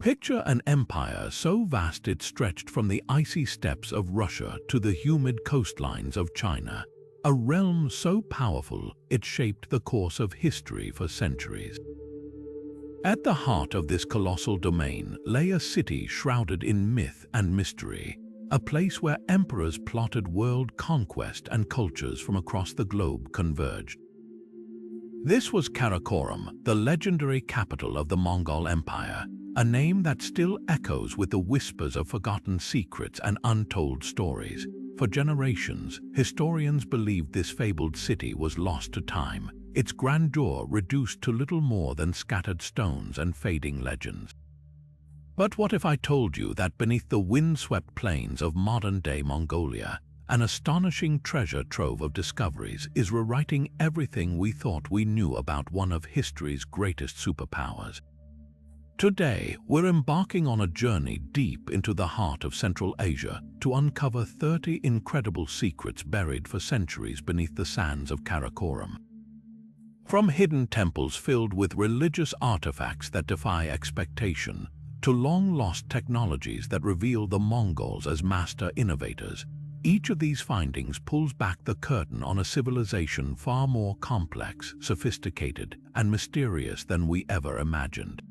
Picture an empire so vast it stretched from the icy steppes of Russia to the humid coastlines of China, a realm so powerful it shaped the course of history for centuries. At the heart of this colossal domain lay a city shrouded in myth and mystery, a place where emperors plotted world conquest and cultures from across the globe converged. This was Karakorum, the legendary capital of the Mongol Empire, a name that still echoes with the whispers of forgotten secrets and untold stories. For generations, historians believed this fabled city was lost to time, its grandeur reduced to little more than scattered stones and fading legends. But what if I told you that beneath the wind-swept plains of modern-day Mongolia, an astonishing treasure trove of discoveries is rewriting everything we thought we knew about one of history's greatest superpowers? Today, we're embarking on a journey deep into the heart of Central Asia to uncover 30 incredible secrets buried for centuries beneath the sands of Karakorum. From hidden temples filled with religious artifacts that defy expectation, to long-lost technologies that reveal the Mongols as master innovators, each of these findings pulls back the curtain on a civilization far more complex, sophisticated, and mysterious than we ever imagined.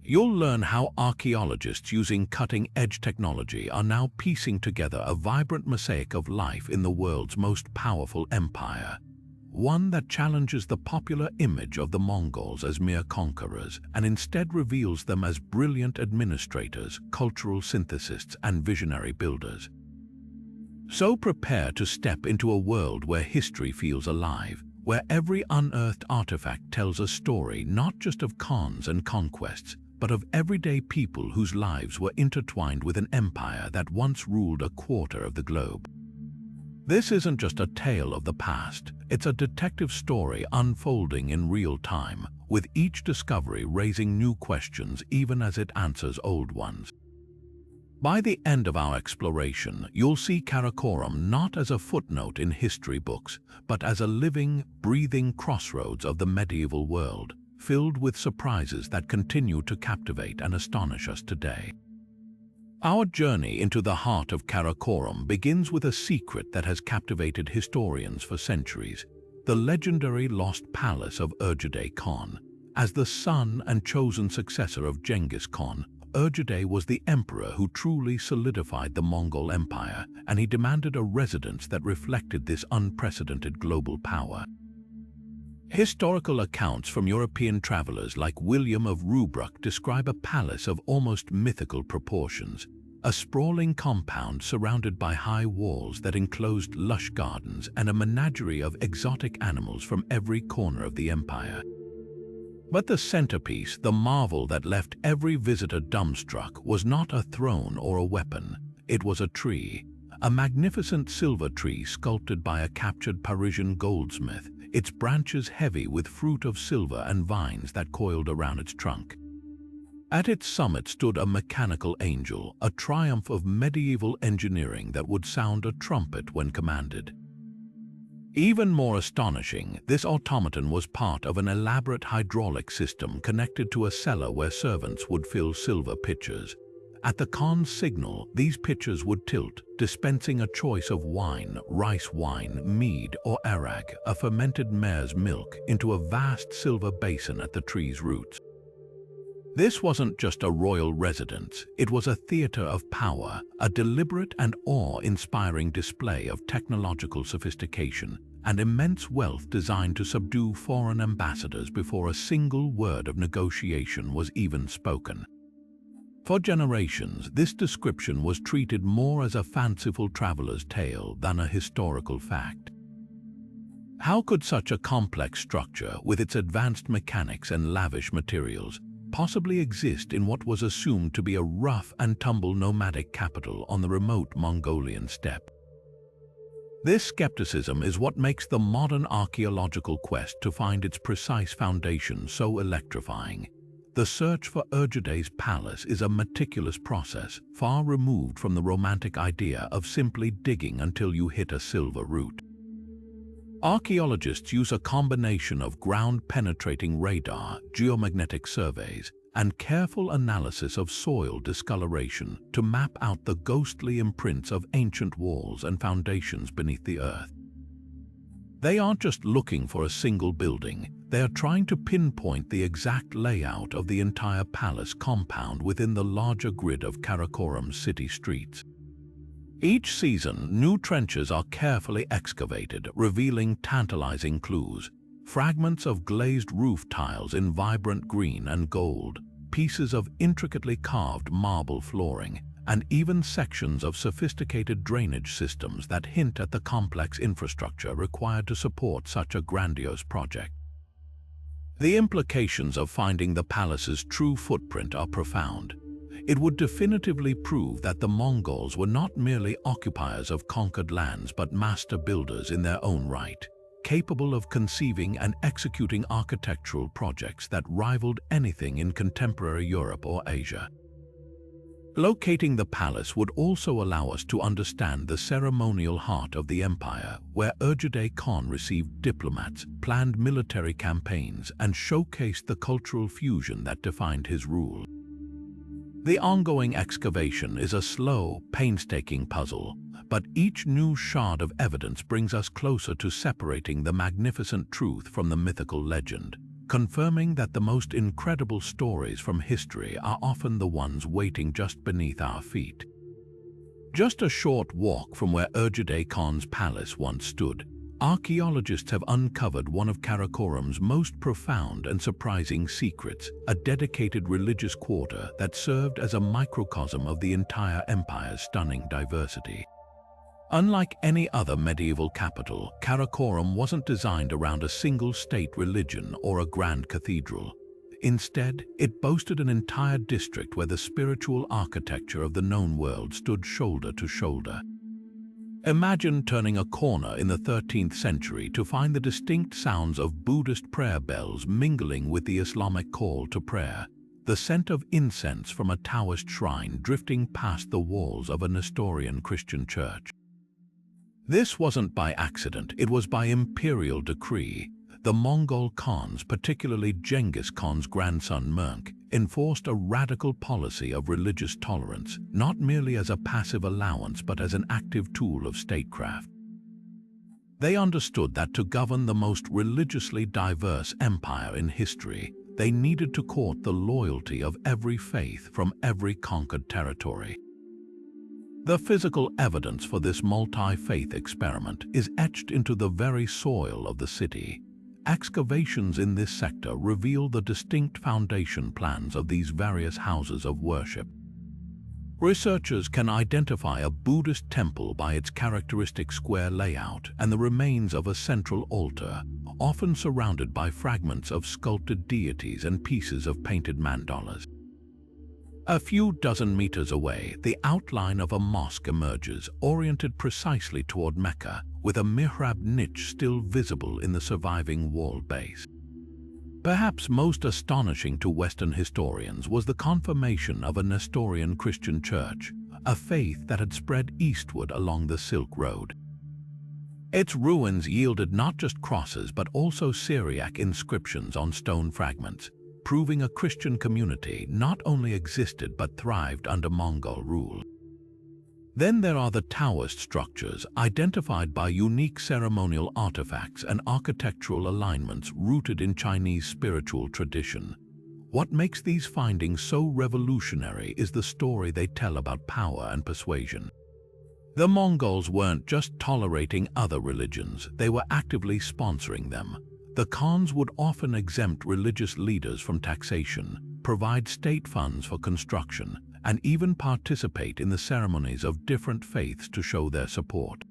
You'll learn how archaeologists using cutting-edge technology are now piecing together a vibrant mosaic of life in the world's most powerful empire, one that challenges the popular image of the Mongols as mere conquerors and instead reveals them as brilliant administrators, cultural synthesists, and visionary builders. So prepare to step into a world where history feels alive, where every unearthed artifact tells a story not just of khans and conquests, but of everyday people whose lives were intertwined with an empire that once ruled a quarter of the globe. This isn't just a tale of the past, it's a detective story unfolding in real time, with each discovery raising new questions even as it answers old ones. By the end of our exploration, you'll see Karakorum not as a footnote in history books, but as a living, breathing crossroads of the medieval world, filled with surprises that continue to captivate and astonish us today. Our journey into the heart of Karakorum begins with a secret that has captivated historians for centuries: the legendary lost palace of Ögedei Khan. As the son and chosen successor of Genghis Khan, Ögedei was the emperor who truly solidified the Mongol Empire, and he demanded a residence that reflected this unprecedented global power. Historical accounts from European travelers like William of Rubruck describe a palace of almost mythical proportions, a sprawling compound surrounded by high walls that enclosed lush gardens and a menagerie of exotic animals from every corner of the empire. But the centerpiece, the marvel that left every visitor dumbstruck, was not a throne or a weapon. It was a tree, a magnificent silver tree sculpted by a captured Parisian goldsmith, its branches heavy with fruit of silver and vines that coiled around its trunk. At its summit stood a mechanical angel, a triumph of medieval engineering that would sound a trumpet when commanded. Even more astonishing, this automaton was part of an elaborate hydraulic system connected to a cellar where servants would fill silver pitchers. At the Khan's signal, these pitchers would tilt, dispensing a choice of wine, rice wine, mead, or arag, a fermented mare's milk, into a vast silver basin at the tree's roots. This wasn't just a royal residence, it was a theater of power, a deliberate and awe-inspiring display of technological sophistication and immense wealth designed to subdue foreign ambassadors before a single word of negotiation was even spoken. For generations, this description was treated more as a fanciful traveler's tale than a historical fact. How could such a complex structure, with its advanced mechanics and lavish materials, possibly exist in what was assumed to be a rough and tumble nomadic capital on the remote Mongolian steppe? This skepticism is what makes the modern archaeological quest to find its precise foundation so electrifying. The search for Ögedei's palace is a meticulous process, far removed from the romantic idea of simply digging until you hit a silver root. Archaeologists use a combination of ground-penetrating radar, geomagnetic surveys, and careful analysis of soil discoloration to map out the ghostly imprints of ancient walls and foundations beneath the earth. They aren't just looking for a single building, they are trying to pinpoint the exact layout of the entire palace compound within the larger grid of Karakorum's city streets. Each season, new trenches are carefully excavated, revealing tantalizing clues. Fragments of glazed roof tiles in vibrant green and gold, pieces of intricately carved marble flooring, and even sections of sophisticated drainage systems that hint at the complex infrastructure required to support such a grandiose project. The implications of finding the palace's true footprint are profound. It would definitively prove that the Mongols were not merely occupiers of conquered lands but master builders in their own right, capable of conceiving and executing architectural projects that rivaled anything in contemporary Europe or Asia. Locating the palace would also allow us to understand the ceremonial heart of the empire, where Ögedei Khan received diplomats, planned military campaigns, and showcased the cultural fusion that defined his rule. The ongoing excavation is a slow, painstaking puzzle, but each new shard of evidence brings us closer to separating the magnificent truth from the mythical legend, confirming that the most incredible stories from history are often the ones waiting just beneath our feet. Just a short walk from where Ögedei Khan's palace once stood, archaeologists have uncovered one of Karakorum's most profound and surprising secrets, a dedicated religious quarter that served as a microcosm of the entire empire's stunning diversity. Unlike any other medieval capital, Karakorum wasn't designed around a single state religion or a grand cathedral. Instead, it boasted an entire district where the spiritual architecture of the known world stood shoulder to shoulder. Imagine turning a corner in the 13th century to find the distinct sounds of Buddhist prayer bells mingling with the Islamic call to prayer, the scent of incense from a Taoist shrine drifting past the walls of a Nestorian Christian church. This wasn't by accident, it was by imperial decree. The Mongol Khans, particularly Genghis Khan's grandson Murk, enforced a radical policy of religious tolerance, not merely as a passive allowance but as an active tool of statecraft. They understood that to govern the most religiously diverse empire in history, they needed to court the loyalty of every faith from every conquered territory. The physical evidence for this multi-faith experiment is etched into the very soil of the city. Excavations in this sector reveal the distinct foundation plans of these various houses of worship. Researchers can identify a Buddhist temple by its characteristic square layout and the remains of a central altar, often surrounded by fragments of sculpted deities and pieces of painted mandalas. A few dozen meters away, the outline of a mosque emerges, oriented precisely toward Mecca, with a mihrab niche still visible in the surviving wall base. Perhaps most astonishing to Western historians was the confirmation of a Nestorian Christian church, a faith that had spread eastward along the Silk Road. Its ruins yielded not just crosses but also Syriac inscriptions on stone fragments, proving a Christian community not only existed but thrived under Mongol rule. Then there are the Taoist structures, identified by unique ceremonial artifacts and architectural alignments rooted in Chinese spiritual tradition. What makes these findings so revolutionary is the story they tell about power and persuasion. The Mongols weren't just tolerating other religions, they were actively sponsoring them. The Khans would often exempt religious leaders from taxation, provide state funds for construction, and even participate in the ceremonies of different faiths to show their support.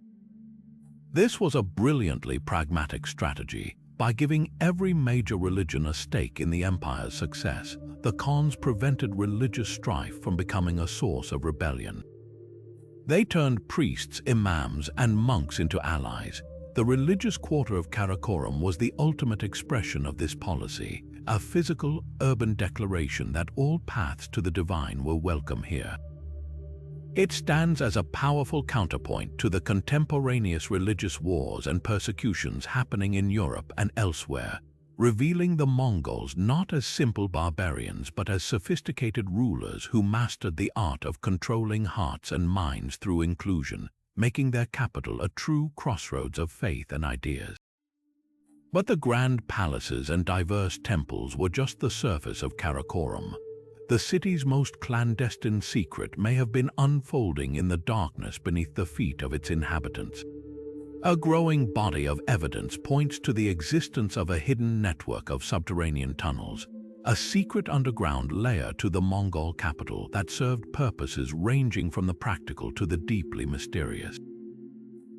This was a brilliantly pragmatic strategy. By giving every major religion a stake in the empire's success, the Khans prevented religious strife from becoming a source of rebellion. They turned priests, imams, and monks into allies. The religious quarter of Karakorum was the ultimate expression of this policy, a physical, urban declaration that all paths to the divine were welcome here. It stands as a powerful counterpoint to the contemporaneous religious wars and persecutions happening in Europe and elsewhere, revealing the Mongols not as simple barbarians but as sophisticated rulers who mastered the art of controlling hearts and minds through inclusion, making their capital a true crossroads of faith and ideas. But the grand palaces and diverse temples were just the surface of Karakorum. The city's most clandestine secret may have been unfolding in the darkness beneath the feet of its inhabitants. A growing body of evidence points to the existence of a hidden network of subterranean tunnels, a secret underground layer to the Mongol capital that served purposes ranging from the practical to the deeply mysterious.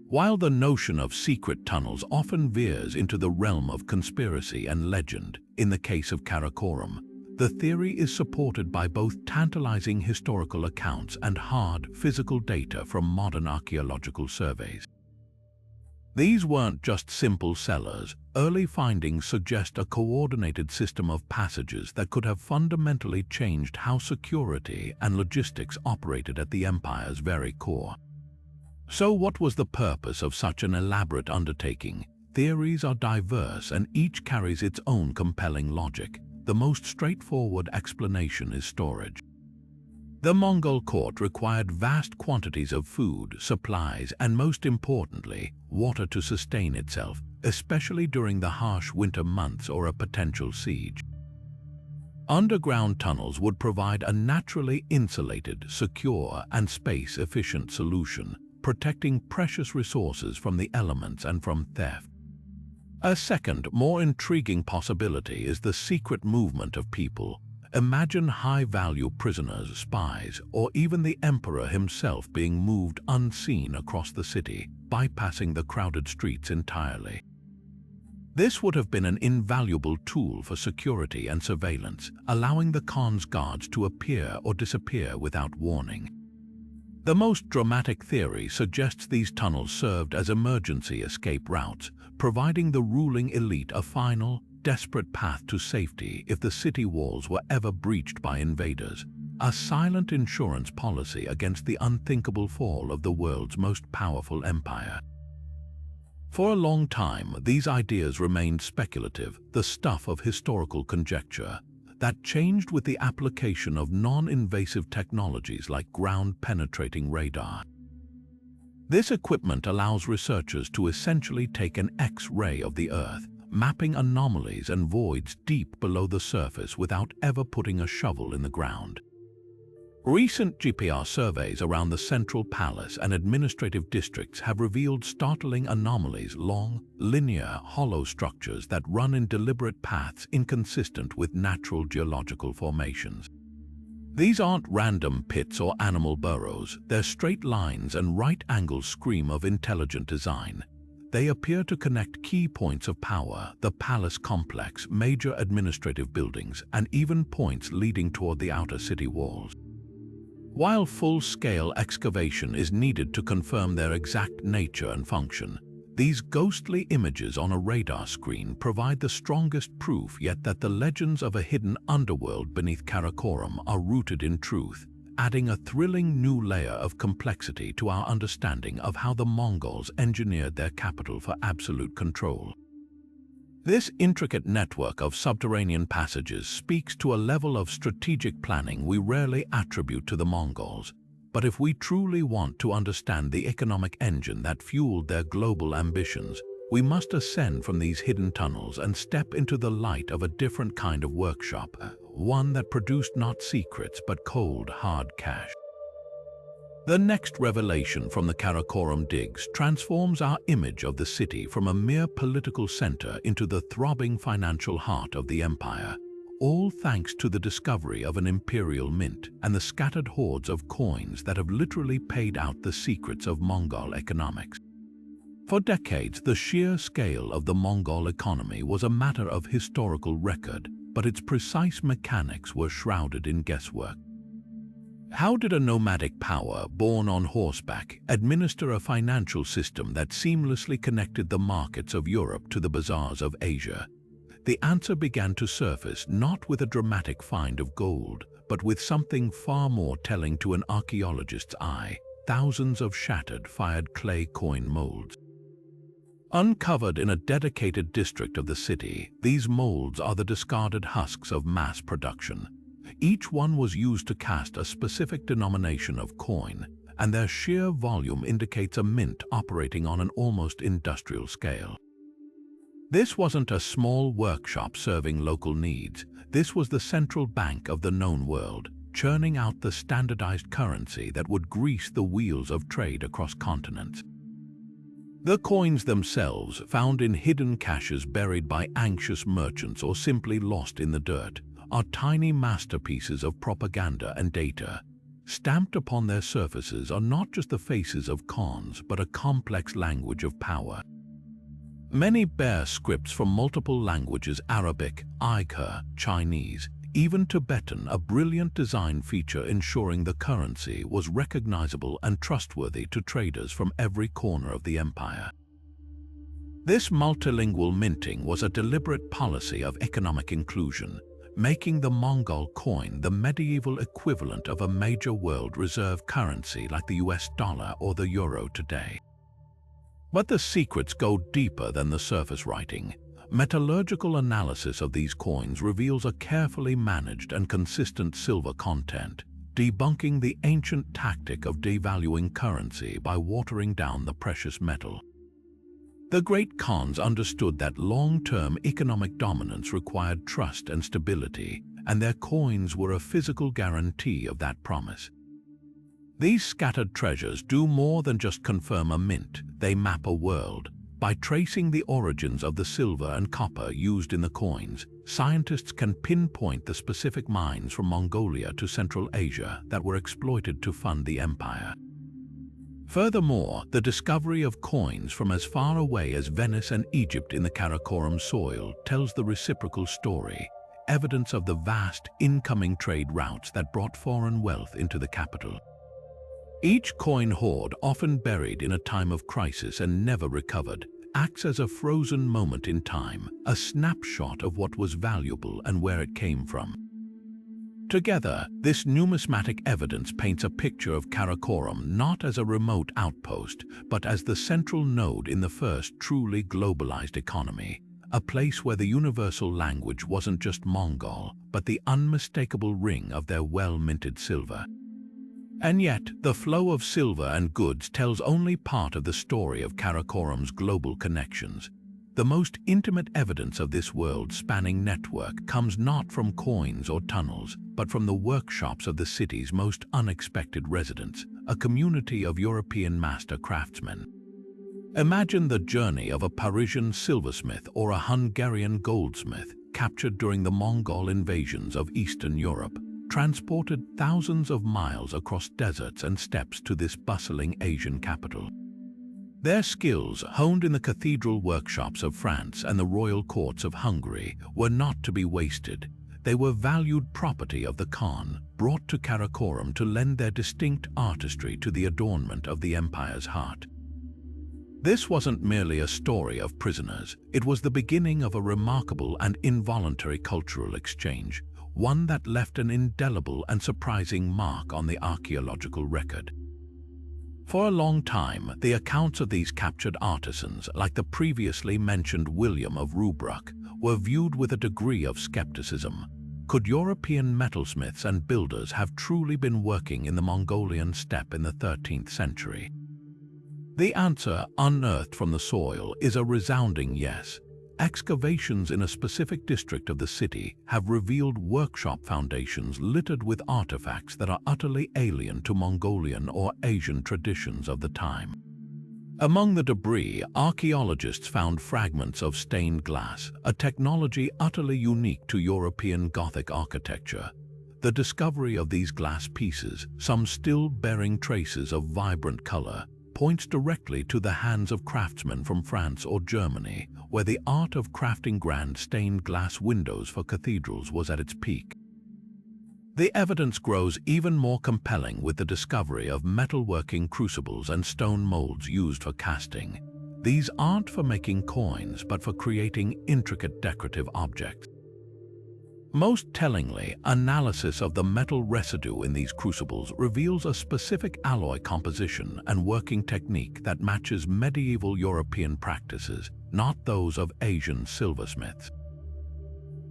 While the notion of secret tunnels often veers into the realm of conspiracy and legend, in the case of Karakorum, the theory is supported by both tantalizing historical accounts and hard, physical data from modern archaeological surveys. These weren't just simple cellars. Early findings suggest a coordinated system of passages that could have fundamentally changed how security and logistics operated at the empire's very core. So what was the purpose of such an elaborate undertaking? Theories are diverse and each carries its own compelling logic. The most straightforward explanation is storage. The Mongol court required vast quantities of food, supplies, and most importantly, water to sustain itself, especially during the harsh winter months or a potential siege. Underground tunnels would provide a naturally insulated, secure, and space-efficient solution, protecting precious resources from the elements and from theft. A second, more intriguing possibility is the secret movement of people. Imagine high-value prisoners, spies, or even the emperor himself being moved unseen across the city, bypassing the crowded streets entirely. This would have been an invaluable tool for security and surveillance, allowing the Khan's guards to appear or disappear without warning. The most dramatic theory suggests these tunnels served as emergency escape routes, providing the ruling elite a final, desperate path to safety if the city walls were ever breached by invaders, a silent insurance policy against the unthinkable fall of the world's most powerful empire. For a long time, these ideas remained speculative, the stuff of historical conjecture. That changed with the application of non-invasive technologies like ground-penetrating radar. This equipment allows researchers to essentially take an X-ray of the Earth, mapping anomalies and voids deep below the surface without ever putting a shovel in the ground. Recent GPS surveys around the central palace and administrative districts have revealed startling anomalies, long, linear, hollow structures that run in deliberate paths inconsistent with natural geological formations. These aren't random pits or animal burrows, they're straight lines and right angles scream of intelligent design. They appear to connect key points of power, the palace complex, major administrative buildings, and even points leading toward the outer city walls. While full-scale excavation is needed to confirm their exact nature and function, these ghostly images on a radar screen provide the strongest proof yet that the legends of a hidden underworld beneath Karakorum are rooted in truth, adding a thrilling new layer of complexity to our understanding of how the Mongols engineered their capital for absolute control. This intricate network of subterranean passages speaks to a level of strategic planning we rarely attribute to the Mongols. But if we truly want to understand the economic engine that fueled their global ambitions, we must ascend from these hidden tunnels and step into the light of a different kind of workshop, one that produced not secrets but cold, hard cash. The next revelation from the Karakorum digs transforms our image of the city from a mere political center into the throbbing financial heart of the empire, all thanks to the discovery of an imperial mint and the scattered hordes of coins that have literally paid out the secrets of Mongol economics. For decades, the sheer scale of the Mongol economy was a matter of historical record, but its precise mechanics were shrouded in guesswork. How did a nomadic power, born on horseback, administer a financial system that seamlessly connected the markets of Europe to the bazaars of Asia? The answer began to surface not with a dramatic find of gold, but with something far more telling to an archaeologist's eye: thousands of shattered, fired clay coin molds. Uncovered in a dedicated district of the city, these molds are the discarded husks of mass production. Each one was used to cast a specific denomination of coin, and their sheer volume indicates a mint operating on an almost industrial scale. This wasn't a small workshop serving local needs. This was the central bank of the known world, churning out the standardized currency that would grease the wheels of trade across continents. The coins themselves, found in hidden caches buried by anxious merchants or simply lost in the dirt, are tiny masterpieces of propaganda and data. Stamped upon their surfaces are not just the faces of khans, but a complex language of power. Many bear scripts from multiple languages: Arabic, Uyghur, Chinese, even Tibetan, a brilliant design feature ensuring the currency was recognizable and trustworthy to traders from every corner of the empire. This multilingual minting was a deliberate policy of economic inclusion, making the Mongol coin the medieval equivalent of a major world reserve currency like the US dollar or the euro today. But the secrets go deeper than the surface writing. Metallurgical analysis of these coins reveals a carefully managed and consistent silver content, debunking the ancient tactic of devaluing currency by watering down the precious metal. The great khans understood that long-term economic dominance required trust and stability, and their coins were a physical guarantee of that promise. These scattered treasures do more than just confirm a mint, they map a world. By tracing the origins of the silver and copper used in the coins, scientists can pinpoint the specific mines from Mongolia to Central Asia that were exploited to fund the empire. Furthermore, the discovery of coins from as far away as Venice and Egypt in the Karakorum soil tells the reciprocal story, evidence of the vast incoming trade routes that brought foreign wealth into the capital. Each coin hoard, often buried in a time of crisis and never recovered, acts as a frozen moment in time, a snapshot of what was valuable and where it came from. Together, this numismatic evidence paints a picture of Karakorum not as a remote outpost, but as the central node in the first truly globalized economy, a place where the universal language wasn't just Mongol, but the unmistakable ring of their well-minted silver. And yet, the flow of silver and goods tells only part of the story of Karakorum's global connections. The most intimate evidence of this world-spanning network comes not from coins or tunnels, but from the workshops of the city's most unexpected residents, a community of European master craftsmen. Imagine the journey of a Parisian silversmith or a Hungarian goldsmith captured during the Mongol invasions of Eastern Europe, transported thousands of miles across deserts and steppes to this bustling Asian capital. Their skills, honed in the cathedral workshops of France and the royal courts of Hungary, were not to be wasted. They were valued property of the Khan, brought to Karakorum to lend their distinct artistry to the adornment of the empire's heart. This wasn't merely a story of prisoners, it was the beginning of a remarkable and involuntary cultural exchange, one that left an indelible and surprising mark on the archaeological record. For a long time, the accounts of these captured artisans, like the previously mentioned William of Rubruck, were viewed with a degree of skepticism. Could European metalsmiths and builders have truly been working in the Mongolian steppe in the 13th century? The answer, unearthed from the soil, is a resounding yes. Excavations in a specific district of the city have revealed workshop foundations littered with artifacts that are utterly alien to Mongolian or Asian traditions of the time. Among the debris, archaeologists found fragments of stained glass, a technology utterly unique to European Gothic architecture. The discovery of these glass pieces, some still bearing traces of vibrant color, points directly to the hands of craftsmen from France or Germany, where the art of crafting grand stained glass windows for cathedrals was at its peak. The evidence grows even more compelling with the discovery of metalworking crucibles and stone molds used for casting. These aren't for making coins, but for creating intricate decorative objects. Most tellingly, analysis of the metal residue in these crucibles reveals a specific alloy composition and working technique that matches medieval European practices, not those of Asian silversmiths.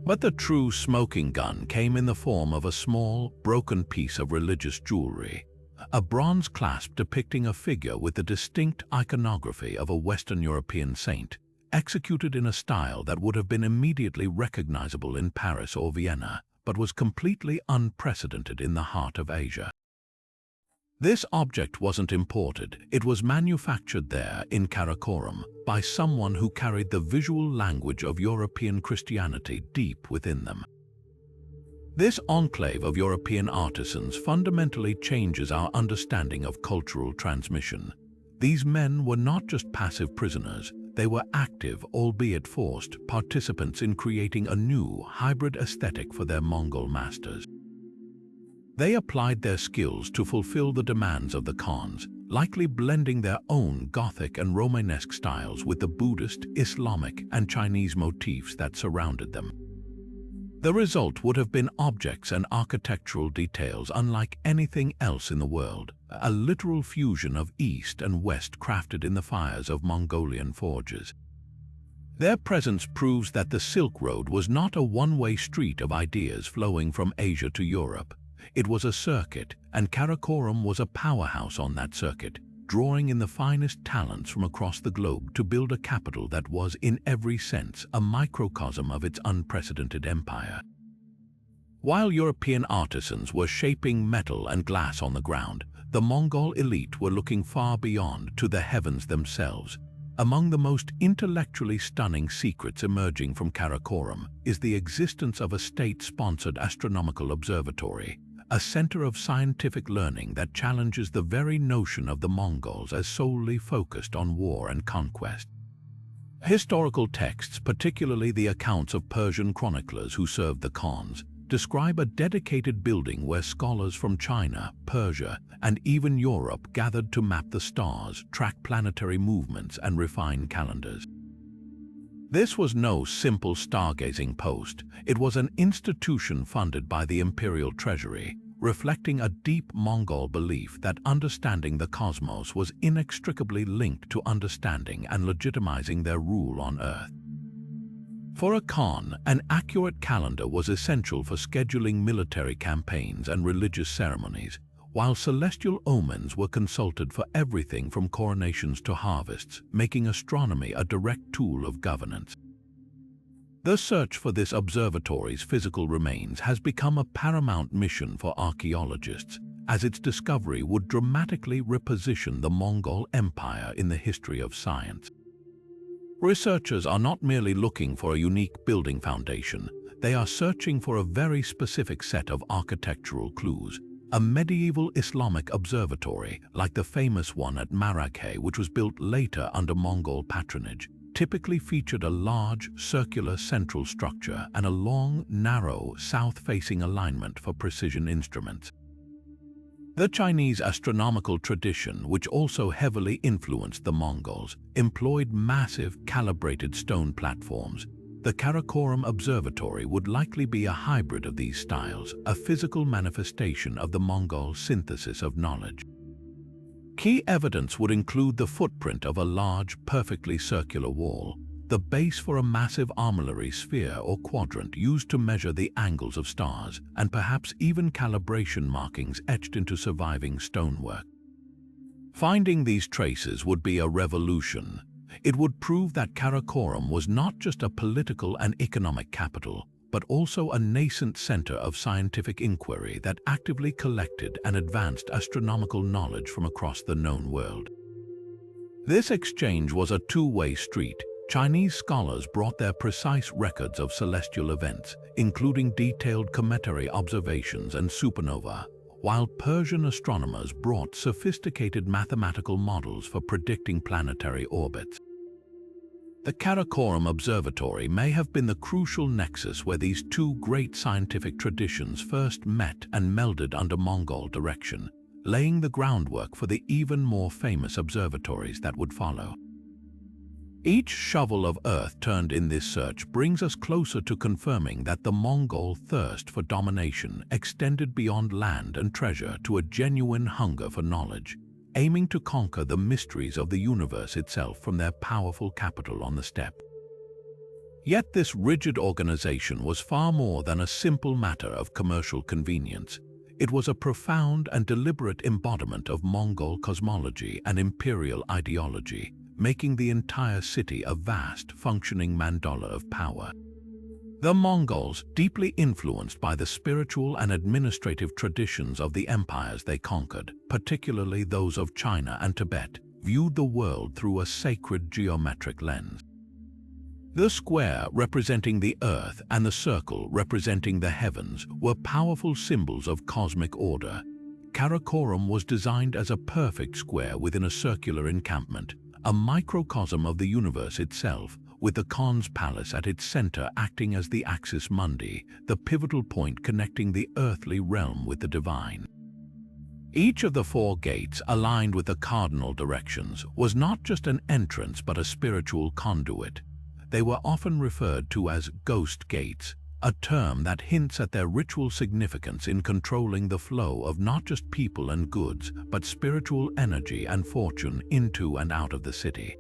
But the true smoking gun came in the form of a small, broken piece of religious jewelry, a bronze clasp depicting a figure with the distinct iconography of a Western European saint, executed in a style that would have been immediately recognizable in Paris or Vienna, but was completely unprecedented in the heart of Asia. This object wasn't imported, it was manufactured there in Karakorum by someone who carried the visual language of European Christianity deep within them. This enclave of European artisans fundamentally changes our understanding of cultural transmission. These men were not just passive prisoners, they were active, albeit forced, participants in creating a new, hybrid aesthetic for their Mongol masters. They applied their skills to fulfill the demands of the Khans, likely blending their own Gothic and Romanesque styles with the Buddhist, Islamic, and Chinese motifs that surrounded them. The result would have been objects and architectural details unlike anything else in the world, a literal fusion of East and West crafted in the fires of Mongolian forges. Their presence proves that the Silk Road was not a one-way street of ideas flowing from Asia to Europe. It was a circuit, and Karakorum was a powerhouse on that circuit, drawing in the finest talents from across the globe to build a capital that was, in every sense, a microcosm of its unprecedented empire. While European artisans were shaping metal and glass on the ground, the Mongol elite were looking far beyond, to the heavens themselves. Among the most intellectually stunning secrets emerging from Karakorum is the existence of a state-sponsored astronomical observatory, a center of scientific learning that challenges the very notion of the Mongols as solely focused on war and conquest. Historical texts, particularly the accounts of Persian chroniclers who served the Khans, describe a dedicated building where scholars from China, Persia, and even Europe gathered to map the stars, track planetary movements, and refine calendars. This was no simple stargazing post. It was an institution funded by the imperial treasury, reflecting a deep Mongol belief that understanding the cosmos was inextricably linked to understanding and legitimizing their rule on Earth. For a Khan, an accurate calendar was essential for scheduling military campaigns and religious ceremonies, while celestial omens were consulted for everything from coronations to harvests, making astronomy a direct tool of governance. The search for this observatory's physical remains has become a paramount mission for archaeologists, as its discovery would dramatically reposition the Mongol Empire in the history of science. Researchers are not merely looking for a unique building foundation, they are searching for a very specific set of architectural clues. A medieval Islamic observatory, like the famous one at Marrakech, which was built later under Mongol patronage, typically featured a large, circular central structure and a long, narrow, south-facing alignment for precision instruments. The Chinese astronomical tradition, which also heavily influenced the Mongols, employed massive, calibrated stone platforms. The Karakorum Observatory would likely be a hybrid of these styles, a physical manifestation of the Mongol synthesis of knowledge. Key evidence would include the footprint of a large, perfectly circular wall, the base for a massive armory sphere or quadrant used to measure the angles of stars, and perhaps even calibration markings etched into surviving stonework. Finding these traces would be a revolution. It would prove that Karakorum was not just a political and economic capital, but also a nascent center of scientific inquiry that actively collected and advanced astronomical knowledge from across the known world. This exchange was a two-way street. Chinese scholars brought their precise records of celestial events, including detailed cometary observations and supernova, while Persian astronomers brought sophisticated mathematical models for predicting planetary orbits. The Karakorum Observatory may have been the crucial nexus where these two great scientific traditions first met and melded under Mongol direction, laying the groundwork for the even more famous observatories that would follow. Each shovel of earth turned in this search brings us closer to confirming that the Mongol thirst for domination extended beyond land and treasure to a genuine hunger for knowledge, aiming to conquer the mysteries of the universe itself from their powerful capital on the steppe. Yet this rigid organization was far more than a simple matter of commercial convenience. It was a profound and deliberate embodiment of Mongol cosmology and imperial ideology, making the entire city a vast, functioning mandala of power. The Mongols, deeply influenced by the spiritual and administrative traditions of the empires they conquered, particularly those of China and Tibet, viewed the world through a sacred geometric lens. The square representing the earth and the circle representing the heavens were powerful symbols of cosmic order. Karakorum was designed as a perfect square within a circular encampment, a microcosm of the universe itself, with the Khan's palace at its center acting as the axis mundi, the pivotal point connecting the earthly realm with the divine. Each of the four gates, aligned with the cardinal directions, was not just an entrance but a spiritual conduit. They were often referred to as ghost gates, a term that hints at their ritual significance in controlling the flow of not just people and goods, but spiritual energy and fortune into and out of the city.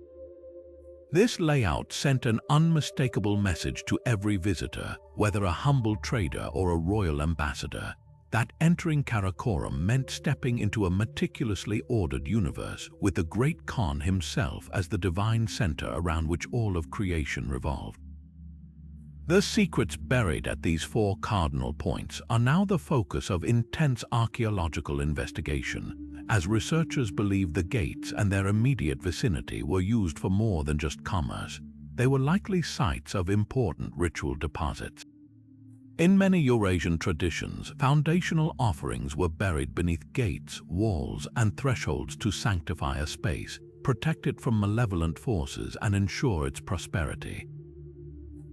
This layout sent an unmistakable message to every visitor, whether a humble trader or a royal ambassador, that entering Karakorum meant stepping into a meticulously ordered universe with the great Khan himself as the divine center around which all of creation revolved. The secrets buried at these four cardinal points are now the focus of intense archaeological investigation, as researchers believe the gates and their immediate vicinity were used for more than just commerce. They were likely sites of important ritual deposits. In many Eurasian traditions, foundational offerings were buried beneath gates, walls, and thresholds to sanctify a space, protect it from malevolent forces, and ensure its prosperity.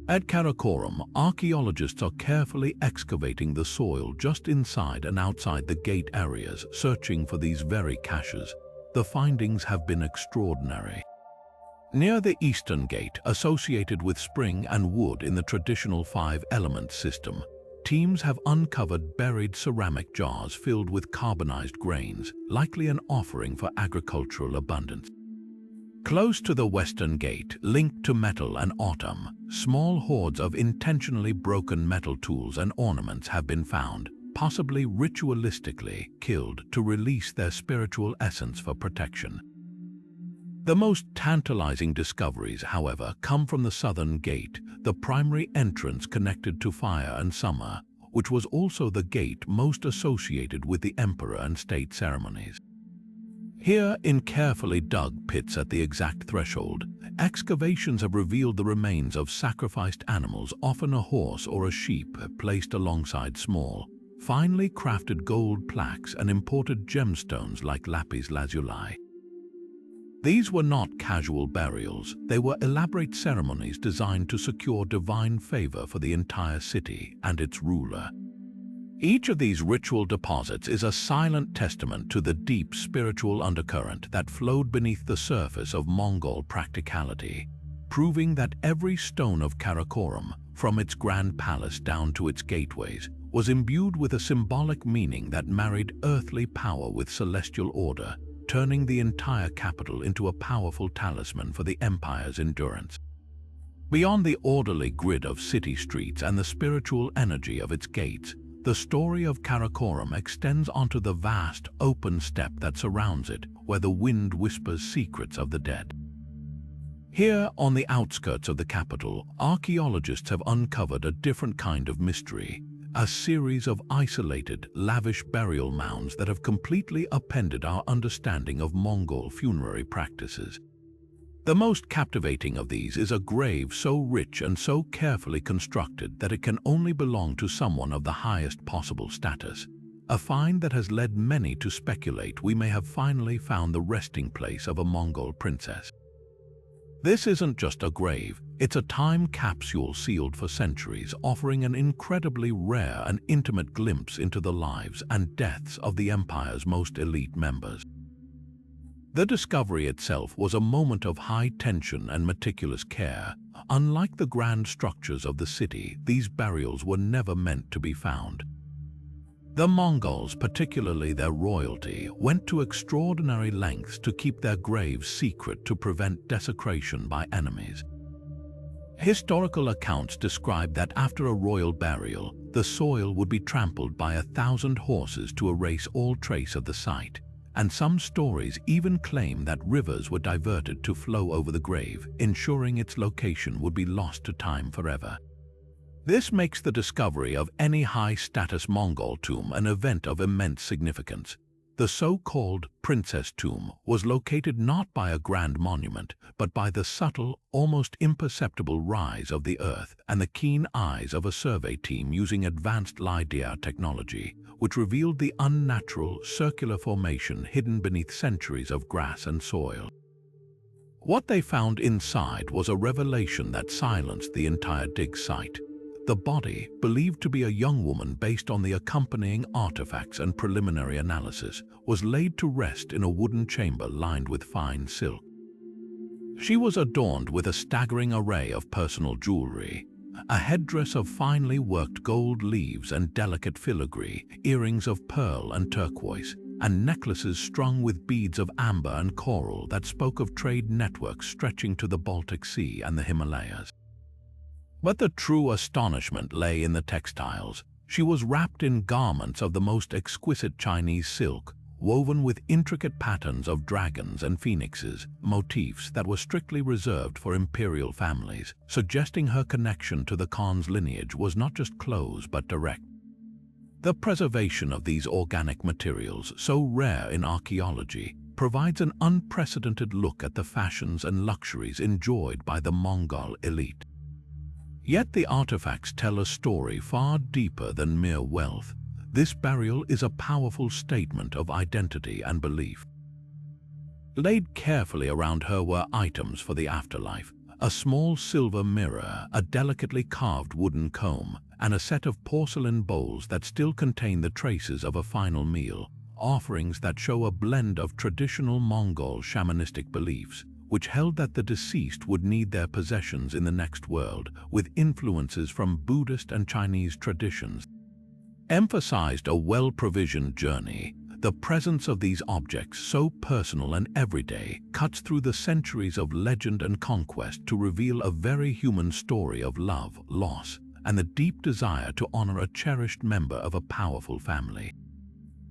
At Karakorum, archaeologists are carefully excavating the soil just inside and outside the gate areas, searching for these very caches. The findings have been extraordinary. Near the eastern gate, associated with spring and wood in the traditional five-element system, teams have uncovered buried ceramic jars filled with carbonized grains, likely an offering for agricultural abundance. Close to the western gate, linked to metal and autumn, small hoards of intentionally broken metal tools and ornaments have been found, possibly ritualistically killed to release their spiritual essence for protection. The most tantalizing discoveries, however, come from the southern gate, the primary entrance connected to fire and summer, which was also the gate most associated with the emperor and state ceremonies. Here, in carefully dug pits at the exact threshold, excavations have revealed the remains of sacrificed animals, often a horse or a sheep, placed alongside small, finely crafted gold plaques and imported gemstones like lapis lazuli. These were not casual burials, they were elaborate ceremonies designed to secure divine favor for the entire city and its ruler. Each of these ritual deposits is a silent testament to the deep spiritual undercurrent that flowed beneath the surface of Mongol practicality, proving that every stone of Karakorum, from its grand palace down to its gateways, was imbued with a symbolic meaning that married earthly power with celestial order, turning the entire capital into a powerful talisman for the empire's endurance. Beyond the orderly grid of city streets and the spiritual energy of its gates, the story of Karakorum extends onto the vast, open steppe that surrounds it, where the wind whispers secrets of the dead. Here, on the outskirts of the capital, archaeologists have uncovered a different kind of mystery, a series of isolated, lavish burial mounds that have completely upended our understanding of Mongol funerary practices. The most captivating of these is a grave so rich and so carefully constructed that it can only belong to someone of the highest possible status, a find that has led many to speculate we may have finally found the resting place of a Mongol princess. This isn't just a grave, it's a time capsule sealed for centuries, offering an incredibly rare and intimate glimpse into the lives and deaths of the empire's most elite members. The discovery itself was a moment of high tension and meticulous care. Unlike the grand structures of the city, these burials were never meant to be found. The Mongols, particularly their royalty, went to extraordinary lengths to keep their graves secret to prevent desecration by enemies. Historical accounts describe that after a royal burial, the soil would be trampled by 1,000 horses to erase all trace of the site, and some stories even claim that rivers were diverted to flow over the grave, ensuring its location would be lost to time forever. This makes the discovery of any high-status Mongol tomb an event of immense significance. The so-called princess tomb was located not by a grand monument, but by the subtle, almost imperceptible rise of the earth and the keen eyes of a survey team using advanced LiDAR technology, which revealed the unnatural, circular formation hidden beneath centuries of grass and soil. What they found inside was a revelation that silenced the entire dig site. The body, believed to be a young woman based on the accompanying artifacts and preliminary analysis, was laid to rest in a wooden chamber lined with fine silk. She was adorned with a staggering array of personal jewelry, a headdress of finely worked gold leaves and delicate filigree, earrings of pearl and turquoise, and necklaces strung with beads of amber and coral that spoke of trade networks stretching to the Baltic Sea and the Himalayas. But the true astonishment lay in the textiles. She was wrapped in garments of the most exquisite Chinese silk, woven with intricate patterns of dragons and phoenixes, motifs that were strictly reserved for imperial families, suggesting her connection to the Khan's lineage was not just close but direct. The preservation of these organic materials, so rare in archaeology, provides an unprecedented look at the fashions and luxuries enjoyed by the Mongol elite. Yet the artifacts tell a story far deeper than mere wealth. This burial is a powerful statement of identity and belief. Laid carefully around her were items for the afterlife: a small silver mirror, a delicately carved wooden comb, and a set of porcelain bowls that still contain the traces of a final meal, offerings that show a blend of traditional Mongol shamanistic beliefs, which held that the deceased would need their possessions in the next world, with influences from Buddhist and Chinese traditions. Emphasized a well-provisioned journey. The presence of these objects, so personal and everyday, cuts through the centuries of legend and conquest to reveal a very human story of love, loss, and the deep desire to honor a cherished member of a powerful family.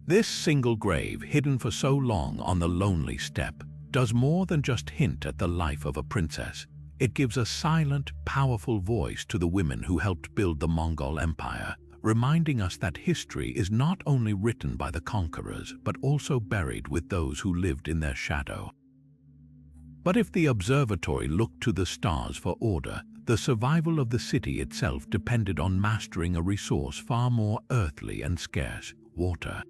This single grave, hidden for so long on the lonely steppe, does more than just hint at the life of a princess. It gives a silent, powerful voice to the women who helped build the Mongol Empire, reminding us that history is not only written by the conquerors, but also buried with those who lived in their shadow. But if the observatory looked to the stars for order, the survival of the city itself depended on mastering a resource far more earthly and scarce: water.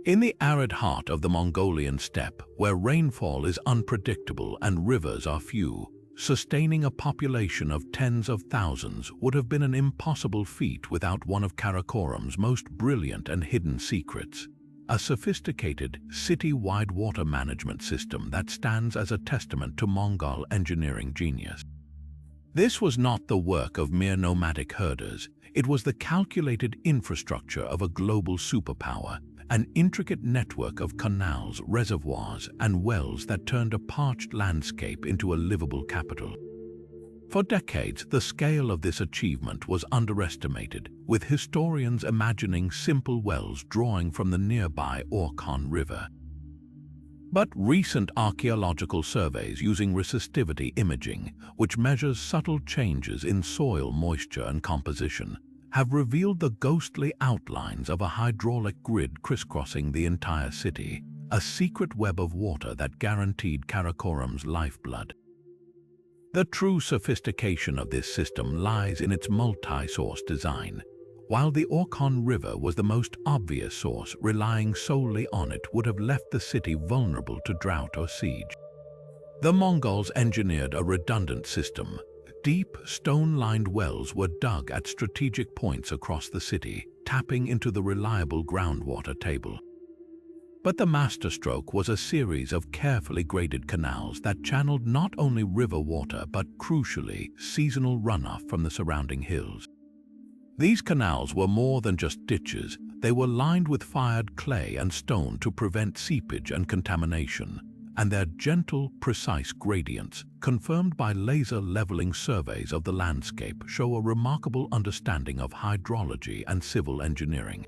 In the arid heart of the Mongolian steppe, where rainfall is unpredictable and rivers are few, sustaining a population of tens of thousands would have been an impossible feat without one of Karakorum's most brilliant and hidden secrets: a sophisticated, city-wide water management system that stands as a testament to Mongol engineering genius. This was not the work of mere nomadic herders. It was the calculated infrastructure of a global superpower, an intricate network of canals, reservoirs, and wells that turned a parched landscape into a livable capital. For decades, the scale of this achievement was underestimated, with historians imagining simple wells drawing from the nearby Orkhon River. But recent archaeological surveys using resistivity imaging, which measures subtle changes in soil moisture and composition, have revealed the ghostly outlines of a hydraulic grid crisscrossing the entire city, a secret web of water that guaranteed Karakorum's lifeblood. The true sophistication of this system lies in its multi-source design. While the Orkhon River was the most obvious source, relying solely on it would have left the city vulnerable to drought or siege. The Mongols engineered a redundant system. Deep, stone-lined wells were dug at strategic points across the city, tapping into the reliable groundwater table. But the masterstroke was a series of carefully graded canals that channeled not only river water but, crucially, seasonal runoff from the surrounding hills. These canals were more than just ditches. They were lined with fired clay and stone to prevent seepage and contamination, and their gentle, precise gradients, confirmed by laser-leveling surveys of the landscape, show a remarkable understanding of hydrology and civil engineering.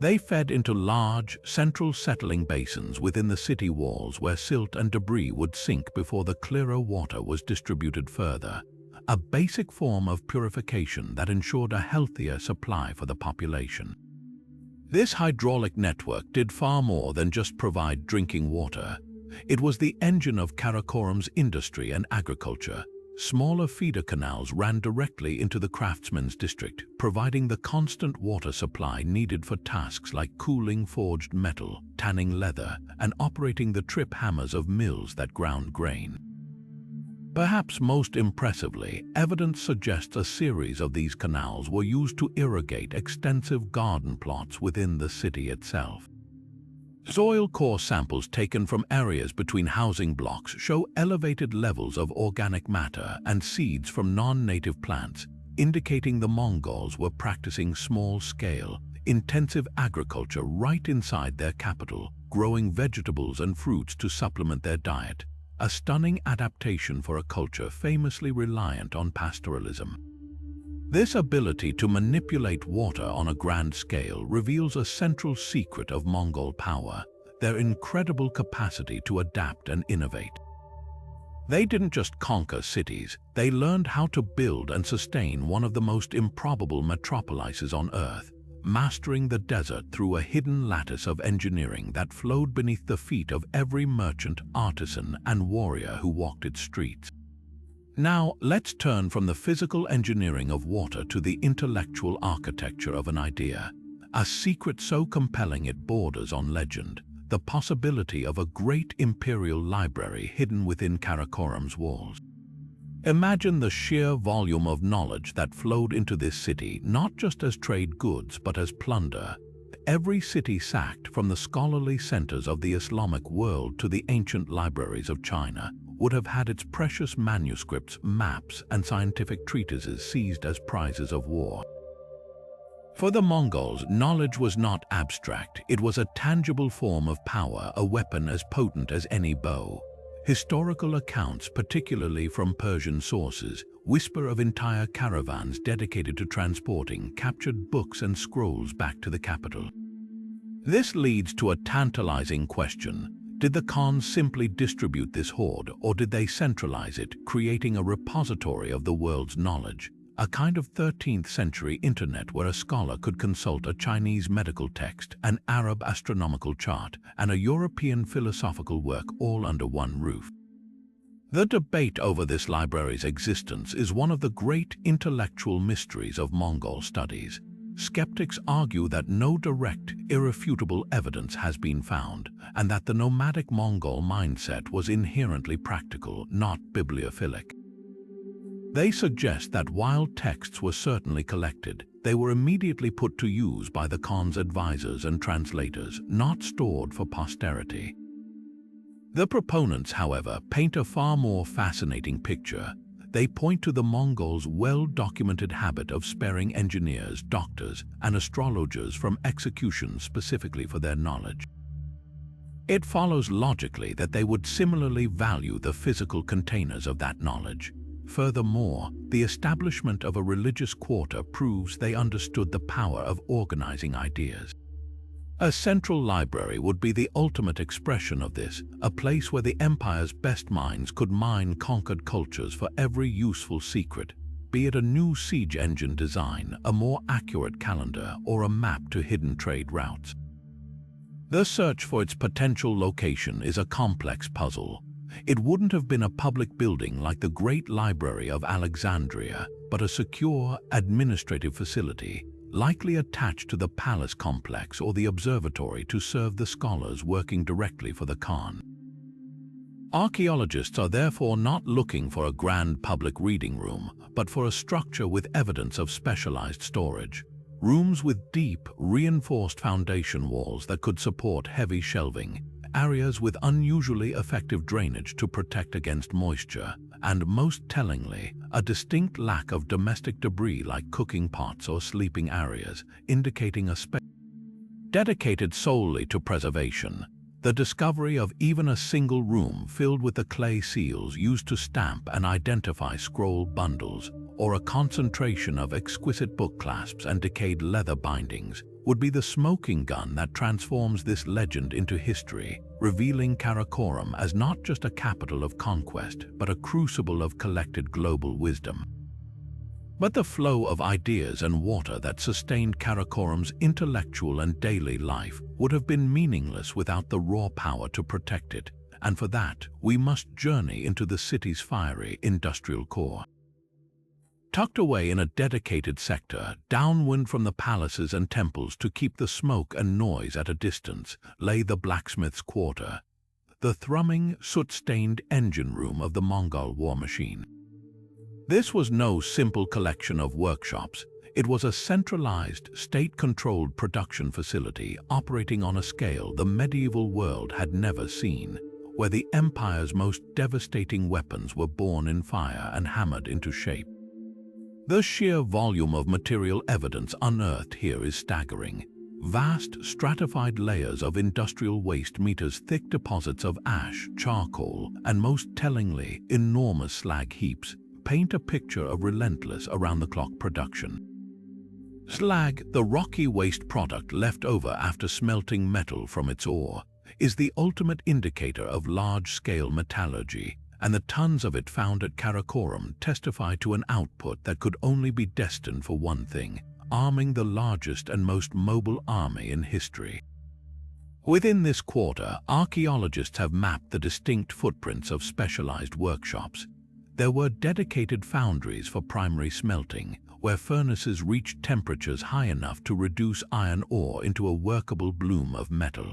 They fed into large, central settling basins within the city walls where silt and debris would sink before the clearer water was distributed further, a basic form of purification that ensured a healthier supply for the population. This hydraulic network did far more than just provide drinking water. It was the engine of Karakorum's industry and agriculture. Smaller feeder canals ran directly into the craftsman's district, providing the constant water supply needed for tasks like cooling forged metal, tanning leather, and operating the trip hammers of mills that ground grain. Perhaps most impressively, evidence suggests a series of these canals were used to irrigate extensive garden plots within the city itself. Soil core samples taken from areas between housing blocks show elevated levels of organic matter and seeds from non-native plants, indicating the Mongols were practicing small-scale, intensive agriculture right inside their capital, growing vegetables and fruits to supplement their diet, a stunning adaptation for a culture famously reliant on pastoralism. This ability to manipulate water on a grand scale reveals a central secret of Mongol power, their incredible capacity to adapt and innovate. They didn't just conquer cities, they learned how to build and sustain one of the most improbable metropolises on Earth, mastering the desert through a hidden lattice of engineering that flowed beneath the feet of every merchant, artisan, and warrior who walked its streets. Now, let's turn from the physical engineering of water to the intellectual architecture of an idea, a secret so compelling it borders on legend, the possibility of a great imperial library hidden within Karakorum's walls. Imagine the sheer volume of knowledge that flowed into this city, not just as trade goods but as plunder. Every city sacked, from the scholarly centers of the Islamic world to the ancient libraries of China, would have had its precious manuscripts, maps, and scientific treatises seized as prizes of war. For the Mongols, knowledge was not abstract. It was a tangible form of power, a weapon as potent as any bow. Historical accounts, particularly from Persian sources, whisper of entire caravans dedicated to transporting captured books and scrolls back to the capital. This leads to a tantalizing question. Did the Khans simply distribute this hoard, or did they centralize it, creating a repository of the world's knowledge? A kind of 13th century internet where a scholar could consult a Chinese medical text, an Arab astronomical chart, and a European philosophical work all under one roof. The debate over this library's existence is one of the great intellectual mysteries of Mongol studies. Skeptics argue that no direct, irrefutable evidence has been found, and that the nomadic Mongol mindset was inherently practical, not bibliophilic. They suggest that while texts were certainly collected, they were immediately put to use by the Khan's advisors and translators, not stored for posterity. The proponents, however, paint a far more fascinating picture. They point to the Mongols' well-documented habit of sparing engineers, doctors, and astrologers from execution specifically for their knowledge. It follows logically that they would similarly value the physical containers of that knowledge. Furthermore, the establishment of a religious quarter proves they understood the power of organizing ideas. A central library would be the ultimate expression of this, a place where the empire's best minds could mine conquered cultures for every useful secret, be it a new siege engine design, a more accurate calendar, or a map to hidden trade routes. The search for its potential location is a complex puzzle. It wouldn't have been a public building like the Great Library of Alexandria, but a secure, administrative facility, likely attached to the palace complex or the observatory to serve the scholars working directly for the Khan. Archaeologists are therefore not looking for a grand public reading room, but for a structure with evidence of specialized storage. rooms with deep, reinforced foundation walls that could support heavy shelving, areas with unusually effective drainage to protect against moisture, and most tellingly, a distinct lack of domestic debris like cooking pots or sleeping areas, indicating a space dedicated solely to preservation. The discovery of even a single room filled with the clay seals used to stamp and identify scroll bundles, or a concentration of exquisite book clasps and decayed leather bindings, would be the smoking gun that transforms this legend into history, revealing Karakorum as not just a capital of conquest, but a crucible of collected global wisdom. But the flow of ideas and water that sustained Karakorum's intellectual and daily life would have been meaningless without the raw power to protect it, and for that, we must journey into the city's fiery industrial core. Tucked away in a dedicated sector, downwind from the palaces and temples to keep the smoke and noise at a distance, lay the blacksmith's quarter, the thrumming, soot-stained engine room of the Mongol war machine. This was no simple collection of workshops. It was a centralized, state-controlled production facility operating on a scale the medieval world had never seen, where the empire's most devastating weapons were born in fire and hammered into shape. The sheer volume of material evidence unearthed here is staggering. Vast, stratified layers of industrial waste meters thick deposits of ash, charcoal, and most tellingly, enormous slag heaps paint a picture of relentless around-the-clock production. Slag, the rocky waste product left over after smelting metal from its ore, is the ultimate indicator of large-scale metallurgy, and the tons of it found at Karakorum testify to an output that could only be destined for one thing: arming the largest and most mobile army in history. Within this quarter, archaeologists have mapped the distinct footprints of specialized workshops. There were dedicated foundries for primary smelting, where furnaces reached temperatures high enough to reduce iron ore into a workable bloom of metal.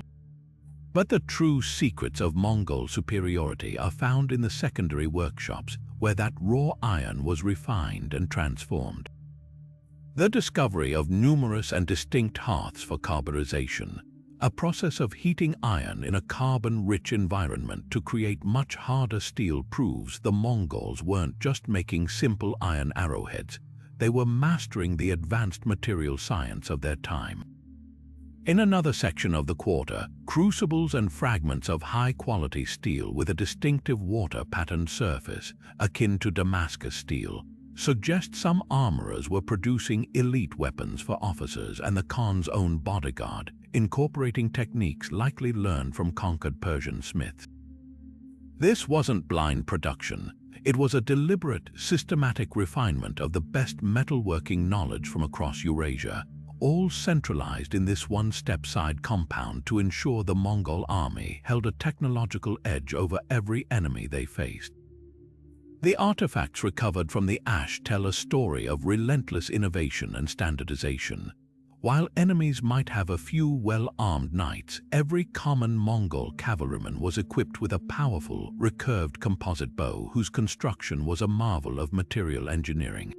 But the true secrets of Mongol superiority are found in the secondary workshops, where that raw iron was refined and transformed. The discovery of numerous and distinct hearths for carburization, a process of heating iron in a carbon-rich environment to create much harder steel, proves the Mongols weren't just making simple iron arrowheads, they were mastering the advanced material science of their time. In another section of the quarter, crucibles and fragments of high-quality steel with a distinctive water-patterned surface, akin to Damascus steel, suggest some armorers were producing elite weapons for officers and the Khan's own bodyguard, incorporating techniques likely learned from conquered Persian smiths. This wasn't blind production. It was a deliberate, systematic refinement of the best metalworking knowledge from across Eurasia, all centralized in this one-step-side compound to ensure the Mongol army held a technological edge over every enemy they faced. The artifacts recovered from the ash tell a story of relentless innovation and standardization. While enemies might have a few well-armed knights, every common Mongol cavalryman was equipped with a powerful, recurved composite bow whose construction was a marvel of material engineering.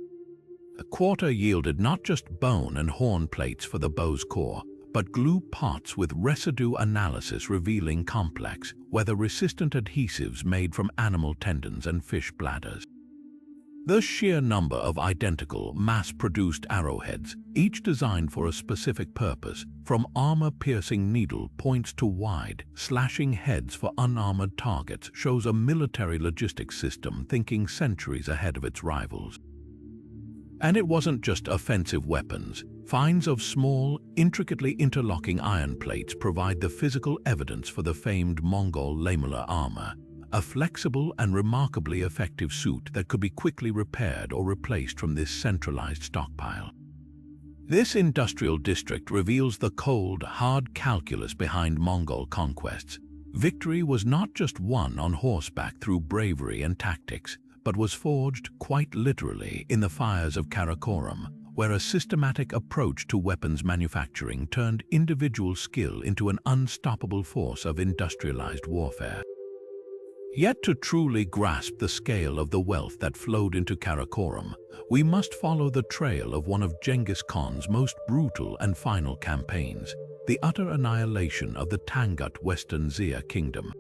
The quarter yielded not just bone and horn plates for the bow's core, but glue pots with residue analysis revealing complex, weather-resistant adhesives made from animal tendons and fish bladders. The sheer number of identical, mass-produced arrowheads, each designed for a specific purpose, from armor-piercing needle points to wide, slashing heads for unarmored targets, shows a military logistics system thinking centuries ahead of its rivals. And it wasn't just offensive weapons. Finds of small, intricately interlocking iron plates provide the physical evidence for the famed Mongol lamellar armor, a flexible and remarkably effective suit that could be quickly repaired or replaced from this centralized stockpile. This industrial district reveals the cold, hard calculus behind Mongol conquests. Victory was not just won on horseback through bravery and tactics, but was forged, quite literally, in the fires of Karakorum, where a systematic approach to weapons manufacturing turned individual skill into an unstoppable force of industrialized warfare. Yet to truly grasp the scale of the wealth that flowed into Karakorum, we must follow the trail of one of Genghis Khan's most brutal and final campaigns, the utter annihilation of the Tangut Western Xia kingdom.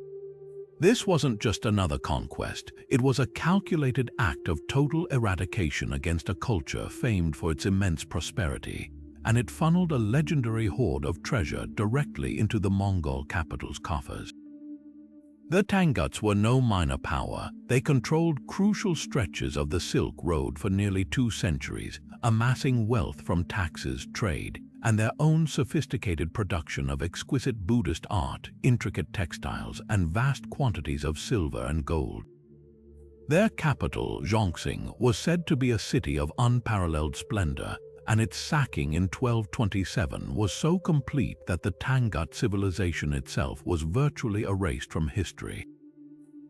This wasn't just another conquest, it was a calculated act of total eradication against a culture famed for its immense prosperity, and it funneled a legendary hoard of treasure directly into the Mongol capital's coffers. The Tanguts were no minor power. They controlled crucial stretches of the Silk Road for nearly 2 centuries, amassing wealth from taxes, trade, and their own sophisticated production of exquisite Buddhist art, intricate textiles, and vast quantities of silver and gold. Their capital, Zhongsing, was said to be a city of unparalleled splendor, and its sacking in 1227 was so complete that the Tangut civilization itself was virtually erased from history.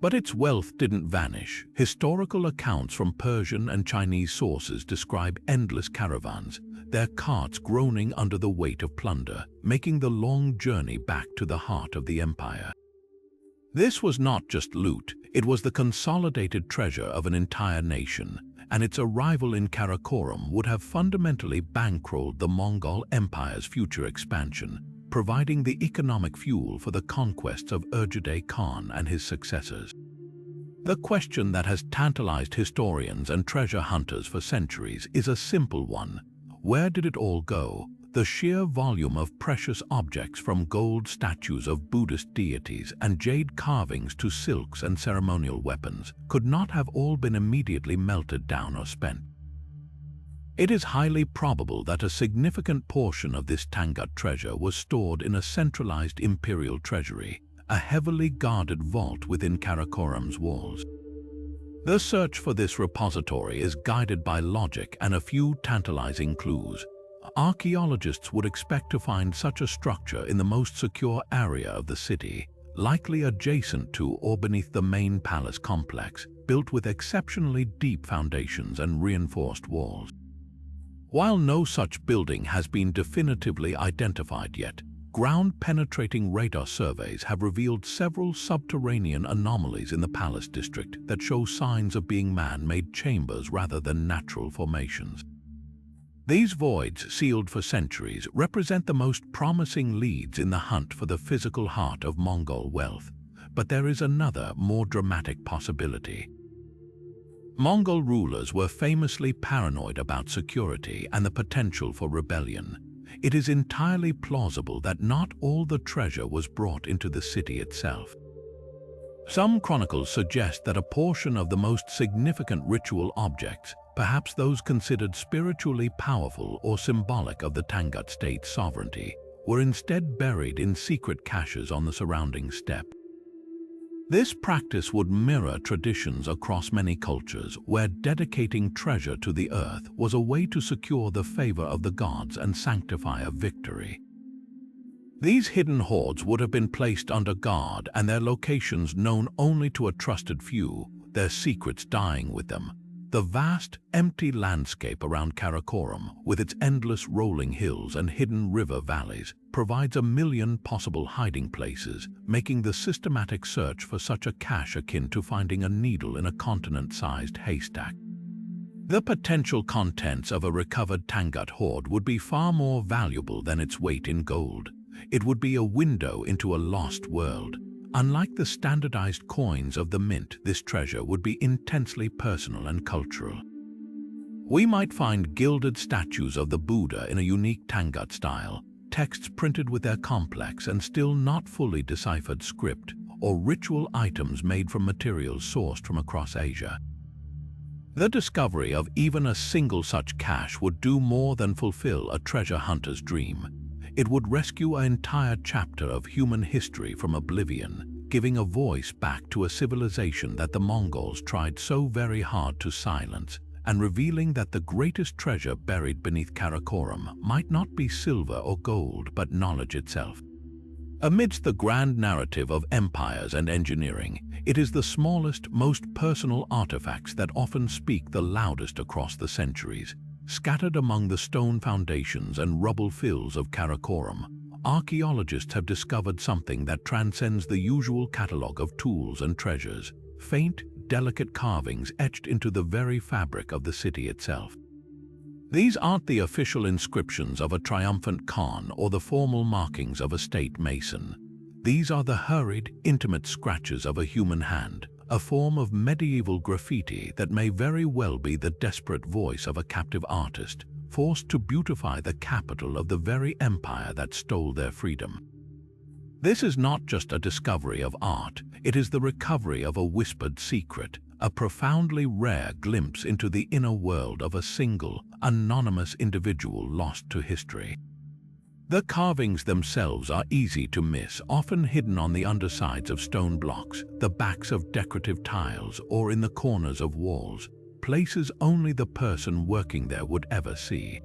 But its wealth didn't vanish. Historical accounts from Persian and Chinese sources describe endless caravans, their carts groaning under the weight of plunder, making the long journey back to the heart of the empire. This was not just loot, it was the consolidated treasure of an entire nation, and its arrival in Karakorum would have fundamentally bankrolled the Mongol Empire's future expansion, providing the economic fuel for the conquests of Ögedei Khan and his successors. The question that has tantalized historians and treasure hunters for centuries is a simple one. Where did it all go? The sheer volume of precious objects, from gold statues of Buddhist deities and jade carvings to silks and ceremonial weapons, could not have all been immediately melted down or spent. It is highly probable that a significant portion of this Tangut treasure was stored in a centralized imperial treasury, a heavily guarded vault within Karakorum's walls. The search for this repository is guided by logic and a few tantalizing clues. Archaeologists would expect to find such a structure in the most secure area of the city, likely adjacent to or beneath the main palace complex, built with exceptionally deep foundations and reinforced walls. While no such building has been definitively identified yet, ground-penetrating radar surveys have revealed several subterranean anomalies in the palace district that show signs of being man-made chambers rather than natural formations. These voids, sealed for centuries, represent the most promising leads in the hunt for the physical heart of Mongol wealth. But there is another, more dramatic possibility. Mongol rulers were famously paranoid about security and the potential for rebellion. It is entirely plausible that not all the treasure was brought into the city itself. Some chronicles suggest that a portion of the most significant ritual objects, perhaps those considered spiritually powerful or symbolic of the Tangut state's sovereignty, were instead buried in secret caches on the surrounding steppe. This practice would mirror traditions across many cultures where dedicating treasure to the earth was a way to secure the favor of the gods and sanctify a victory. These hidden hoards would have been placed under guard and their locations known only to a trusted few, their secrets dying with them. The vast, empty landscape around Karakorum, with its endless rolling hills and hidden river valleys, provides a million possible hiding places, making the systematic search for such a cache akin to finding a needle in a continent-sized haystack. The potential contents of a recovered Tangut hoard would be far more valuable than its weight in gold. It would be a window into a lost world. Unlike the standardized coins of the mint, this treasure would be intensely personal and cultural. We might find gilded statues of the Buddha in a unique Tangut style, texts printed with their complex and still not fully deciphered script, or ritual items made from materials sourced from across Asia. The discovery of even a single such cache would do more than fulfill a treasure hunter's dream. It would rescue an entire chapter of human history from oblivion, giving a voice back to a civilization that the Mongols tried so very hard to silence, and revealing that the greatest treasure buried beneath Karakorum might not be silver or gold, but knowledge itself. Amidst the grand narrative of empires and engineering, it is the smallest, most personal artifacts that often speak the loudest across the centuries. Scattered among the stone foundations and rubble fills of Karakorum, archaeologists have discovered something that transcends the usual catalogue of tools and treasures: faint, delicate carvings etched into the very fabric of the city itself. These aren't the official inscriptions of a triumphant Khan or the formal markings of a state mason. These are the hurried, intimate scratches of a human hand, a form of medieval graffiti that may very well be the desperate voice of a captive artist, forced to beautify the capital of the very empire that stole their freedom. This is not just a discovery of art, it is the recovery of a whispered secret, a profoundly rare glimpse into the inner world of a single, anonymous individual lost to history. The carvings themselves are easy to miss, often hidden on the undersides of stone blocks, the backs of decorative tiles, or in the corners of walls, places only the person working there would ever see.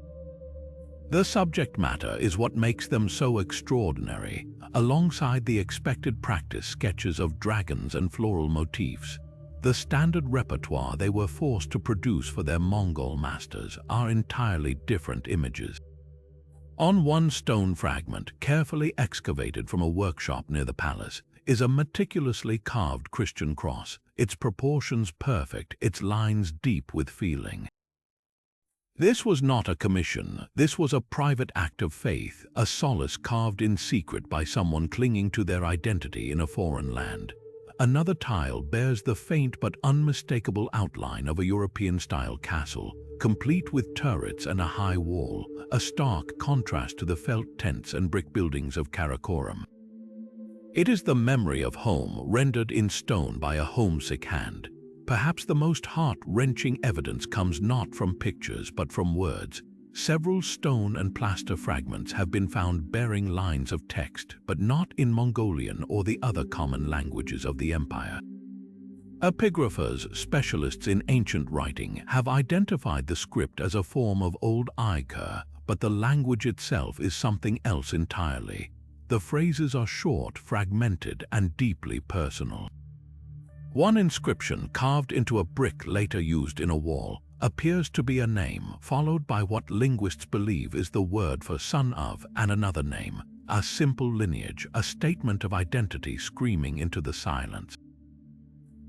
The subject matter is what makes them so extraordinary, alongside the expected practice sketches of dragons and floral motifs. The standard repertoire they were forced to produce for their Mongol masters are entirely different images. On one stone fragment, carefully excavated from a workshop near the palace, is a meticulously carved Christian cross, its proportions perfect, its lines deep with feeling. This was not a commission, this was a private act of faith, a solace carved in secret by someone clinging to their identity in a foreign land. Another tile bears the faint but unmistakable outline of a European-style castle, complete with turrets and a high wall, a stark contrast to the felt tents and brick buildings of Karakorum. It is the memory of home rendered in stone by a homesick hand. Perhaps the most heart-wrenching evidence comes not from pictures but from words. Several stone and plaster fragments have been found bearing lines of text, but not in Mongolian or the other common languages of the empire. Epigraphers, specialists in ancient writing, have identified the script as a form of Old Iker, but the language itself is something else entirely. The phrases are short, fragmented, and deeply personal. One inscription, carved into a brick later used in a wall, appears to be a name, followed by what linguists believe is the word for son of, and another name, a simple lineage, a statement of identity screaming into the silence.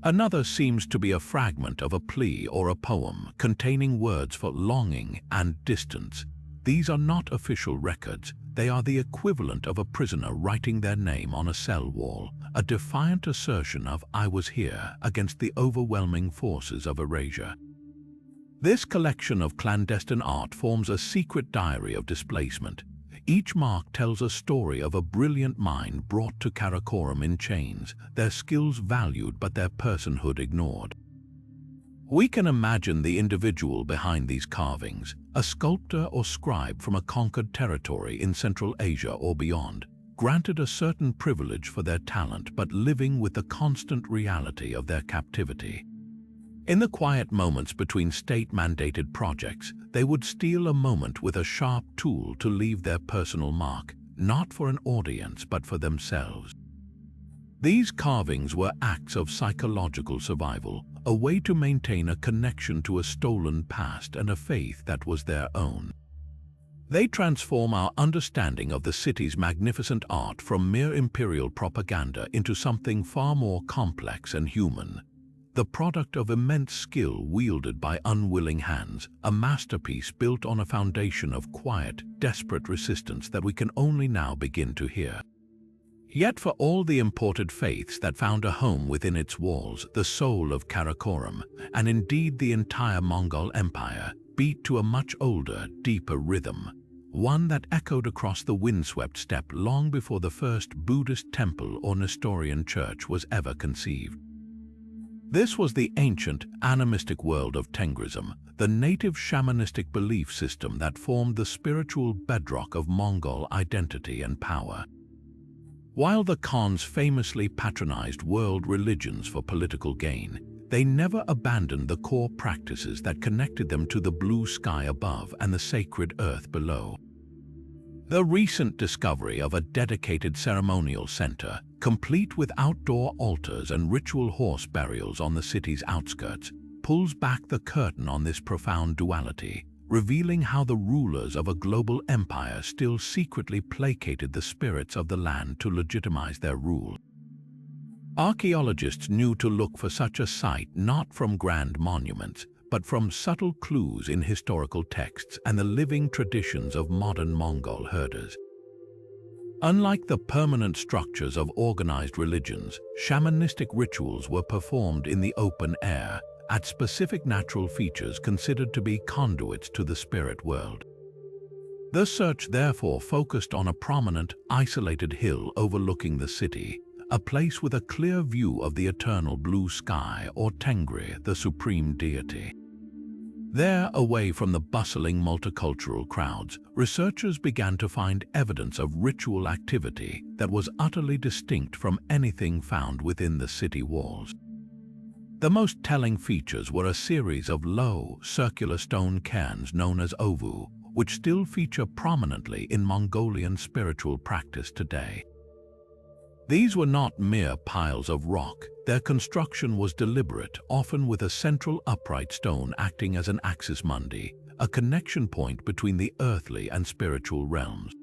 Another seems to be a fragment of a plea or a poem containing words for longing and distance. These are not official records, they are the equivalent of a prisoner writing their name on a cell wall, a defiant assertion of "I was here" against the overwhelming forces of erasure. This collection of clandestine art forms a secret diary of displacement. Each mark tells a story of a brilliant mind brought to Karakorum in chains, their skills valued but their personhood ignored. We can imagine the individual behind these carvings, a sculptor or scribe from a conquered territory in Central Asia or beyond, granted a certain privilege for their talent but living with the constant reality of their captivity. In the quiet moments between state-mandated projects, they would steal a moment with a sharp tool to leave their personal mark, not for an audience but for themselves. These carvings were acts of psychological survival, a way to maintain a connection to a stolen past and a faith that was their own. They transform our understanding of the city's magnificent art from mere imperial propaganda into something far more complex and human. The product of immense skill wielded by unwilling hands, a masterpiece built on a foundation of quiet, desperate resistance that we can only now begin to hear. Yet for all the imported faiths that found a home within its walls, the soul of Karakorum, and indeed the entire Mongol Empire, beat to a much older, deeper rhythm, one that echoed across the windswept steppe long before the first Buddhist temple or Nestorian church was ever conceived. This was the ancient, animistic world of Tengrism, the native shamanistic belief system that formed the spiritual bedrock of Mongol identity and power. While the Khans famously patronized world religions for political gain, they never abandoned the core practices that connected them to the blue sky above and the sacred earth below. The recent discovery of a dedicated ceremonial center, complete with outdoor altars and ritual horse burials on the city's outskirts, pulls back the curtain on this profound duality, revealing how the rulers of a global empire still secretly placated the spirits of the land to legitimize their rule. Archaeologists knew to look for such a site not from grand monuments, but from subtle clues in historical texts and the living traditions of modern Mongol herders. Unlike the permanent structures of organized religions, shamanistic rituals were performed in the open air, at specific natural features considered to be conduits to the spirit world. The search therefore focused on a prominent, isolated hill overlooking the city, a place with a clear view of the eternal blue sky or Tengri, the supreme deity. There, away from the bustling multicultural crowds, researchers began to find evidence of ritual activity that was utterly distinct from anything found within the city walls. The most telling features were a series of low, circular stone cairns known as ovu, which still feature prominently in Mongolian spiritual practice today. These were not mere piles of rock. Their construction was deliberate, often with a central upright stone acting as an axis mundi, a connection point between the earthly and spiritual realms.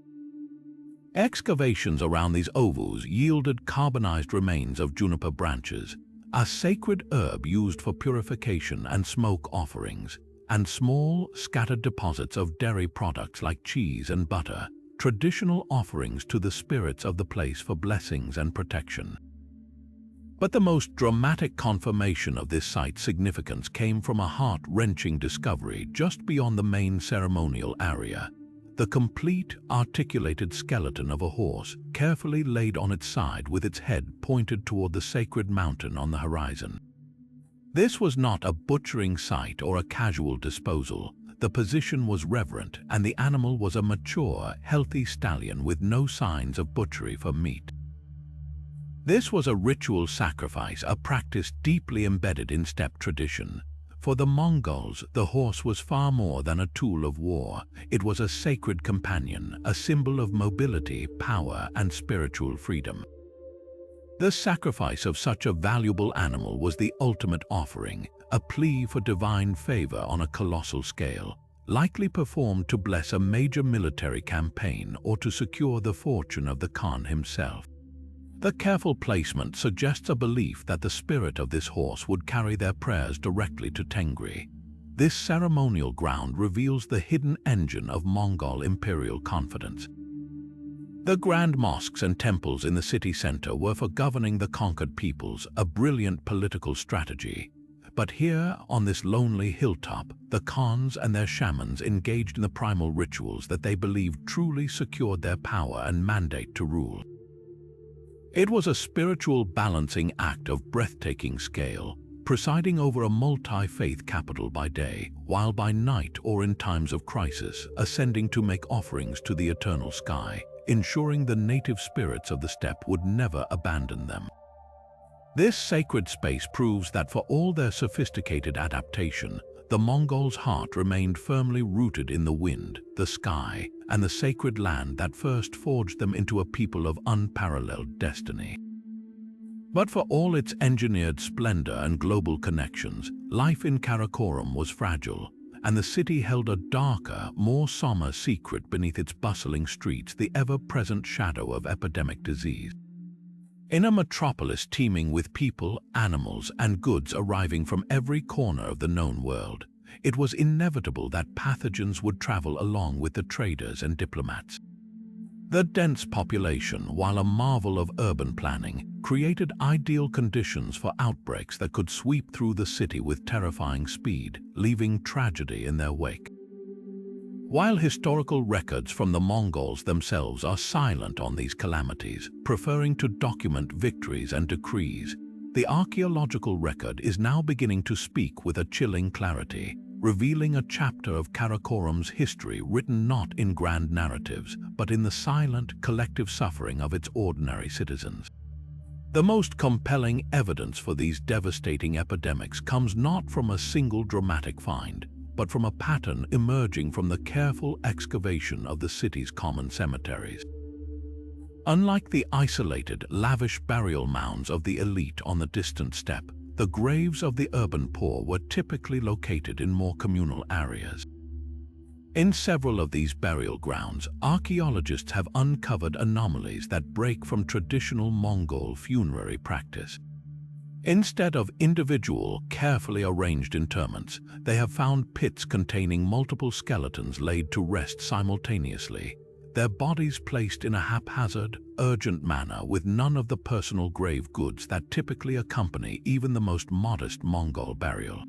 Excavations around these ovus yielded carbonized remains of juniper branches, a sacred herb used for purification and smoke offerings, and small, scattered deposits of dairy products like cheese and butter, traditional offerings to the spirits of the place for blessings and protection. But the most dramatic confirmation of this site's significance came from a heart-wrenching discovery just beyond the main ceremonial area: the complete, articulated skeleton of a horse, carefully laid on its side with its head pointed toward the sacred mountain on the horizon. This was not a butchering site or a casual disposal. The position was reverent, and the animal was a mature, healthy stallion with no signs of butchery for meat. This was a ritual sacrifice, a practice deeply embedded in steppe tradition. For the Mongols, the horse was far more than a tool of war. It was a sacred companion, a symbol of mobility, power, and spiritual freedom. The sacrifice of such a valuable animal was the ultimate offering, a plea for divine favor on a colossal scale, likely performed to bless a major military campaign or to secure the fortune of the Khan himself. The careful placement suggests a belief that the spirit of this horse would carry their prayers directly to Tengri. This ceremonial ground reveals the hidden engine of Mongol imperial confidence. The grand mosques and temples in the city center were for governing the conquered peoples, a brilliant political strategy. But here, on this lonely hilltop, the Khans and their shamans engaged in the primal rituals that they believed truly secured their power and mandate to rule. It was a spiritual balancing act of breathtaking scale, presiding over a multi-faith capital by day, while by night or in times of crisis, ascending to make offerings to the eternal sky, ensuring the native spirits of the steppe would never abandon them. This sacred space proves that for all their sophisticated adaptation, the Mongols' heart remained firmly rooted in the wind, the sky, and the sacred land that first forged them into a people of unparalleled destiny. But for all its engineered splendor and global connections, life in Karakorum was fragile, and the city held a darker, more somber secret beneath its bustling streets, the ever-present shadow of epidemic disease. In a metropolis teeming with people, animals, and goods arriving from every corner of the known world, it was inevitable that pathogens would travel along with the traders and diplomats. The dense population, while a marvel of urban planning, created ideal conditions for outbreaks that could sweep through the city with terrifying speed, leaving tragedy in their wake. While historical records from the Mongols themselves are silent on these calamities, preferring to document victories and decrees, the archaeological record is now beginning to speak with a chilling clarity, revealing a chapter of Karakorum's history written not in grand narratives, but in the silent, collective suffering of its ordinary citizens. The most compelling evidence for these devastating epidemics comes not from a single dramatic find, but from a pattern emerging from the careful excavation of the city's common cemeteries. Unlike the isolated, lavish burial mounds of the elite on the distant steppe, the graves of the urban poor were typically located in more communal areas. In several of these burial grounds, archaeologists have uncovered anomalies that break from traditional Mongol funerary practice. Instead of individual, carefully arranged interments, they have found pits containing multiple skeletons laid to rest simultaneously, their bodies placed in a haphazard, urgent manner with none of the personal grave goods that typically accompany even the most modest Mongol burial.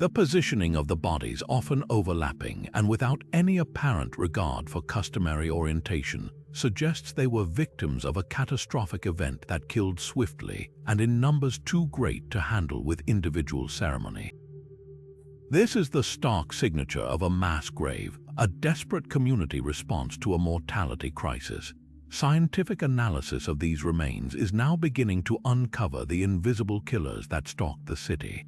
The positioning of the bodies, often overlapping and without any apparent regard for customary orientation, suggests they were victims of a catastrophic event that killed swiftly and in numbers too great to handle with individual ceremony. This is the stark signature of a mass grave, a desperate community response to a mortality crisis. Scientific analysis of these remains is now beginning to uncover the invisible killers that stalked the city.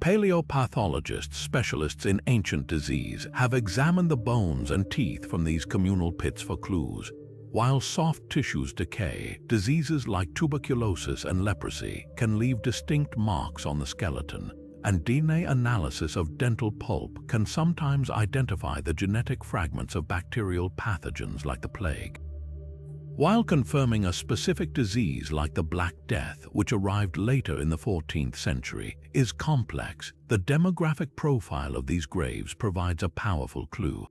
Paleopathologists, specialists in ancient disease, have examined the bones and teeth from these communal pits for clues. While soft tissues decay, diseases like tuberculosis and leprosy can leave distinct marks on the skeleton, and DNA analysis of dental pulp can sometimes identify the genetic fragments of bacterial pathogens like the plague. While confirming a specific disease like the Black Death, which arrived later in the 14th century, is complex, the demographic profile of these graves provides a powerful clue.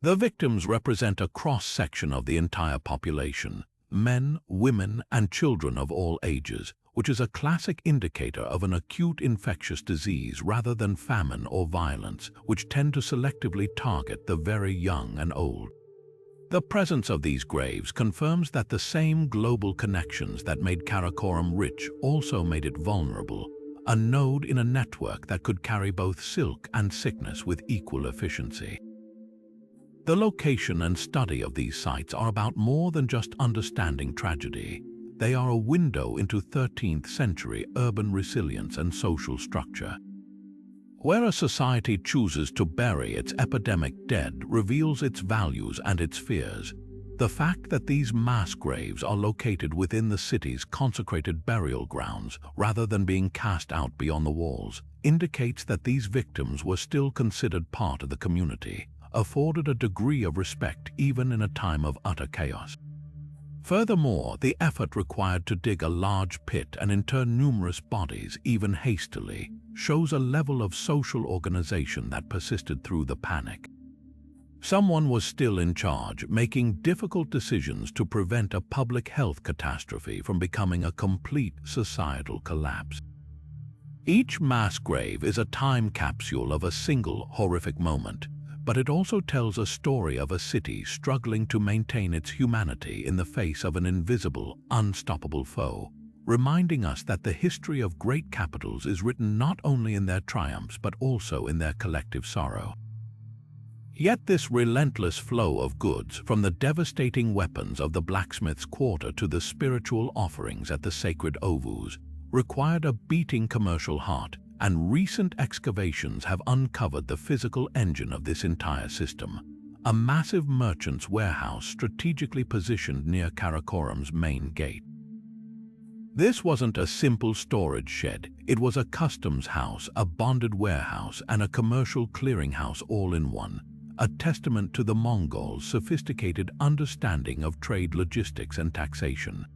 The victims represent a cross-section of the entire population, men, women, and children of all ages, which is a classic indicator of an acute infectious disease rather than famine or violence, which tend to selectively target the very young and old. The presence of these graves confirms that the same global connections that made Karakorum rich also made it vulnerable, a node in a network that could carry both silk and sickness with equal efficiency. The location and study of these sites are about more than just understanding tragedy. They are a window into 13th century urban resilience and social structure. Where a society chooses to bury its epidemic dead reveals its values and its fears. The fact that these mass graves are located within the city's consecrated burial grounds rather than being cast out beyond the walls indicates that these victims were still considered part of the community, afforded a degree of respect even in a time of utter chaos. Furthermore, the effort required to dig a large pit and inter numerous bodies, even hastily, shows a level of social organization that persisted through the panic. Someone was still in charge, making difficult decisions to prevent a public health catastrophe from becoming a complete societal collapse. Each mass grave is a time capsule of a single horrific moment, but it also tells a story of a city struggling to maintain its humanity in the face of an invisible, unstoppable foe, reminding us that the history of great capitals is written not only in their triumphs but also in their collective sorrow. Yet this relentless flow of goods, from the devastating weapons of the blacksmith's quarter to the spiritual offerings at the sacred ovus, required a beating commercial heart, and recent excavations have uncovered the physical engine of this entire system, a massive merchant's warehouse strategically positioned near Karakorum's main gate. This wasn't a simple storage shed, it was a customs house, a bonded warehouse, and a commercial clearinghouse all in one, a testament to the Mongols' sophisticated understanding of trade logistics and taxation.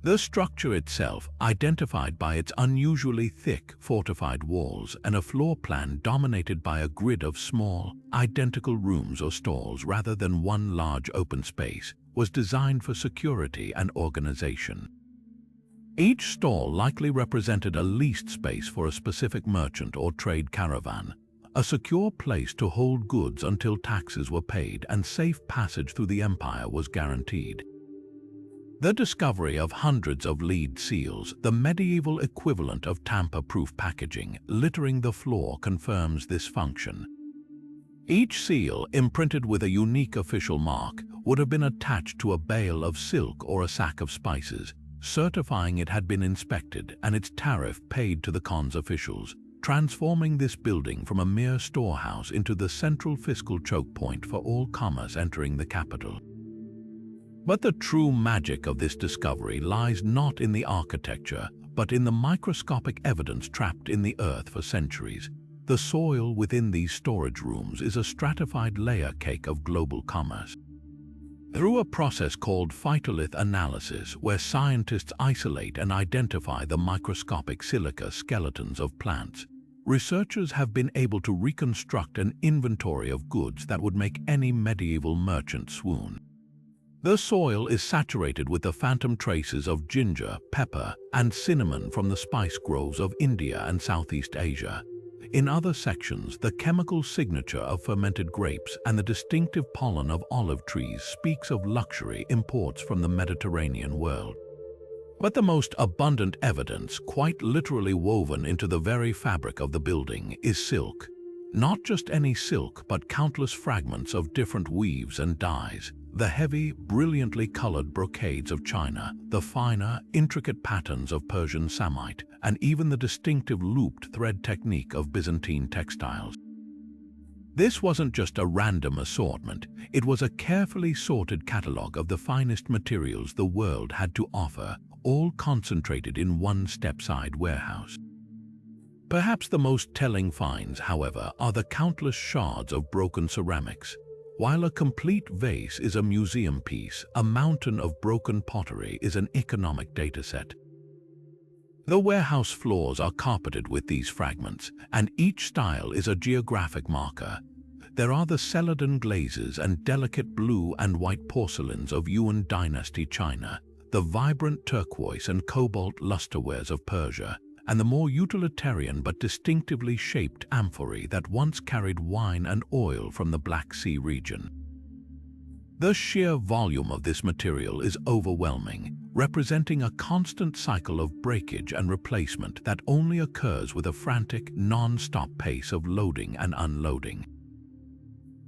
The structure itself, identified by its unusually thick, fortified walls and a floor plan dominated by a grid of small, identical rooms or stalls rather than one large open space, was designed for security and organization. Each stall likely represented a leased space for a specific merchant or trade caravan, a secure place to hold goods until taxes were paid and safe passage through the empire was guaranteed. The discovery of hundreds of lead seals, the medieval equivalent of tamper-proof packaging, littering the floor confirms this function. Each seal, imprinted with a unique official mark, would have been attached to a bale of silk or a sack of spices, certifying it had been inspected and its tariff paid to the Khan's officials, transforming this building from a mere storehouse into the central fiscal choke point for all commerce entering the capital. But the true magic of this discovery lies not in the architecture, but in the microscopic evidence trapped in the earth for centuries. The soil within these storage rooms is a stratified layer cake of global commerce. Through a process called phytolith analysis, where scientists isolate and identify the microscopic silica skeletons of plants, researchers have been able to reconstruct an inventory of goods that would make any medieval merchant swoon. The soil is saturated with the phantom traces of ginger, pepper, and cinnamon from the spice groves of India and Southeast Asia. In other sections, the chemical signature of fermented grapes and the distinctive pollen of olive trees speaks of luxury imports from the Mediterranean world. But the most abundant evidence, quite literally woven into the very fabric of the building, is silk. Not just any silk, but countless fragments of different weaves and dyes. The heavy, brilliantly colored brocades of China, the finer, intricate patterns of Persian samite, and even the distinctive looped thread technique of Byzantine textiles. This wasn't just a random assortment, it was a carefully sorted catalogue of the finest materials the world had to offer, all concentrated in one step-side warehouse. Perhaps the most telling finds, however, are the countless shards of broken ceramics. While a complete vase is a museum piece, a mountain of broken pottery is an economic dataset. The warehouse floors are carpeted with these fragments, and each style is a geographic marker. There are the celadon glazes and delicate blue and white porcelains of Yuan dynasty China, the vibrant turquoise and cobalt lusterwares of Persia, and the more utilitarian but distinctively shaped amphorae that once carried wine and oil from the Black Sea region. The sheer volume of this material is overwhelming, representing a constant cycle of breakage and replacement that only occurs with a frantic, non-stop pace of loading and unloading.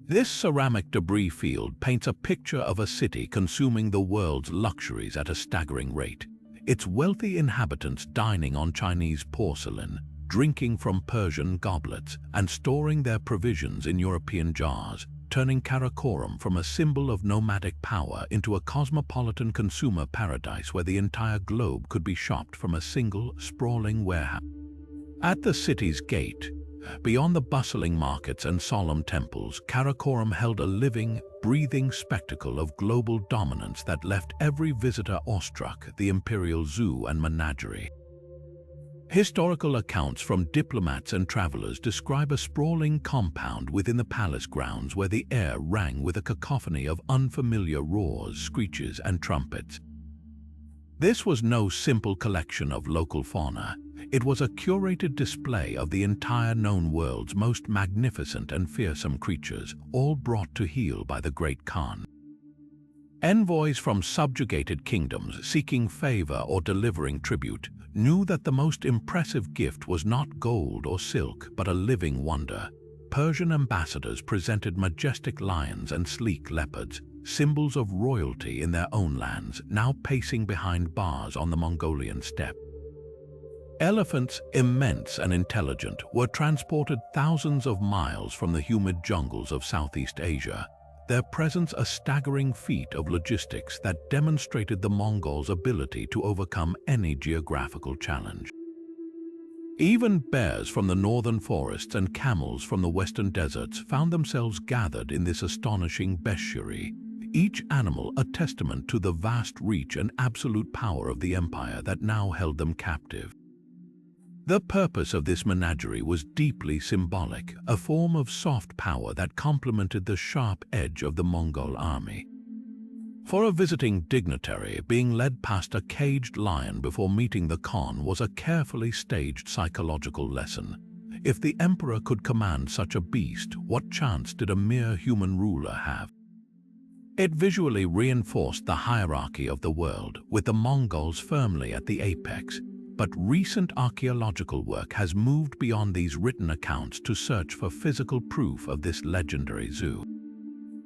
This ceramic debris field paints a picture of a city consuming the world's luxuries at a staggering rate. Its wealthy inhabitants dining on Chinese porcelain, drinking from Persian goblets, and storing their provisions in European jars, turning Karakorum from a symbol of nomadic power into a cosmopolitan consumer paradise where the entire globe could be shopped from a single, sprawling warehouse. At the city's gate, beyond the bustling markets and solemn temples, Karakorum held a living, breathing spectacle of global dominance that left every visitor awestruck, the imperial zoo and menagerie. Historical accounts from diplomats and travelers describe a sprawling compound within the palace grounds where the air rang with a cacophony of unfamiliar roars, screeches, and trumpets. This was no simple collection of local fauna. It was a curated display of the entire known world's most magnificent and fearsome creatures, all brought to heel by the great Khan. Envoys from subjugated kingdoms seeking favor or delivering tribute knew that the most impressive gift was not gold or silk, but a living wonder. Persian ambassadors presented majestic lions and sleek leopards, symbols of royalty in their own lands, now pacing behind bars on the Mongolian steppe. Elephants, immense and intelligent, were transported thousands of miles from the humid jungles of Southeast Asia, their presence a staggering feat of logistics that demonstrated the Mongols' ability to overcome any geographical challenge. Even bears from the northern forests and camels from the western deserts found themselves gathered in this astonishing bestiary, each animal a testament to the vast reach and absolute power of the empire that now held them captive. The purpose of this menagerie was deeply symbolic, a form of soft power that complemented the sharp edge of the Mongol army. For a visiting dignitary, being led past a caged lion before meeting the Khan was a carefully staged psychological lesson. If the emperor could command such a beast, what chance did a mere human ruler have? It visually reinforced the hierarchy of the world, with the Mongols firmly at the apex. But recent archaeological work has moved beyond these written accounts to search for physical proof of this legendary zoo.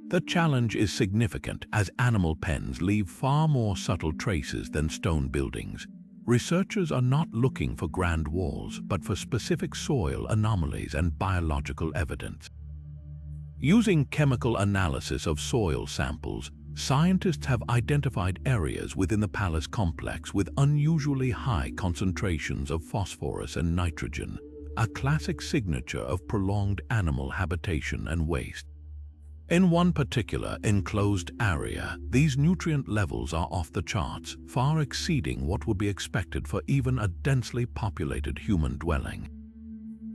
The challenge is significant as animal pens leave far more subtle traces than stone buildings. Researchers are not looking for grand walls, but for specific soil anomalies and biological evidence. Using chemical analysis of soil samples, scientists have identified areas within the palace complex with unusually high concentrations of phosphorus and nitrogen, a classic signature of prolonged animal habitation and waste. In one particular enclosed area, these nutrient levels are off the charts, far exceeding what would be expected for even a densely populated human dwelling.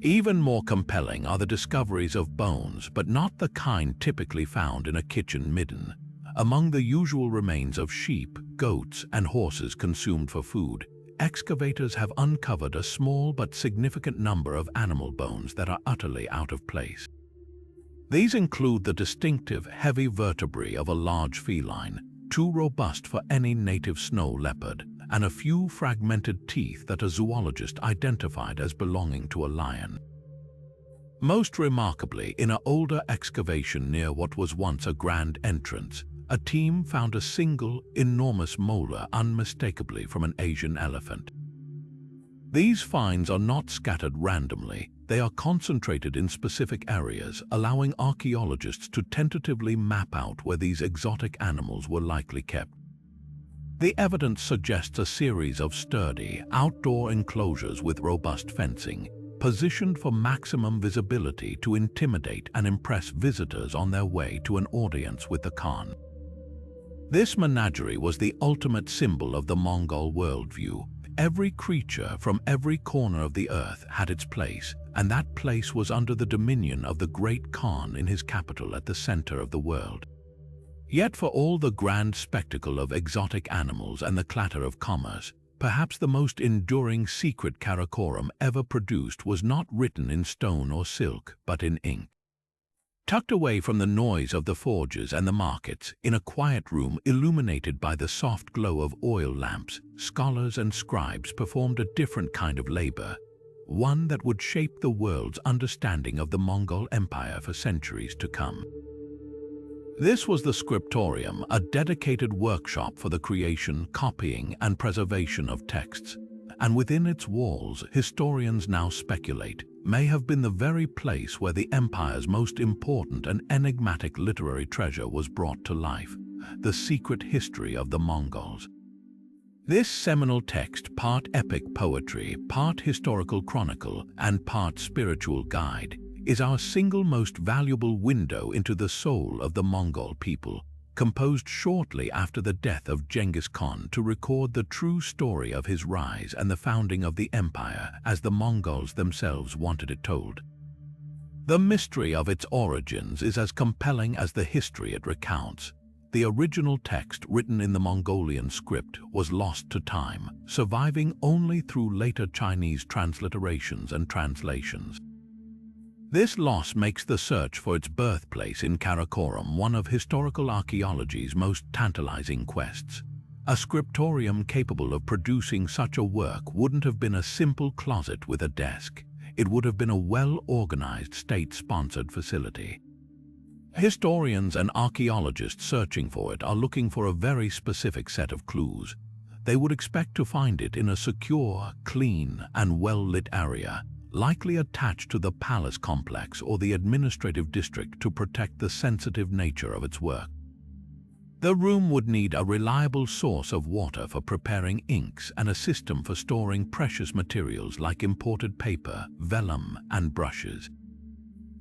Even more compelling are the discoveries of bones, but not the kind typically found in a kitchen midden. Among the usual remains of sheep, goats, and horses consumed for food, excavators have uncovered a small but significant number of animal bones that are utterly out of place. These include the distinctive heavy vertebrae of a large feline, too robust for any native snow leopard, and a few fragmented teeth that a zoologist identified as belonging to a lion. Most remarkably, in an older excavation near what was once a grand entrance, a team found a single, enormous molar unmistakably from an Asian elephant. These finds are not scattered randomly, they are concentrated in specific areas, allowing archaeologists to tentatively map out where these exotic animals were likely kept. The evidence suggests a series of sturdy, outdoor enclosures with robust fencing, positioned for maximum visibility to intimidate and impress visitors on their way to an audience with the Khan. This menagerie was the ultimate symbol of the Mongol worldview. Every creature from every corner of the earth had its place, and that place was under the dominion of the great Khan in his capital at the center of the world. Yet for all the grand spectacle of exotic animals and the clatter of commerce, perhaps the most enduring secret Karakorum ever produced was not written in stone or silk, but in ink. Tucked away from the noise of the forges and the markets, in a quiet room illuminated by the soft glow of oil lamps, scholars and scribes performed a different kind of labor, one that would shape the world's understanding of the Mongol Empire for centuries to come. This was the scriptorium, a dedicated workshop for the creation, copying, and preservation of texts, and within its walls, historians now speculate, may have been the very place where the empire's most important and enigmatic literary treasure was brought to life, the secret history of the Mongols. This seminal text, part epic poetry, part historical chronicle, and part spiritual guide, is our single most valuable window into the soul of the Mongol people, composed shortly after the death of Genghis Khan to record the true story of his rise and the founding of the empire as the Mongols themselves wanted it told. The mystery of its origins is as compelling as the history it recounts. The original text, written in the Mongolian script, was lost to time, surviving only through later Chinese transliterations and translations. This loss makes the search for its birthplace in Karakorum one of historical archaeology's most tantalizing quests. A scriptorium capable of producing such a work wouldn't have been a simple closet with a desk. It would have been a well-organized, state-sponsored facility. Historians and archaeologists searching for it are looking for a very specific set of clues. They would expect to find it in a secure, clean, and well-lit area, likely attached to the palace complex or the administrative district to protect the sensitive nature of its work. The room would need a reliable source of water for preparing inks and a system for storing precious materials like imported paper, vellum, and brushes.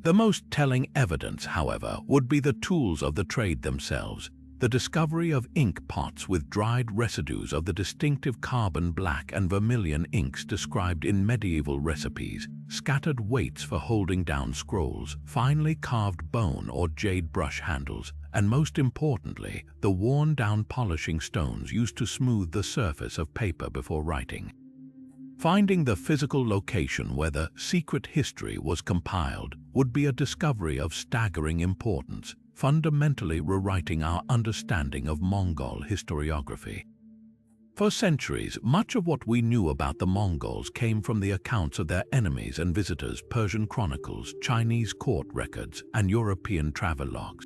The most telling evidence, however, would be the tools of the trade themselves. The discovery of ink pots with dried residues of the distinctive carbon black and vermilion inks described in medieval recipes, scattered weights for holding down scrolls, finely carved bone or jade brush handles, and most importantly, the worn-down polishing stones used to smooth the surface of paper before writing. Finding the physical location where the secret history was compiled would be a discovery of staggering importance, fundamentally rewriting our understanding of Mongol historiography. For centuries, much of what we knew about the Mongols came from the accounts of their enemies and visitors, Persian chronicles, Chinese court records, and European travelogues.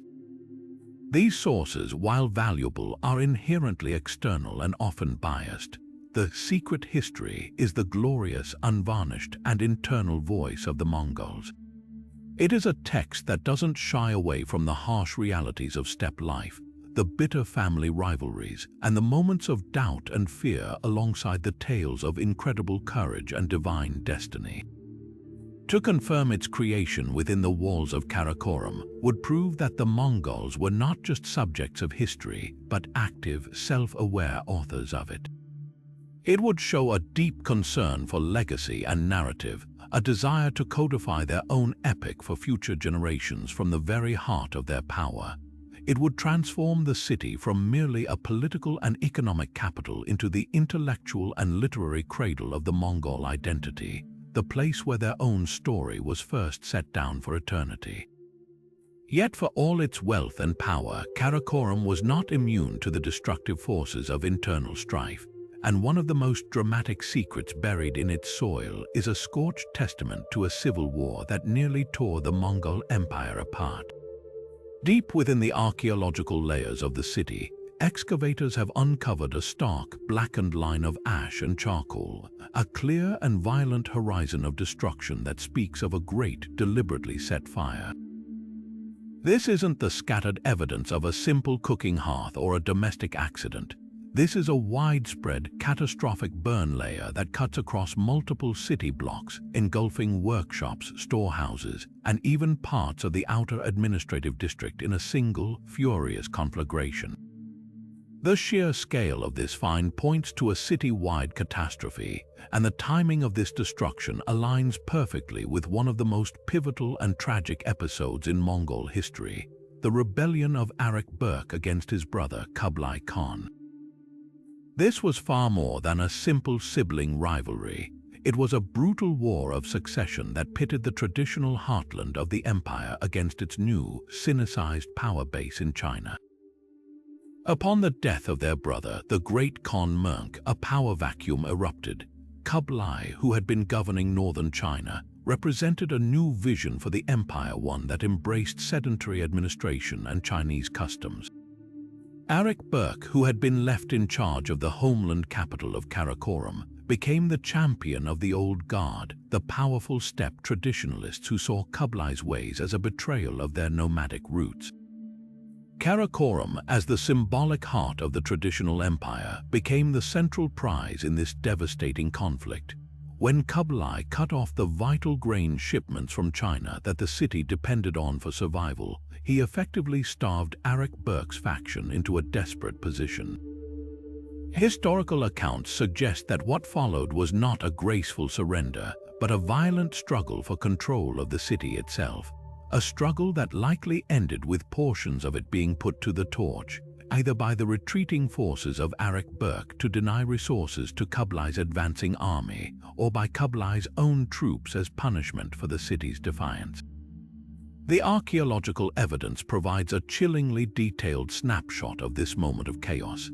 These sources, while valuable, are inherently external and often biased. The secret history is the glorious, unvarnished, and internal voice of the Mongols. It is a text that doesn't shy away from the harsh realities of steppe life, the bitter family rivalries, and the moments of doubt and fear alongside the tales of incredible courage and divine destiny. To confirm its creation within the walls of Karakorum would prove that the Mongols were not just subjects of history, but active, self-aware authors of it. It would show a deep concern for legacy and narrative, a desire to codify their own epic for future generations from the very heart of their power. It would transform the city from merely a political and economic capital into the intellectual and literary cradle of the Mongol identity, the place where their own story was first set down for eternity. Yet for all its wealth and power, Karakorum was not immune to the destructive forces of internal strife, and one of the most dramatic secrets buried in its soil is a scorched testament to a civil war that nearly tore the Mongol Empire apart. Deep within the archaeological layers of the city, excavators have uncovered a stark, blackened line of ash and charcoal, a clear and violent horizon of destruction that speaks of a great, deliberately set fire. This isn't the scattered evidence of a simple cooking hearth or a domestic accident. This is a widespread, catastrophic burn layer that cuts across multiple city blocks, engulfing workshops, storehouses, and even parts of the outer administrative district in a single, furious conflagration. The sheer scale of this find points to a city-wide catastrophe, and the timing of this destruction aligns perfectly with one of the most pivotal and tragic episodes in Mongol history, the rebellion of Berk against his brother Kublai Khan. This was far more than a simple sibling rivalry. It was a brutal war of succession that pitted the traditional heartland of the empire against its new, Sinicized power base in China. Upon the death of their brother, the great Khan Monk, a power vacuum erupted. Kublai, who had been governing northern China, represented a new vision for the empire, one that embraced sedentary administration and Chinese customs. Berk, who had been left in charge of the homeland capital of Karakorum, became the champion of the old guard, the powerful steppe traditionalists who saw Kublai's ways as a betrayal of their nomadic roots. Karakorum, as the symbolic heart of the traditional empire, became the central prize in this devastating conflict. When Kublai cut off the vital grain shipments from China that the city depended on for survival, he effectively starved Berk's faction into a desperate position. Historical accounts suggest that what followed was not a graceful surrender, but a violent struggle for control of the city itself. A struggle that likely ended with portions of it being put to the torch, either by the retreating forces of Berk to deny resources to Kublai's advancing army, or by Kublai's own troops as punishment for the city's defiance. The archaeological evidence provides a chillingly detailed snapshot of this moment of chaos.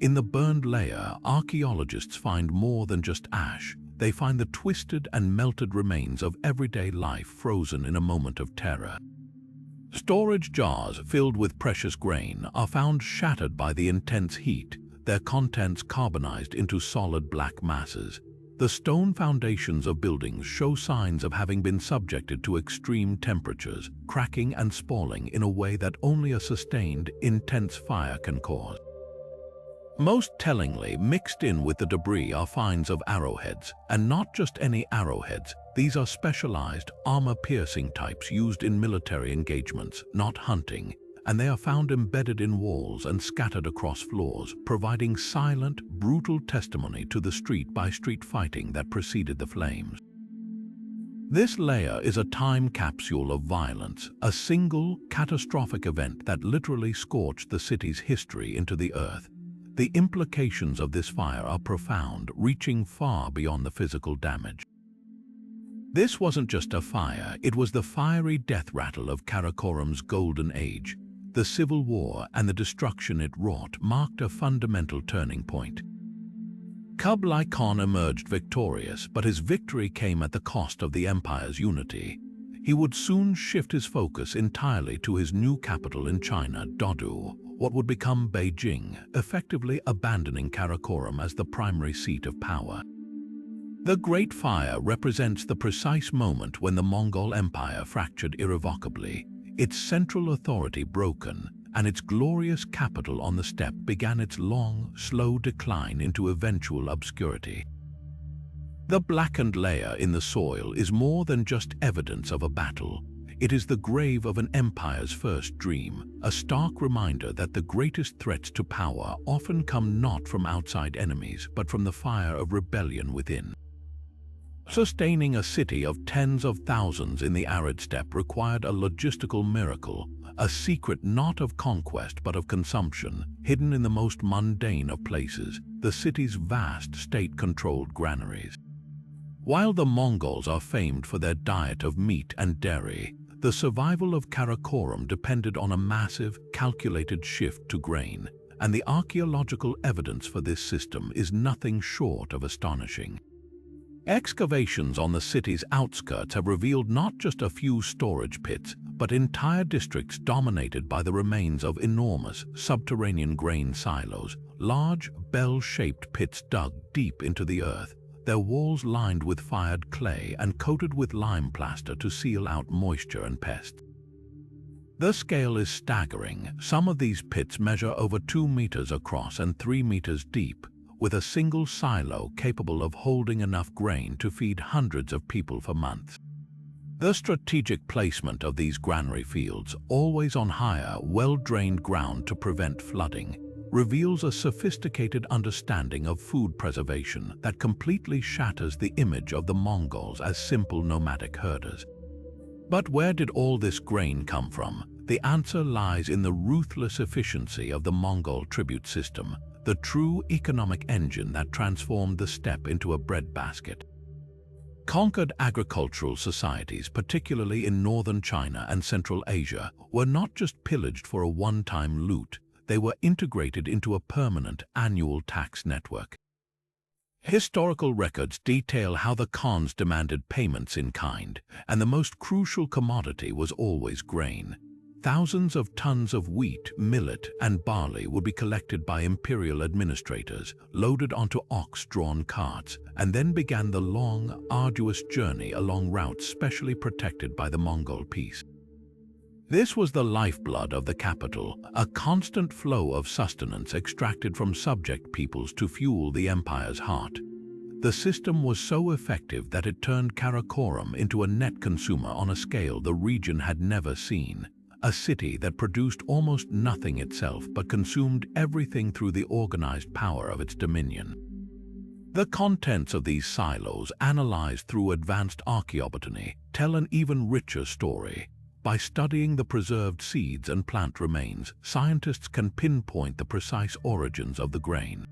In the burned layer, archaeologists find more than just ash. They find the twisted and melted remains of everyday life frozen in a moment of terror. Storage jars filled with precious grain are found shattered by the intense heat, their contents carbonized into solid black masses. The stone foundations of buildings show signs of having been subjected to extreme temperatures, cracking and spalling in a way that only a sustained, intense fire can cause. Most tellingly, mixed in with the debris are finds of arrowheads, and not just any arrowheads. These are specialized, armor-piercing types used in military engagements, not hunting, and they are found embedded in walls and scattered across floors, providing silent, brutal testimony to the street-by-street fighting that preceded the flames. This layer is a time capsule of violence, a single, catastrophic event that literally scorched the city's history into the earth. The implications of this fire are profound, reaching far beyond the physical damage. This wasn't just a fire, it was the fiery death rattle of Karakorum's golden age. The civil war and the destruction it wrought marked a fundamental turning point. Kublai Khan emerged victorious, but his victory came at the cost of the empire's unity. He would soon shift his focus entirely to his new capital in China, Dodu, what would become Beijing, effectively abandoning Karakorum as the primary seat of power. The Great Fire represents the precise moment when the Mongol Empire fractured irrevocably, its central authority broken, and its glorious capital on the steppe began its long, slow decline into eventual obscurity. The blackened layer in the soil is more than just evidence of a battle. It is the grave of an empire's first dream, a stark reminder that the greatest threats to power often come not from outside enemies, but from the fire of rebellion within. Sustaining a city of tens of thousands in the arid steppe required a logistical miracle, a secret not of conquest but of consumption, hidden in the most mundane of places, the city's vast state-controlled granaries. While the Mongols are famed for their diet of meat and dairy, the survival of Karakorum depended on a massive, calculated shift to grain, and the archaeological evidence for this system is nothing short of astonishing. Excavations on the city's outskirts have revealed not just a few storage pits, but entire districts dominated by the remains of enormous subterranean grain silos, large, bell-shaped pits dug deep into the earth, their walls lined with fired clay and coated with lime plaster to seal out moisture and pests. The scale is staggering. Some of these pits measure over 2 meters across and 3 meters deep, with a single silo capable of holding enough grain to feed hundreds of people for months. The strategic placement of these granary fields, always on higher, well-drained ground to prevent flooding, reveals a sophisticated understanding of food preservation that completely shatters the image of the Mongols as simple nomadic herders. But where did all this grain come from? The answer lies in the ruthless efficiency of the Mongol tribute system, the true economic engine that transformed the steppe into a breadbasket. Conquered agricultural societies, particularly in northern China and Central Asia, were not just pillaged for a one-time loot. They were integrated into a permanent annual tax network. Historical records detail how the Khans demanded payments in kind, and the most crucial commodity was always grain. Thousands of tons of wheat, millet, and barley would be collected by imperial administrators, loaded onto ox-drawn carts, and then began the long, arduous journey along routes specially protected by the Mongol peace. This was the lifeblood of the capital, a constant flow of sustenance extracted from subject peoples to fuel the empire's heart. The system was so effective that it turned Karakorum into a net consumer on a scale the region had never seen, a city that produced almost nothing itself but consumed everything through the organized power of its dominion. The contents of these silos, analyzed through advanced archaeobotany, tell an even richer story. By studying the preserved seeds and plant remains, scientists can pinpoint the precise origins of the grain.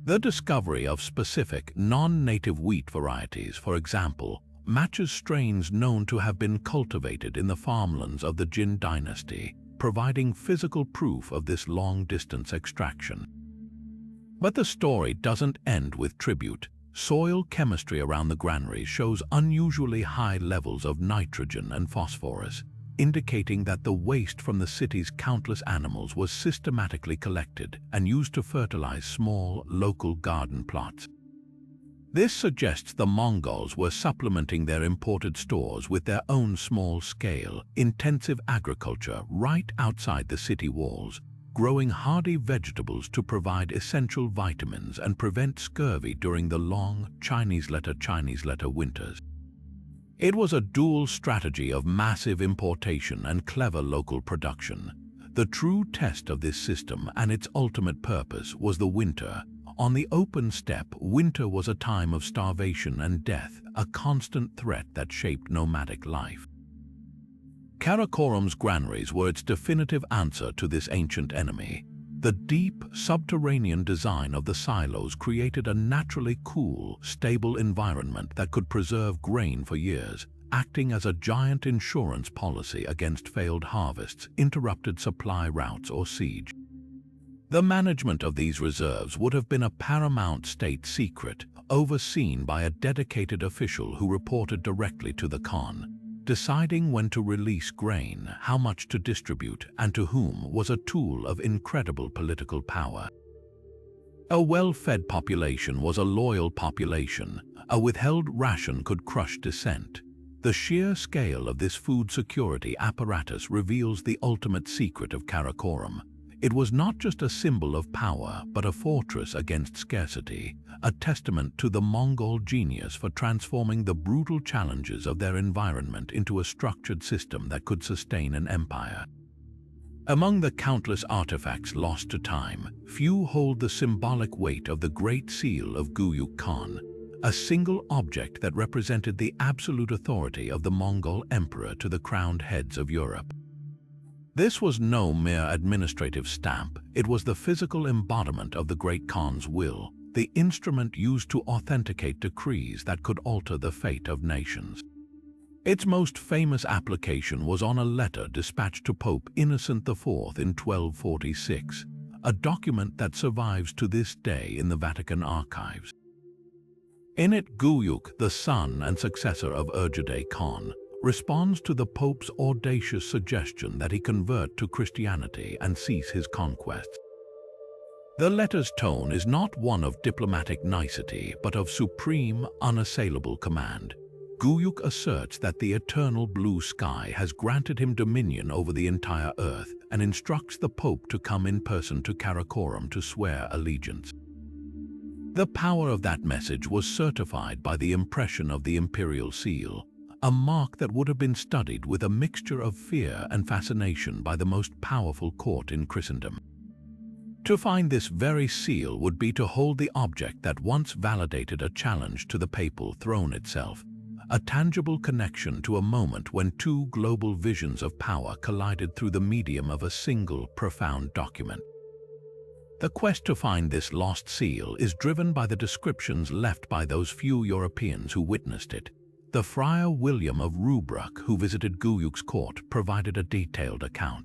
The discovery of specific, non-native wheat varieties, for example, matches strains known to have been cultivated in the farmlands of the Jin dynasty, providing physical proof of this long-distance extraction. But the story doesn't end with tribute. Soil chemistry around the granaries shows unusually high levels of nitrogen and phosphorus, indicating that the waste from the city's countless animals was systematically collected and used to fertilize small, local garden plots. This suggests the Mongols were supplementing their imported stores with their own small-scale, intensive agriculture right outside the city walls, growing hardy vegetables to provide essential vitamins and prevent scurvy during the long Chinese letter winters. It was a dual strategy of massive importation and clever local production. The true test of this system and its ultimate purpose was the winter. On the open steppe, winter was a time of starvation and death, a constant threat that shaped nomadic life. Karakorum's granaries were its definitive answer to this ancient enemy. The deep, subterranean design of the silos created a naturally cool, stable environment that could preserve grain for years, acting as a giant insurance policy against failed harvests, interrupted supply routes, or siege. The management of these reserves would have been a paramount state secret, overseen by a dedicated official who reported directly to the Khan. Deciding when to release grain, how much to distribute, and to whom was a tool of incredible political power. A well-fed population was a loyal population. A withheld ration could crush dissent. The sheer scale of this food security apparatus reveals the ultimate secret of Karakorum. It was not just a symbol of power, but a fortress against scarcity, a testament to the Mongol genius for transforming the brutal challenges of their environment into a structured system that could sustain an empire. Among the countless artifacts lost to time, few hold the symbolic weight of the Great Seal of Ögedei Khan, a single object that represented the absolute authority of the Mongol emperor to the crowned heads of Europe. This was no mere administrative stamp, it was the physical embodiment of the Great Khan's will, the instrument used to authenticate decrees that could alter the fate of nations. Its most famous application was on a letter dispatched to Pope Innocent IV in 1246, a document that survives to this day in the Vatican archives. In it, Guyuk, the son and successor of Ögedei Khan, responds to the Pope's audacious suggestion that he convert to Christianity and cease his conquests. The letter's tone is not one of diplomatic nicety, but of supreme, unassailable command. Guyuk asserts that the eternal blue sky has granted him dominion over the entire earth and instructs the Pope to come in person to Karakorum to swear allegiance. The power of that message was certified by the impression of the imperial seal, a mark that would have been studied with a mixture of fear and fascination by the most powerful court in Christendom. To find this very seal would be to hold the object that once validated a challenge to the papal throne itself, a tangible connection to a moment when two global visions of power collided through the medium of a single, profound document. The quest to find this lost seal is driven by the descriptions left by those few Europeans who witnessed it. The Friar William of Rubruck, who visited Guyuk's court, provided a detailed account.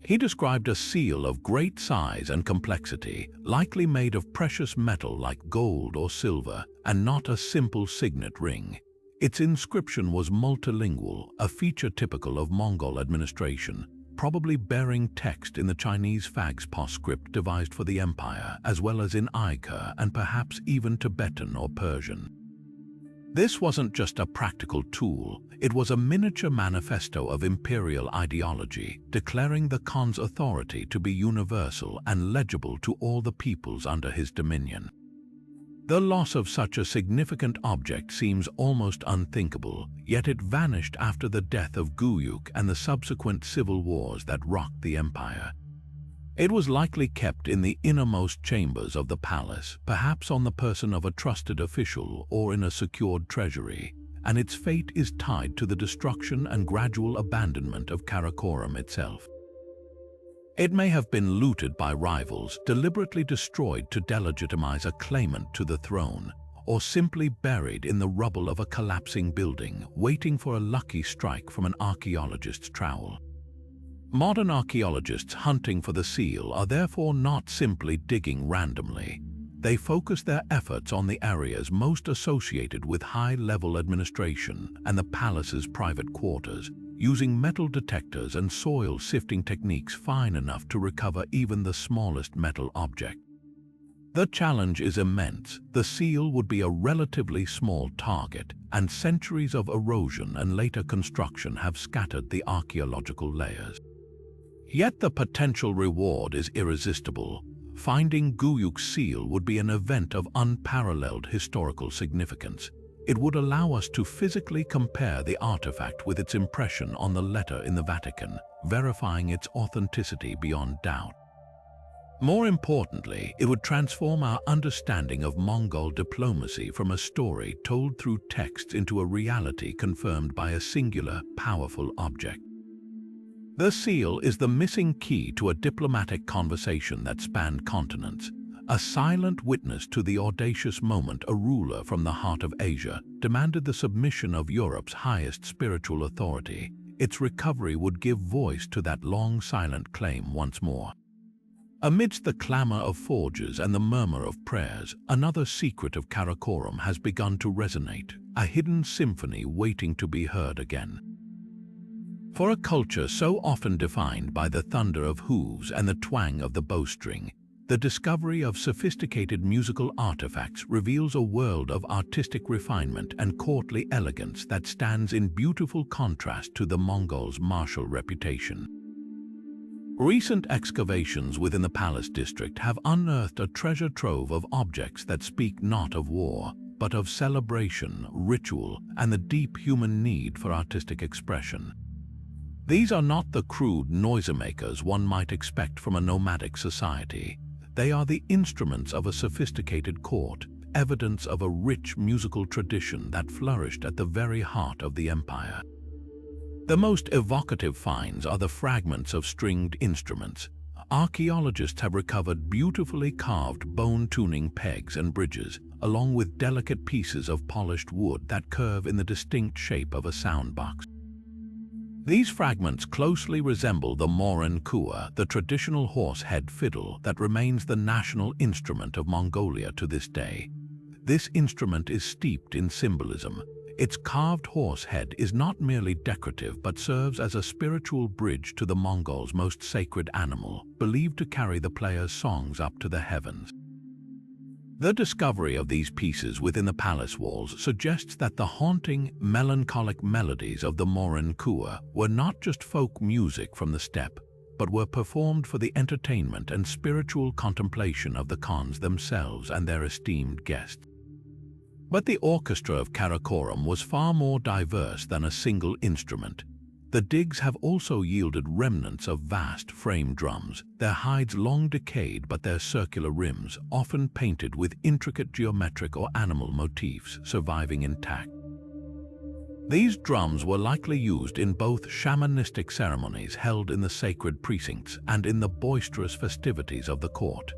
He described a seal of great size and complexity, likely made of precious metal like gold or silver, and not a simple signet ring. Its inscription was multilingual, a feature typical of Mongol administration, probably bearing text in the Chinese Fagspa script devised for the empire, as well as in Uyghur and perhaps even Tibetan or Persian. This wasn't just a practical tool, it was a miniature manifesto of imperial ideology, declaring the Khan's authority to be universal and legible to all the peoples under his dominion. The loss of such a significant object seems almost unthinkable, yet it vanished after the death of Guyuk and the subsequent civil wars that rocked the empire. It was likely kept in the innermost chambers of the palace, perhaps on the person of a trusted official or in a secured treasury, and its fate is tied to the destruction and gradual abandonment of Karakorum itself. It may have been looted by rivals, deliberately destroyed to delegitimize a claimant to the throne, or simply buried in the rubble of a collapsing building, waiting for a lucky strike from an archaeologist's trowel. Modern archaeologists hunting for the seal are therefore not simply digging randomly. They focus their efforts on the areas most associated with high-level administration and the palace's private quarters, using metal detectors and soil-sifting techniques fine enough to recover even the smallest metal object. The challenge is immense. The seal would be a relatively small target, and centuries of erosion and later construction have scattered the archaeological layers. Yet the potential reward is irresistible. Finding Guyuk's seal would be an event of unparalleled historical significance. It would allow us to physically compare the artifact with its impression on the letter in the Vatican, verifying its authenticity beyond doubt. More importantly, it would transform our understanding of Mongol diplomacy from a story told through text into a reality confirmed by a singular, powerful object. The seal is the missing key to a diplomatic conversation that spanned continents, a silent witness to the audacious moment a ruler from the heart of Asia demanded the submission of Europe's highest spiritual authority. Its recovery would give voice to that long silent claim once more. Amidst the clamor of forges and the murmur of prayers, another secret of Karakorum has begun to resonate, a hidden symphony waiting to be heard again. For a culture so often defined by the thunder of hooves and the twang of the bowstring, the discovery of sophisticated musical artifacts reveals a world of artistic refinement and courtly elegance that stands in beautiful contrast to the Mongols' martial reputation. Recent excavations within the palace district have unearthed a treasure trove of objects that speak not of war, but of celebration, ritual, and the deep human need for artistic expression. These are not the crude noisemakers one might expect from a nomadic society. They are the instruments of a sophisticated court, evidence of a rich musical tradition that flourished at the very heart of the empire. The most evocative finds are the fragments of stringed instruments. Archaeologists have recovered beautifully carved bone-tuning pegs and bridges, along with delicate pieces of polished wood that curve in the distinct shape of a soundbox. These fragments closely resemble the morin kua, the traditional horse-head fiddle that remains the national instrument of Mongolia to this day. This instrument is steeped in symbolism. Its carved horse head is not merely decorative but serves as a spiritual bridge to the Mongols' most sacred animal, believed to carry the player's songs up to the heavens. The discovery of these pieces within the palace walls suggests that the haunting, melancholic melodies of the morin kua were not just folk music from the steppe, but were performed for the entertainment and spiritual contemplation of the Khans themselves and their esteemed guests. But the orchestra of Karakorum was far more diverse than a single instrument. The digs have also yielded remnants of vast frame drums, their hides long decayed but their circular rims, often painted with intricate geometric or animal motifs, surviving intact. These drums were likely used in both shamanistic ceremonies held in the sacred precincts and in the boisterous festivities of the court.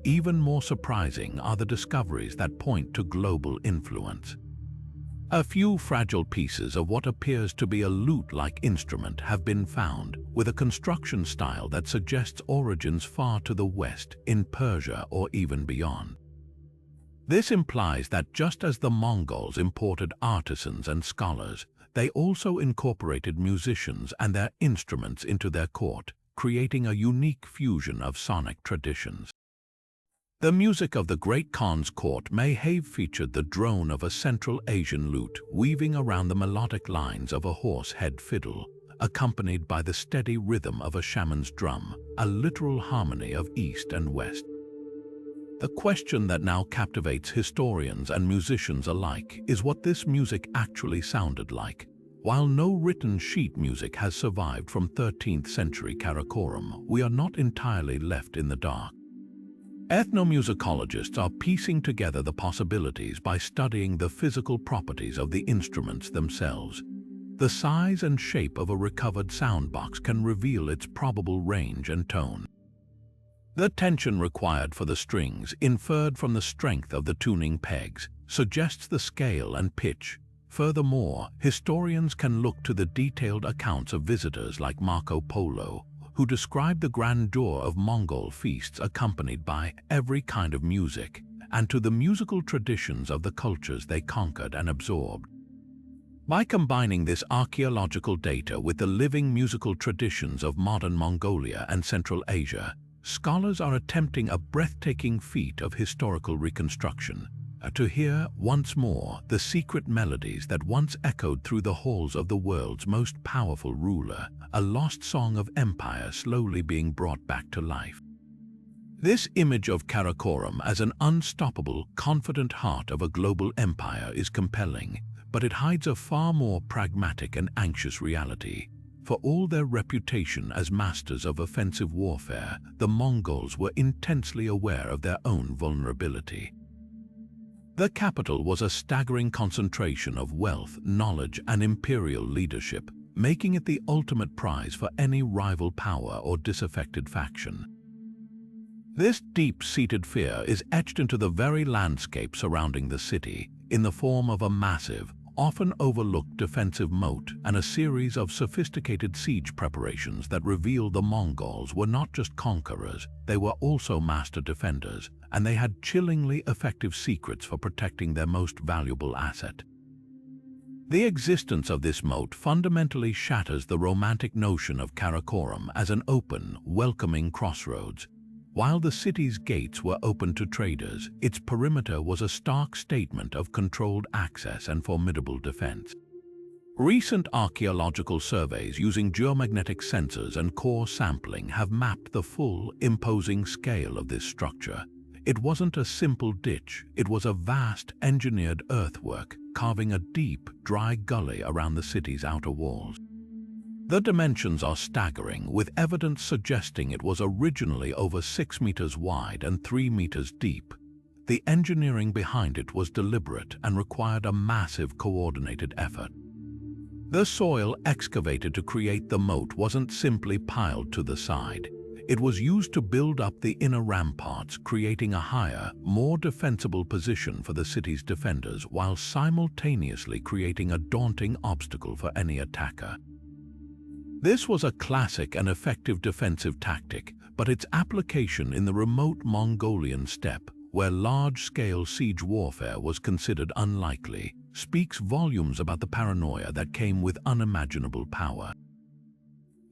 Even more surprising are the discoveries that point to global influence. A few fragile pieces of what appears to be a lute-like instrument have been found, with a construction style that suggests origins far to the west, in Persia or even beyond. This implies that just as the Mongols imported artisans and scholars, they also incorporated musicians and their instruments into their court, creating a unique fusion of sonic traditions. The music of the Great Khan's court may have featured the drone of a Central Asian lute weaving around the melodic lines of a horse-head fiddle, accompanied by the steady rhythm of a shaman's drum, a literal harmony of East and West. The question that now captivates historians and musicians alike is what this music actually sounded like. While no written sheet music has survived from 13th century Karakorum, we are not entirely left in the dark. Ethnomusicologists are piecing together the possibilities by studying the physical properties of the instruments themselves. The size and shape of a recovered soundbox can reveal its probable range and tone. The tension required for the strings, inferred from the strength of the tuning pegs, suggests the scale and pitch. Furthermore, historians can look to the detailed accounts of visitors like Marco Polo, who described the grandeur of Mongol feasts accompanied by every kind of music, and to the musical traditions of the cultures they conquered and absorbed. By combining this archaeological data with the living musical traditions of modern Mongolia and Central Asia, scholars are attempting a breathtaking feat of historical reconstruction, to hear once more the secret melodies that once echoed through the halls of the world's most powerful ruler, a lost song of empire slowly being brought back to life. This image of Karakorum as an unstoppable, confident heart of a global empire is compelling, but it hides a far more pragmatic and anxious reality. For all their reputation as masters of offensive warfare, the Mongols were intensely aware of their own vulnerability. The capital was a staggering concentration of wealth, knowledge, and imperial leadership, making it the ultimate prize for any rival power or disaffected faction. This deep-seated fear is etched into the very landscape surrounding the city, in the form of a massive, often overlooked defensive moat and a series of sophisticated siege preparations that reveal the Mongols were not just conquerors, they were also master defenders, and they had chillingly effective secrets for protecting their most valuable asset. The existence of this moat fundamentally shatters the romantic notion of Karakorum as an open, welcoming crossroads. While the city's gates were open to traders, its perimeter was a stark statement of controlled access and formidable defense. Recent archaeological surveys using geomagnetic sensors and core sampling have mapped the full, imposing scale of this structure. It wasn't a simple ditch, it was a vast, engineered earthwork, carving a deep, dry gully around the city's outer walls. The dimensions are staggering, with evidence suggesting it was originally over 6 meters wide and 3 meters deep. The engineering behind it was deliberate and required a massive coordinated effort. The soil excavated to create the moat wasn't simply piled to the side. It was used to build up the inner ramparts, creating a higher, more defensible position for the city's defenders while simultaneously creating a daunting obstacle for any attacker. This was a classic and effective defensive tactic, but its application in the remote Mongolian steppe, where large-scale siege warfare was considered unlikely, speaks volumes about the paranoia that came with unimaginable power.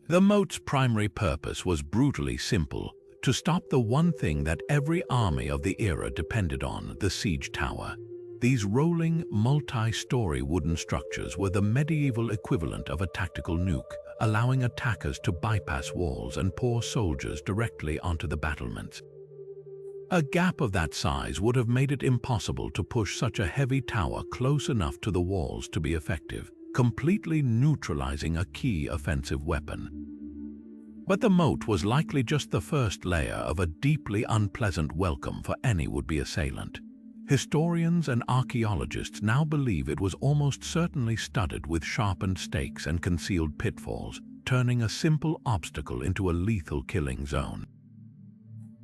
The moat's primary purpose was brutally simple: to stop the one thing that every army of the era depended on, the siege tower. These rolling, multi-story wooden structures were the medieval equivalent of a tactical nuke, allowing attackers to bypass walls and pour soldiers directly onto the battlements. A gap of that size would have made it impossible to push such a heavy tower close enough to the walls to be effective, completely neutralizing a key offensive weapon. But the moat was likely just the first layer of a deeply unpleasant welcome for any would-be assailant. Historians and archaeologists now believe it was almost certainly studded with sharpened stakes and concealed pitfalls, turning a simple obstacle into a lethal killing zone.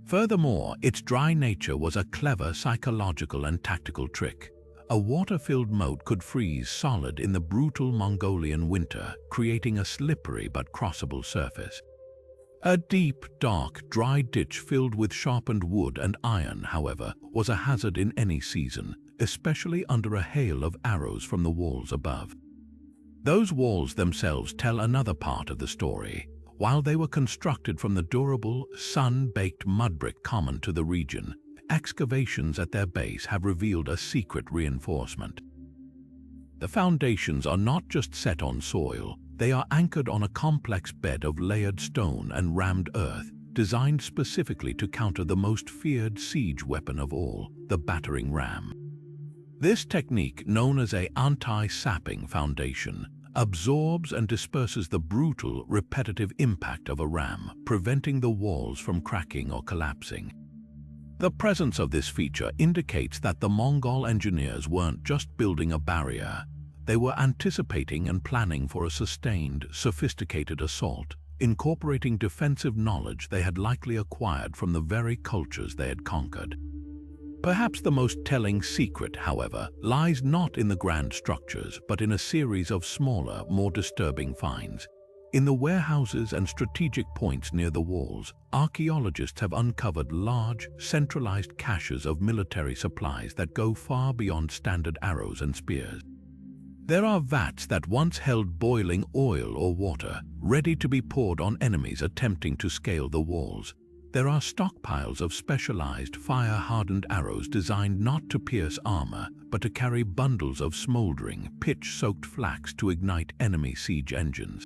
Furthermore, its dry nature was a clever psychological and tactical trick. A water-filled moat could freeze solid in the brutal Mongolian winter, creating a slippery but crossable surface. A deep, dark, dry ditch filled with sharpened wood and iron, however, was a hazard in any season, especially under a hail of arrows from the walls above. Those walls themselves tell another part of the story. While they were constructed from the durable, sun-baked mud brick common to the region, excavations at their base have revealed a secret reinforcement. The foundations are not just set on soil, they are anchored on a complex bed of layered stone and rammed earth, designed specifically to counter the most feared siege weapon of all, the battering ram. This technique, known as an anti-sapping foundation, absorbs and disperses the brutal, repetitive impact of a ram, preventing the walls from cracking or collapsing. The presence of this feature indicates that the Mongol engineers weren't just building a barrier. They were anticipating and planning for a sustained, sophisticated assault, incorporating defensive knowledge they had likely acquired from the very cultures they had conquered. Perhaps the most telling secret, however, lies not in the grand structures, but in a series of smaller, more disturbing finds. In the warehouses and strategic points near the walls, archaeologists have uncovered large, centralized caches of military supplies that go far beyond standard arrows and spears. There are vats that once held boiling oil or water, ready to be poured on enemies attempting to scale the walls. There are stockpiles of specialized, fire-hardened arrows designed not to pierce armor, but to carry bundles of smoldering, pitch-soaked flax to ignite enemy siege engines.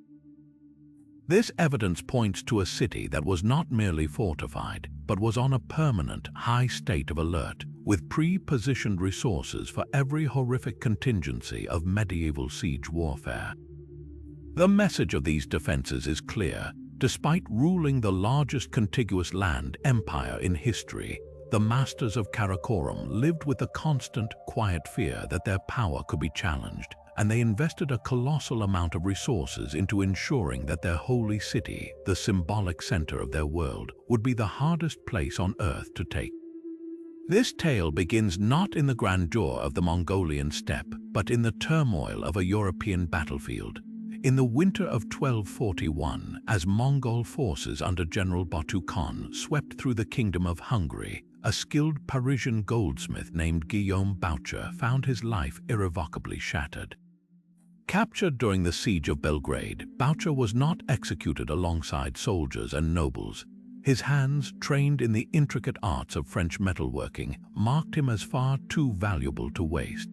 This evidence points to a city that was not merely fortified, but was on a permanent, high state of alert, with pre-positioned resources for every horrific contingency of medieval siege warfare. The message of these defenses is clear. Despite ruling the largest contiguous land empire in history, the masters of Karakorum lived with the constant, quiet fear that their power could be challenged, and they invested a colossal amount of resources into ensuring that their holy city, the symbolic center of their world, would be the hardest place on earth to take. This tale begins not in the grandeur of the Mongolian steppe, but in the turmoil of a European battlefield. In the winter of 1241, as Mongol forces under General Ögedei Khan swept through the Kingdom of Hungary, a skilled Parisian goldsmith named Guillaume Boucher found his life irrevocably shattered. Captured during the siege of Belgrade, Boucher was not executed alongside soldiers and nobles. His hands, trained in the intricate arts of French metalworking, marked him as far too valuable to waste.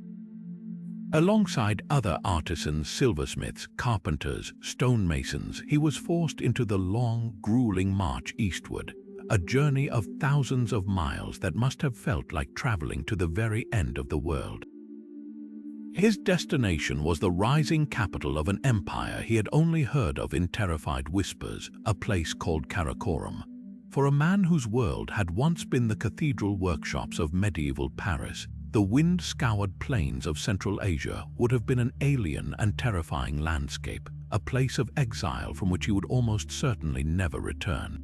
Alongside other artisans, silversmiths, carpenters, stonemasons, he was forced into the long, grueling march eastward, a journey of thousands of miles that must have felt like traveling to the very end of the world. His destination was the rising capital of an empire he had only heard of in terrified whispers, a place called Karakorum. For a man whose world had once been the cathedral workshops of medieval Paris, the wind-scoured plains of Central Asia would have been an alien and terrifying landscape, a place of exile from which he would almost certainly never return.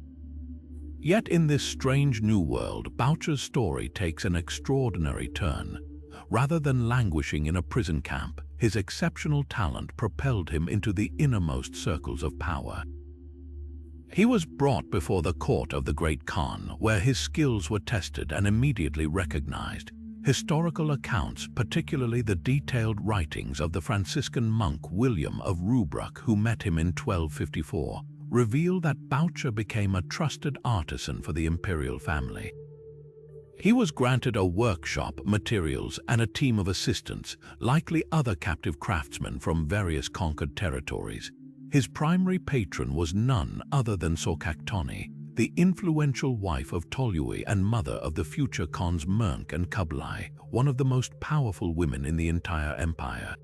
Yet in this strange new world, Boucher's story takes an extraordinary turn. Rather than languishing in a prison camp, his exceptional talent propelled him into the innermost circles of power. He was brought before the court of the great Khan, where his skills were tested and immediately recognized. Historical accounts, particularly the detailed writings of the Franciscan monk William of Rubruck, who met him in 1254, reveal that Boucher became a trusted artisan for the imperial family. He was granted a workshop, materials, and a team of assistants, likely other captive craftsmen from various conquered territories. His primary patron was none other than Sorcaktoni, the influential wife of Tolui and mother of the future Khans Mernk and Kublai, one of the most powerful women in the entire empire.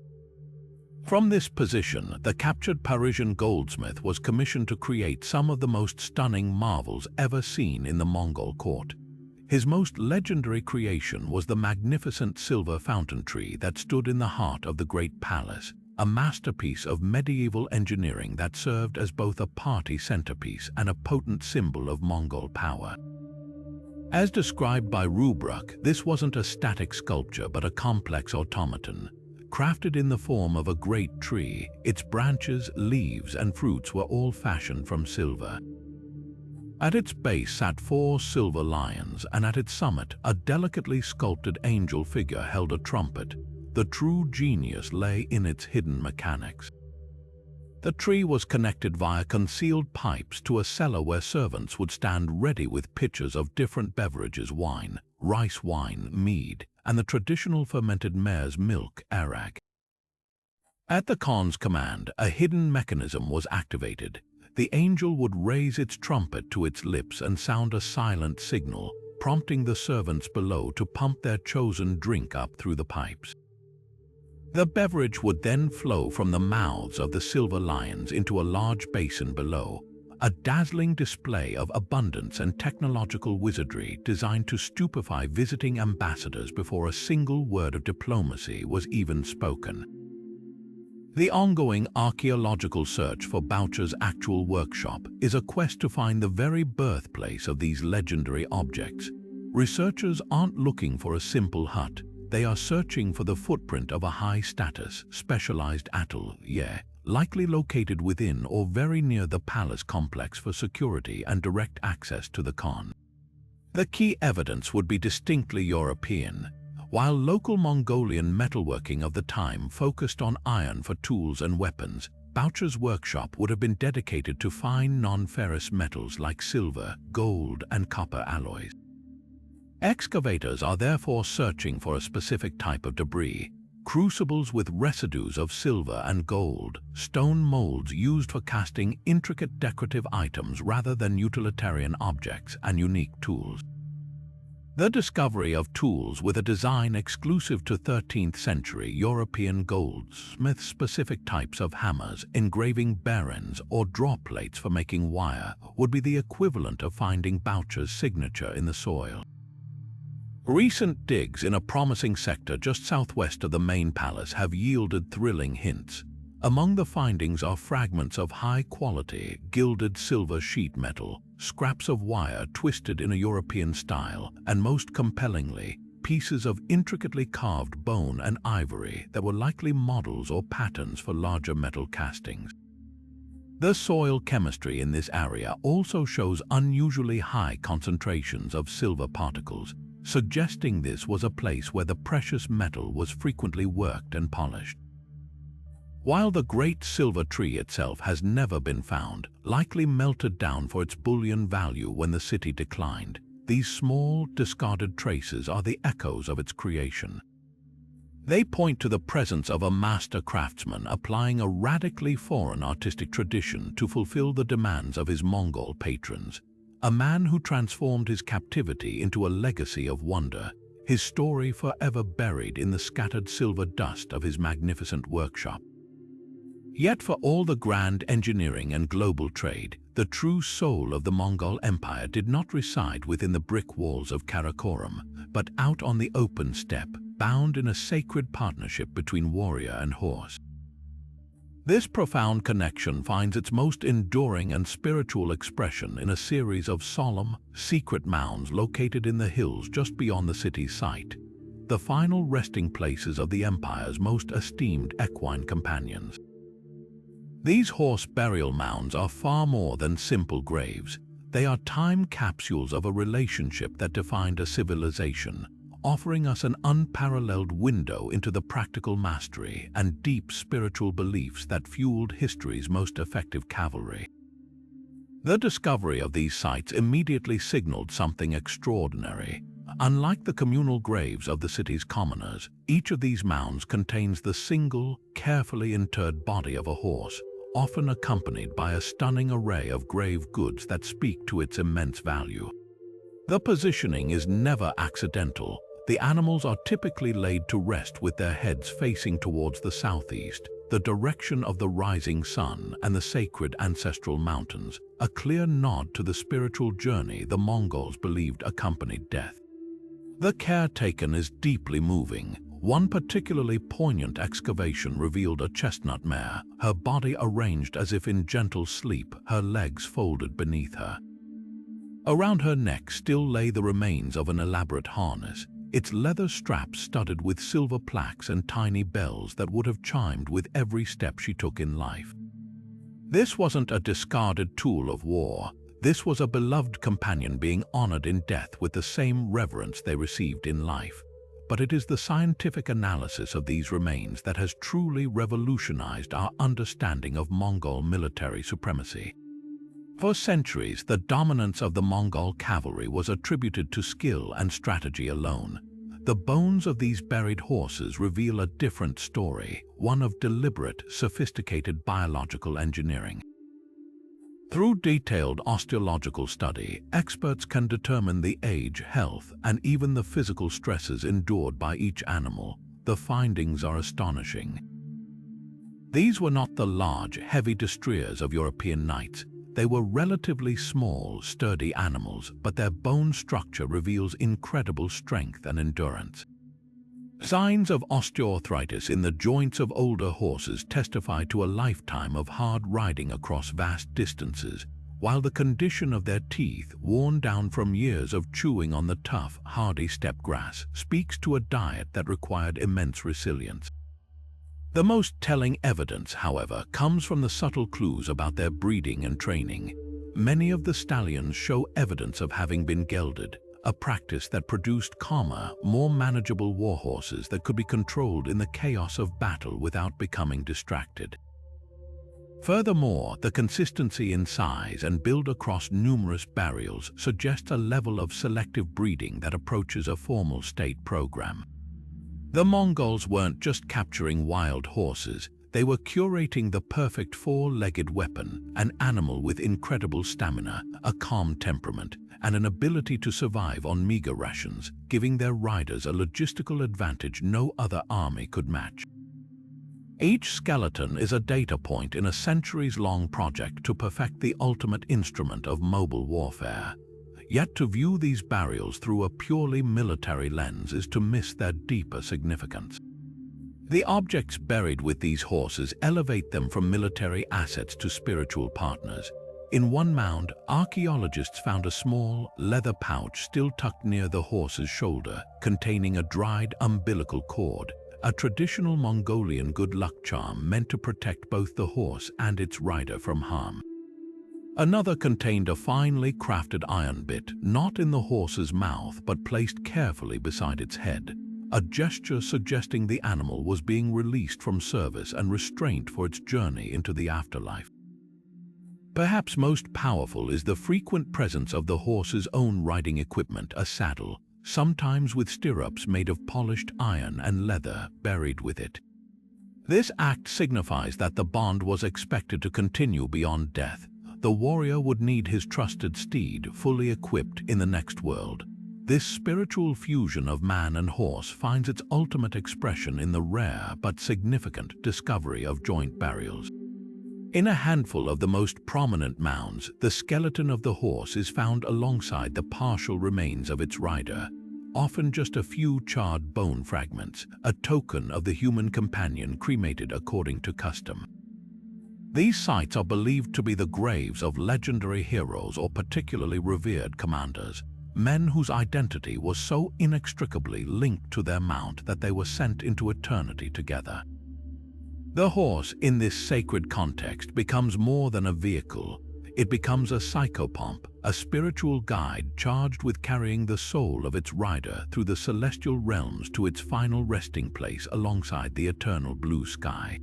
From this position, the captured Parisian goldsmith was commissioned to create some of the most stunning marvels ever seen in the Mongol court. His most legendary creation was the magnificent silver fountain tree that stood in the heart of the great palace, a masterpiece of medieval engineering that served as both a party centerpiece and a potent symbol of Mongol power. As described by Rubruck, this wasn't a static sculpture but a complex automaton. Crafted in the form of a great tree, its branches, leaves, and fruits were all fashioned from silver. At its base sat 4 silver lions, and at its summit, a delicately sculpted angel figure held a trumpet. The true genius lay in its hidden mechanics. The tree was connected via concealed pipes to a cellar where servants would stand ready with pitchers of different beverages: wine, rice wine, mead, and the traditional fermented mare's milk, arag. At the Khan's command, a hidden mechanism was activated. The angel would raise its trumpet to its lips and sound a silent signal, prompting the servants below to pump their chosen drink up through the pipes. The beverage would then flow from the mouths of the silver lions into a large basin below, a dazzling display of abundance and technological wizardry designed to stupefy visiting ambassadors before a single word of diplomacy was even spoken. The ongoing archaeological search for Boucher's actual workshop is a quest to find the very birthplace of these legendary objects. Researchers aren't looking for a simple hut. They are searching for the footprint of a high-status, specialized atelier, likely located within or very near the palace complex for security and direct access to the Khan. The key evidence would be distinctly European, while local Mongolian metalworking of the time focused on iron for tools and weapons. Boucher's workshop would have been dedicated to fine non-ferrous metals like silver, gold, and copper alloys. Excavators are therefore searching for a specific type of debris: crucibles with residues of silver and gold, stone molds used for casting intricate decorative items rather than utilitarian objects, and unique tools. The discovery of tools with a design exclusive to 13th century European goldsmith-specific types of hammers, engraving barons, or draw plates for making wire would be the equivalent of finding Boucher's signature in the soil. Recent digs in a promising sector just southwest of the main palace have yielded thrilling hints. Among the findings are fragments of high-quality, gilded silver sheet metal, scraps of wire twisted in a European style, and most compellingly, pieces of intricately carved bone and ivory that were likely models or patterns for larger metal castings. The soil chemistry in this area also shows unusually high concentrations of silver particles, suggesting this was a place where the precious metal was frequently worked and polished. While the great silver tree itself has never been found, likely melted down for its bullion value when the city declined, these small, discarded traces are the echoes of its creation. They point to the presence of a master craftsman applying a radically foreign artistic tradition to fulfill the demands of his Mongol patrons, a man who transformed his captivity into a legacy of wonder, his story forever buried in the scattered silver dust of his magnificent workshop. Yet for all the grand engineering and global trade, the true soul of the Mongol Empire did not reside within the brick walls of Karakorum, but out on the open steppe, bound in a sacred partnership between warrior and horse. This profound connection finds its most enduring and spiritual expression in a series of solemn, secret mounds located in the hills just beyond the city's site, the final resting places of the Empire's most esteemed equine companions. These horse burial mounds are far more than simple graves. They are time capsules of a relationship that defined a civilization, offering us an unparalleled window into the practical mastery and deep spiritual beliefs that fueled history's most effective cavalry. The discovery of these sites immediately signaled something extraordinary. Unlike the communal graves of the city's commoners, each of these mounds contains the single, carefully interred body of a horse, often accompanied by a stunning array of grave goods that speak to its immense value. The positioning is never accidental. The animals are typically laid to rest with their heads facing towards the southeast, the direction of the rising sun and the sacred ancestral mountains, a clear nod to the spiritual journey the Mongols believed accompanied death. The care taken is deeply moving. One particularly poignant excavation revealed a chestnut mare, her body arranged as if in gentle sleep, her legs folded beneath her. Around her neck still lay the remains of an elaborate harness, its leather straps studded with silver plaques and tiny bells that would have chimed with every step she took in life. This wasn't a discarded tool of war. This was a beloved companion being honored in death with the same reverence they received in life. But it is the scientific analysis of these remains that has truly revolutionized our understanding of Mongol military supremacy. For centuries, the dominance of the Mongol cavalry was attributed to skill and strategy alone. The bones of these buried horses reveal a different story, one of deliberate, sophisticated biological engineering. Through detailed osteological study, experts can determine the age, health, and even the physical stresses endured by each animal. The findings are astonishing. These were not the large, heavy destriers of European knights. They were relatively small, sturdy animals, but their bone structure reveals incredible strength and endurance. Signs of osteoarthritis in the joints of older horses testify to a lifetime of hard riding across vast distances, while the condition of their teeth, worn down from years of chewing on the tough, hardy steppe grass, speaks to a diet that required immense resilience. The most telling evidence, however, comes from the subtle clues about their breeding and training. Many of the stallions show evidence of having been gelded, a practice that produced calmer, more manageable warhorses that could be controlled in the chaos of battle without becoming distracted. Furthermore, the consistency in size and build across numerous burials suggests a level of selective breeding that approaches a formal state program. The Mongols weren't just capturing wild horses, they were curating the perfect four-legged weapon, an animal with incredible stamina, a calm temperament, and an ability to survive on meager rations, giving their riders a logistical advantage no other army could match. Each skeleton is a data point in a centuries-long project to perfect the ultimate instrument of mobile warfare. Yet to view these burials through a purely military lens is to miss their deeper significance. The objects buried with these horses elevate them from military assets to spiritual partners. In one mound, archaeologists found a small, leather pouch still tucked near the horse's shoulder, containing a dried umbilical cord, a traditional Mongolian good luck charm meant to protect both the horse and its rider from harm. Another contained a finely crafted iron bit, not in the horse's mouth but placed carefully beside its head, a gesture suggesting the animal was being released from service and restraint for its journey into the afterlife. Perhaps most powerful is the frequent presence of the horse's own riding equipment, a saddle, sometimes with stirrups made of polished iron and leather buried with it. This act signifies that the bond was expected to continue beyond death. The warrior would need his trusted steed fully equipped in the next world. This spiritual fusion of man and horse finds its ultimate expression in the rare but significant discovery of joint burials. In a handful of the most prominent mounds, the skeleton of the horse is found alongside the partial remains of its rider, often just a few charred bone fragments, a token of the human companion cremated according to custom. These sites are believed to be the graves of legendary heroes or particularly revered commanders, men whose identity was so inextricably linked to their mount that they were sent into eternity together. The horse, in this sacred context, becomes more than a vehicle. It becomes a psychopomp, a spiritual guide charged with carrying the soul of its rider through the celestial realms to its final resting place alongside the eternal blue sky.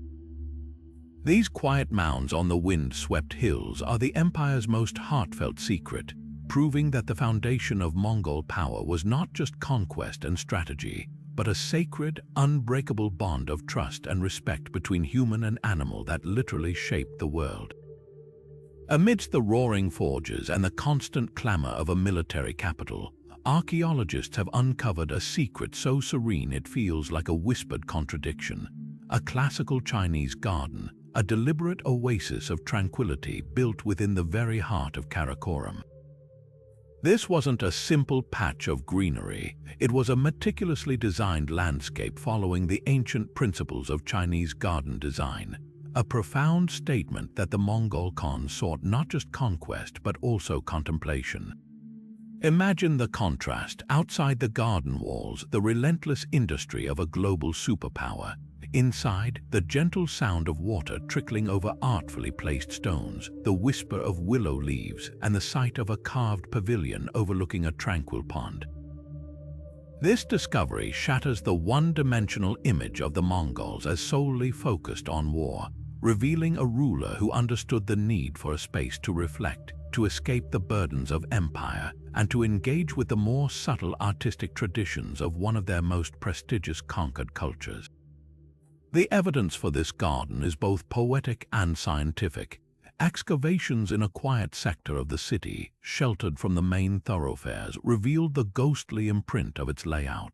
These quiet mounds on the wind-swept hills are the empire's most heartfelt secret, proving that the foundation of Mongol power was not just conquest and strategy, but a sacred, unbreakable bond of trust and respect between human and animal that literally shaped the world. Amidst the roaring forges and the constant clamor of a military capital, archaeologists have uncovered a secret so serene it feels like a whispered contradiction. A classical Chinese garden, a deliberate oasis of tranquility built within the very heart of Karakorum. This wasn't a simple patch of greenery, it was a meticulously designed landscape following the ancient principles of Chinese garden design, a profound statement that the Mongol Khan sought not just conquest but also contemplation. Imagine the contrast: outside the garden walls, the relentless industry of a global superpower. Inside, the gentle sound of water trickling over artfully placed stones, the whisper of willow leaves, and the sight of a carved pavilion overlooking a tranquil pond. This discovery shatters the one-dimensional image of the Mongols as solely focused on war, revealing a ruler who understood the need for a space to reflect, to escape the burdens of empire, and to engage with the more subtle artistic traditions of one of their most prestigious conquered cultures. The evidence for this garden is both poetic and scientific. Excavations in a quiet sector of the city, sheltered from the main thoroughfares, revealed the ghostly imprint of its layout.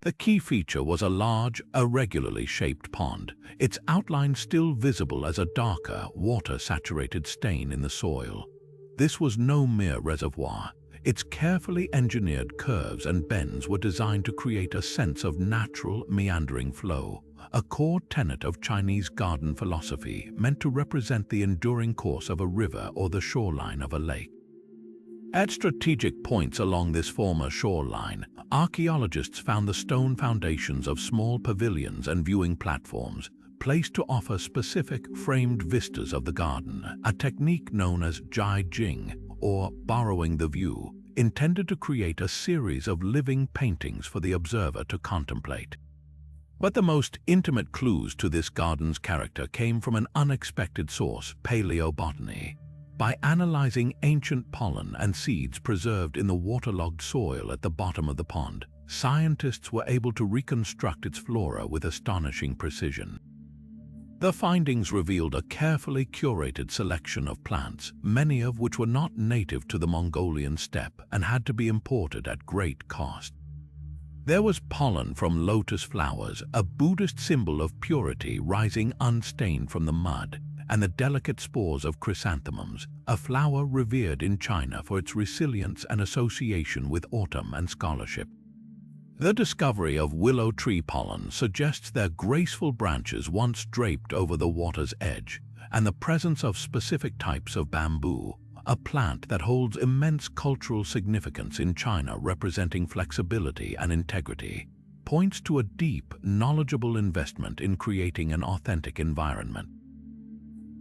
The key feature was a large, irregularly shaped pond, its outline still visible as a darker, water-saturated stain in the soil. This was no mere reservoir. Its carefully engineered curves and bends were designed to create a sense of natural, meandering flow, a core tenet of Chinese garden philosophy meant to represent the enduring course of a river or the shoreline of a lake. At strategic points along this former shoreline, archaeologists found the stone foundations of small pavilions and viewing platforms, placed to offer specific framed vistas of the garden, a technique known as Jai Jing, or borrowing the view, intended to create a series of living paintings for the observer to contemplate. But the most intimate clues to this garden's character came from an unexpected source: paleobotany. By analyzing ancient pollen and seeds preserved in the waterlogged soil at the bottom of the pond, scientists were able to reconstruct its flora with astonishing precision. The findings revealed a carefully curated selection of plants, many of which were not native to the Mongolian steppe and had to be imported at great cost. There was pollen from lotus flowers, a Buddhist symbol of purity rising unstained from the mud, and the delicate spores of chrysanthemums, a flower revered in China for its resilience and association with autumn and scholarship. The discovery of willow tree pollen suggests their graceful branches once draped over the water's edge, and the presence of specific types of bamboo, a plant that holds immense cultural significance in China representing flexibility and integrity, points to a deep, knowledgeable investment in creating an authentic environment.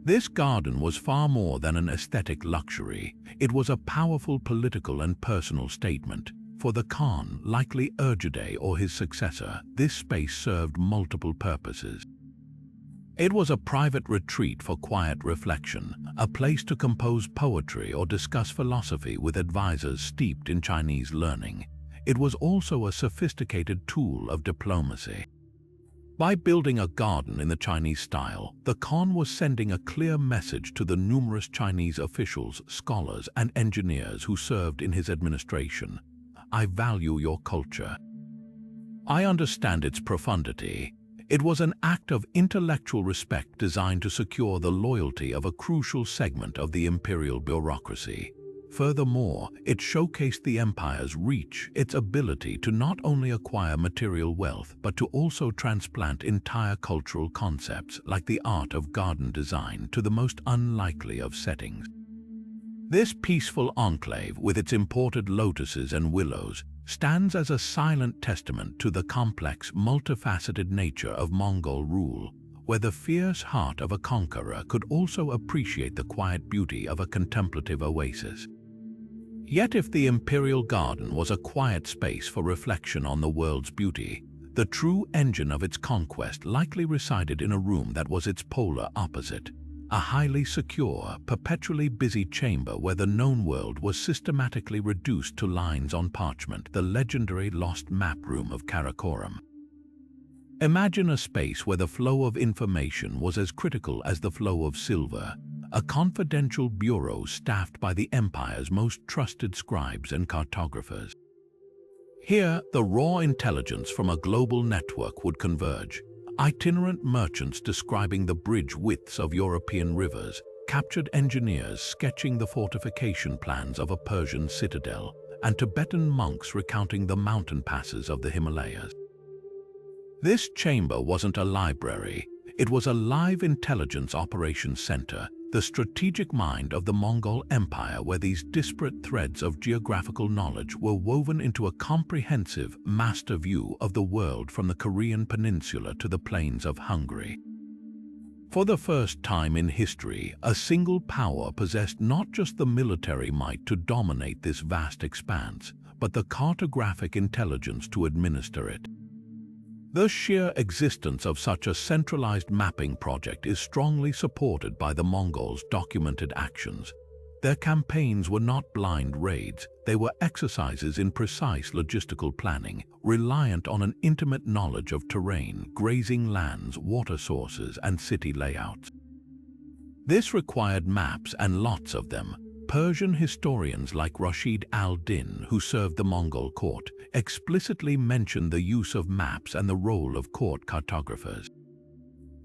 This garden was far more than an aesthetic luxury. It was a powerful political and personal statement. For the Khan, likely Ögedei or his successor, this space served multiple purposes. It was a private retreat for quiet reflection, a place to compose poetry or discuss philosophy with advisors steeped in Chinese learning. it was also a sophisticated tool of diplomacy. By building a garden in the Chinese style, the Khan was sending a clear message to the numerous Chinese officials, scholars, and engineers who served in his administration. I value your culture. I understand its profundity. It was an act of intellectual respect designed to secure the loyalty of a crucial segment of the imperial bureaucracy. Furthermore, it showcased the empire's reach, its ability to not only acquire material wealth, but to also transplant entire cultural concepts like the art of garden design to the most unlikely of settings. This peaceful enclave, with its imported lotuses and willows, stands as a silent testament to the complex, multifaceted nature of Mongol rule, where the fierce heart of a conqueror could also appreciate the quiet beauty of a contemplative oasis. Yet if the imperial garden was a quiet space for reflection on the world's beauty, the true engine of its conquest likely resided in a room that was its polar opposite, a highly secure, perpetually busy chamber where the known world was systematically reduced to lines on parchment, the legendary lost map room of Karakorum. Imagine a space where the flow of information was as critical as the flow of silver, a confidential bureau staffed by the empire's most trusted scribes and cartographers. Here, the raw intelligence from a global network would converge. Itinerant merchants describing the bridge widths of European rivers, captured engineers sketching the fortification plans of a Persian citadel, and Tibetan monks recounting the mountain passes of the Himalayas. This chamber wasn't a library, it was a live intelligence operations center, the strategic mind of the Mongol Empire, where these disparate threads of geographical knowledge were woven into a comprehensive master view of the world from the Korean peninsula to the plains of Hungary. For the first time in history, a single power possessed not just the military might to dominate this vast expanse, but the cartographic intelligence to administer it. The sheer existence of such a centralized mapping project is strongly supported by the Mongols' documented actions. Their campaigns were not blind raids, they were exercises in precise logistical planning, reliant on an intimate knowledge of terrain, grazing lands, water sources, and city layouts. This required maps and lots of them. Persian historians like Rashid al-Din, who served the Mongol court, explicitly mention the use of maps and the role of court cartographers.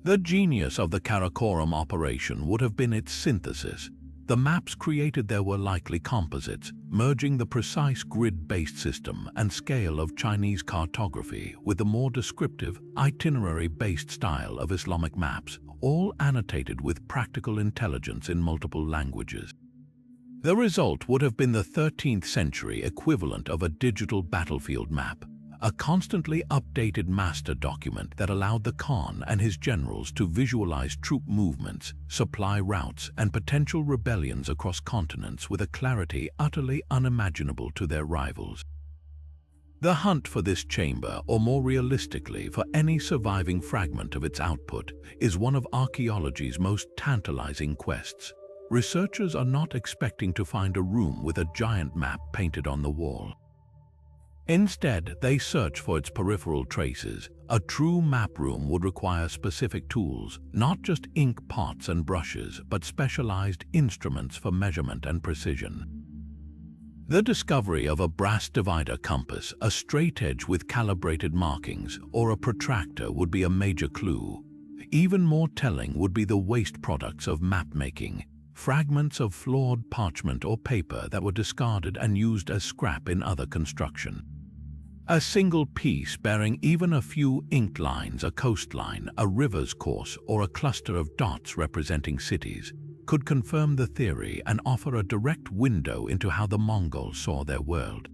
The genius of the Karakorum operation would have been its synthesis. The maps created there were likely composites, merging the precise grid-based system and scale of Chinese cartography with the more descriptive, itinerary-based style of Islamic maps, all annotated with practical intelligence in multiple languages. The result would have been the 13th century equivalent of a digital battlefield map, a constantly updated master document that allowed the Khan and his generals to visualize troop movements, supply routes, and potential rebellions across continents with a clarity utterly unimaginable to their rivals. The hunt for this chamber, or more realistically, for any surviving fragment of its output, is one of archaeology's most tantalizing quests. Researchers are not expecting to find a room with a giant map painted on the wall. Instead, they search for its peripheral traces. A true map room would require specific tools, not just ink pots and brushes, but specialized instruments for measurement and precision. The discovery of a brass divider compass, a straight edge with calibrated markings, or a protractor would be a major clue. Even more telling would be the waste products of map-making, fragments of flawed parchment or paper that were discarded and used as scrap in other construction. A single piece bearing even a few inked lines, a coastline, a river's course, or a cluster of dots representing cities, could confirm the theory and offer a direct window into how the Mongols saw their world.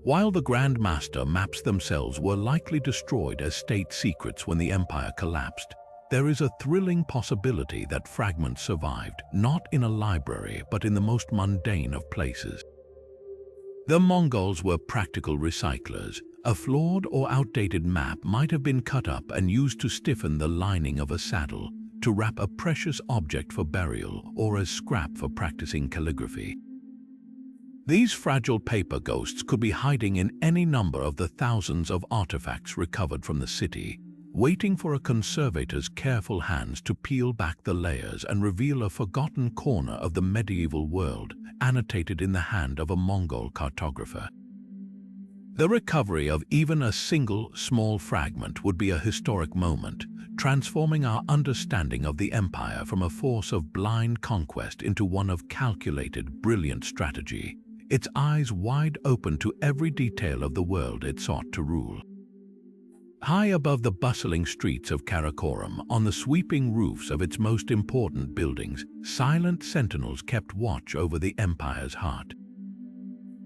While the Grand Master maps themselves were likely destroyed as state secrets when the empire collapsed, there is a thrilling possibility that fragments survived, not in a library, but in the most mundane of places. The Mongols were practical recyclers. A flawed or outdated map might have been cut up and used to stiffen the lining of a saddle, to wrap a precious object for burial, or as scrap for practicing calligraphy. These fragile paper ghosts could be hiding in any number of the thousands of artifacts recovered from the city, waiting for a conservator's careful hands to peel back the layers and reveal a forgotten corner of the medieval world, annotated in the hand of a Mongol cartographer. The recovery of even a single small fragment would be a historic moment, transforming our understanding of the empire from a force of blind conquest into one of calculated, brilliant strategy, its eyes wide open to every detail of the world it sought to rule. High above the bustling streets of Karakorum, on the sweeping roofs of its most important buildings, silent sentinels kept watch over the empire's heart.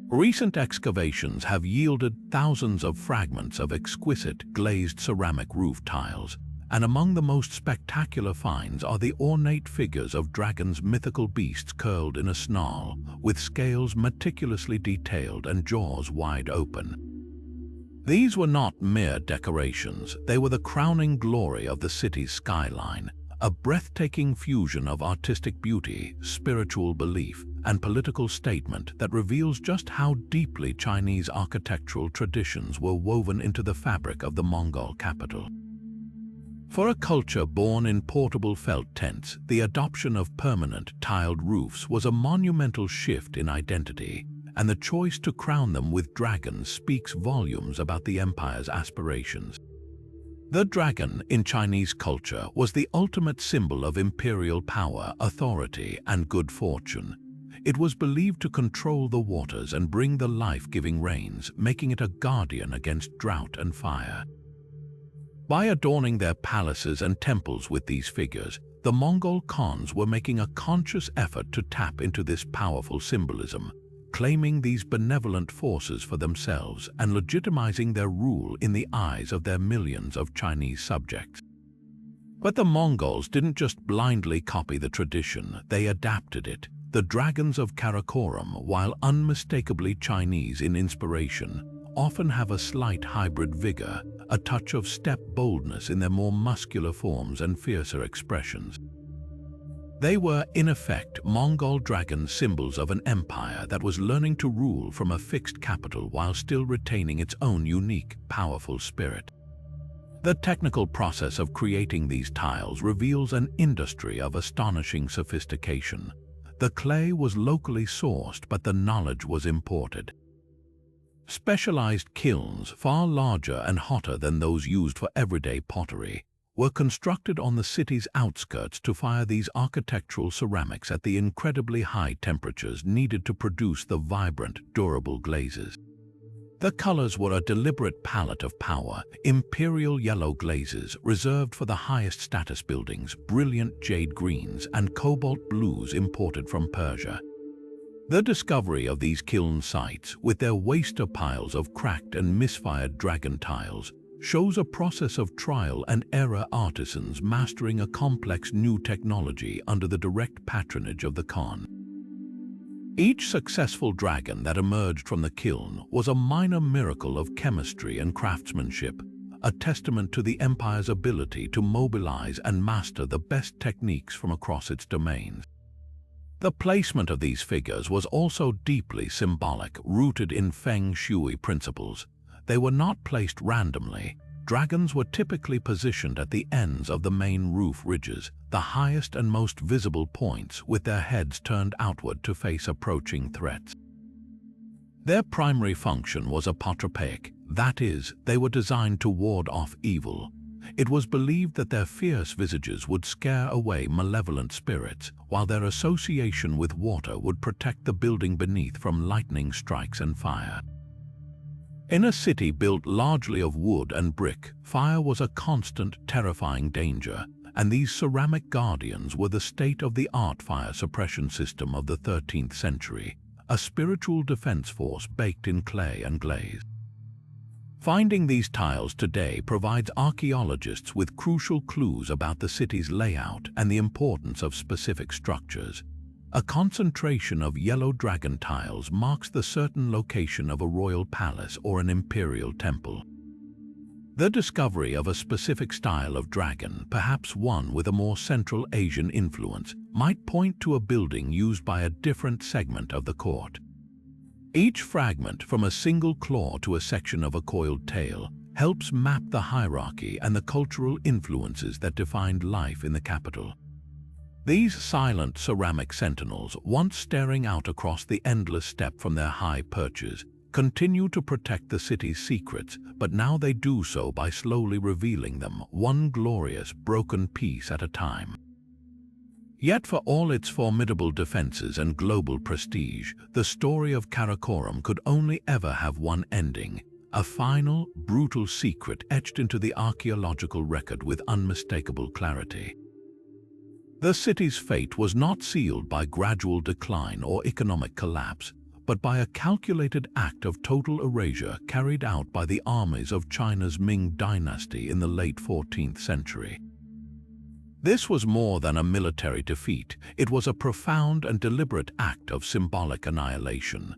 Recent excavations have yielded thousands of fragments of exquisite glazed ceramic roof tiles, and among the most spectacular finds are the ornate figures of dragons, mythical beasts curled in a snarl, with scales meticulously detailed and jaws wide open. These were not mere decorations, they were the crowning glory of the city's skyline, a breathtaking fusion of artistic beauty, spiritual belief, and political statement that reveals just how deeply Chinese architectural traditions were woven into the fabric of the Mongol capital. For a culture born in portable felt tents, the adoption of permanent tiled roofs was a monumental shift in identity, and the choice to crown them with dragons speaks volumes about the empire's aspirations. The dragon in Chinese culture was the ultimate symbol of imperial power, authority, and good fortune. It was believed to control the waters and bring the life-giving rains, making it a guardian against drought and fire. By adorning their palaces and temples with these figures, the Mongol Khans were making a conscious effort to tap into this powerful symbolism, claiming these benevolent forces for themselves and legitimizing their rule in the eyes of their millions of Chinese subjects. But the Mongols didn't just blindly copy the tradition, they adapted it. The dragons of Karakorum, while unmistakably Chinese in inspiration, often have a slight hybrid vigor, a touch of steppe boldness in their more muscular forms and fiercer expressions. They were, in effect, Mongol dragon symbols of an empire that was learning to rule from a fixed capital while still retaining its own unique, powerful spirit. The technical process of creating these tiles reveals an industry of astonishing sophistication. The clay was locally sourced, but the knowledge was imported. Specialized kilns, far larger and hotter than those used for everyday pottery, were constructed on the city's outskirts to fire these architectural ceramics at the incredibly high temperatures needed to produce the vibrant, durable glazes. The colors were a deliberate palette of power: imperial yellow glazes reserved for the highest status buildings, brilliant jade greens, and cobalt blues imported from Persia. The discovery of these kiln sites, with their waster piles of cracked and misfired dragon tiles, shows a process of trial and error, artisans mastering a complex new technology under the direct patronage of the Khan. Each successful dragon that emerged from the kiln was a minor miracle of chemistry and craftsmanship, a testament to the empire's ability to mobilize and master the best techniques from across its domains. The placement of these figures was also deeply symbolic, rooted in feng shui principles. They were not placed randomly. Dragons were typically positioned at the ends of the main roof ridges, the highest and most visible points, with their heads turned outward to face approaching threats. Their primary function was apotropaic, that is, they were designed to ward off evil. It was believed that their fierce visages would scare away malevolent spirits, while their association with water would protect the building beneath from lightning strikes and fire. In a city built largely of wood and brick, fire was a constant, terrifying danger, and these ceramic guardians were the state-of-the-art fire suppression system of the 13th century, a spiritual defense force baked in clay and glaze. Finding these tiles today provides archaeologists with crucial clues about the city's layout and the importance of specific structures. A concentration of yellow dragon tiles marks the certain location of a royal palace or an imperial temple. The discovery of a specific style of dragon, perhaps one with a more Central Asian influence, might point to a building used by a different segment of the court. Each fragment, from a single claw to a section of a coiled tail, helps map the hierarchy and the cultural influences that defined life in the capital. These silent ceramic sentinels, once staring out across the endless steppe from their high perches, continue to protect the city's secrets, but now they do so by slowly revealing them, one glorious, broken piece at a time. Yet for all its formidable defenses and global prestige, the story of Karakorum could only ever have one ending, a final, brutal secret etched into the archaeological record with unmistakable clarity. The city's fate was not sealed by gradual decline or economic collapse, but by a calculated act of total erasure carried out by the armies of China's Ming dynasty in the late 14th century. This was more than a military defeat, it was a profound and deliberate act of symbolic annihilation.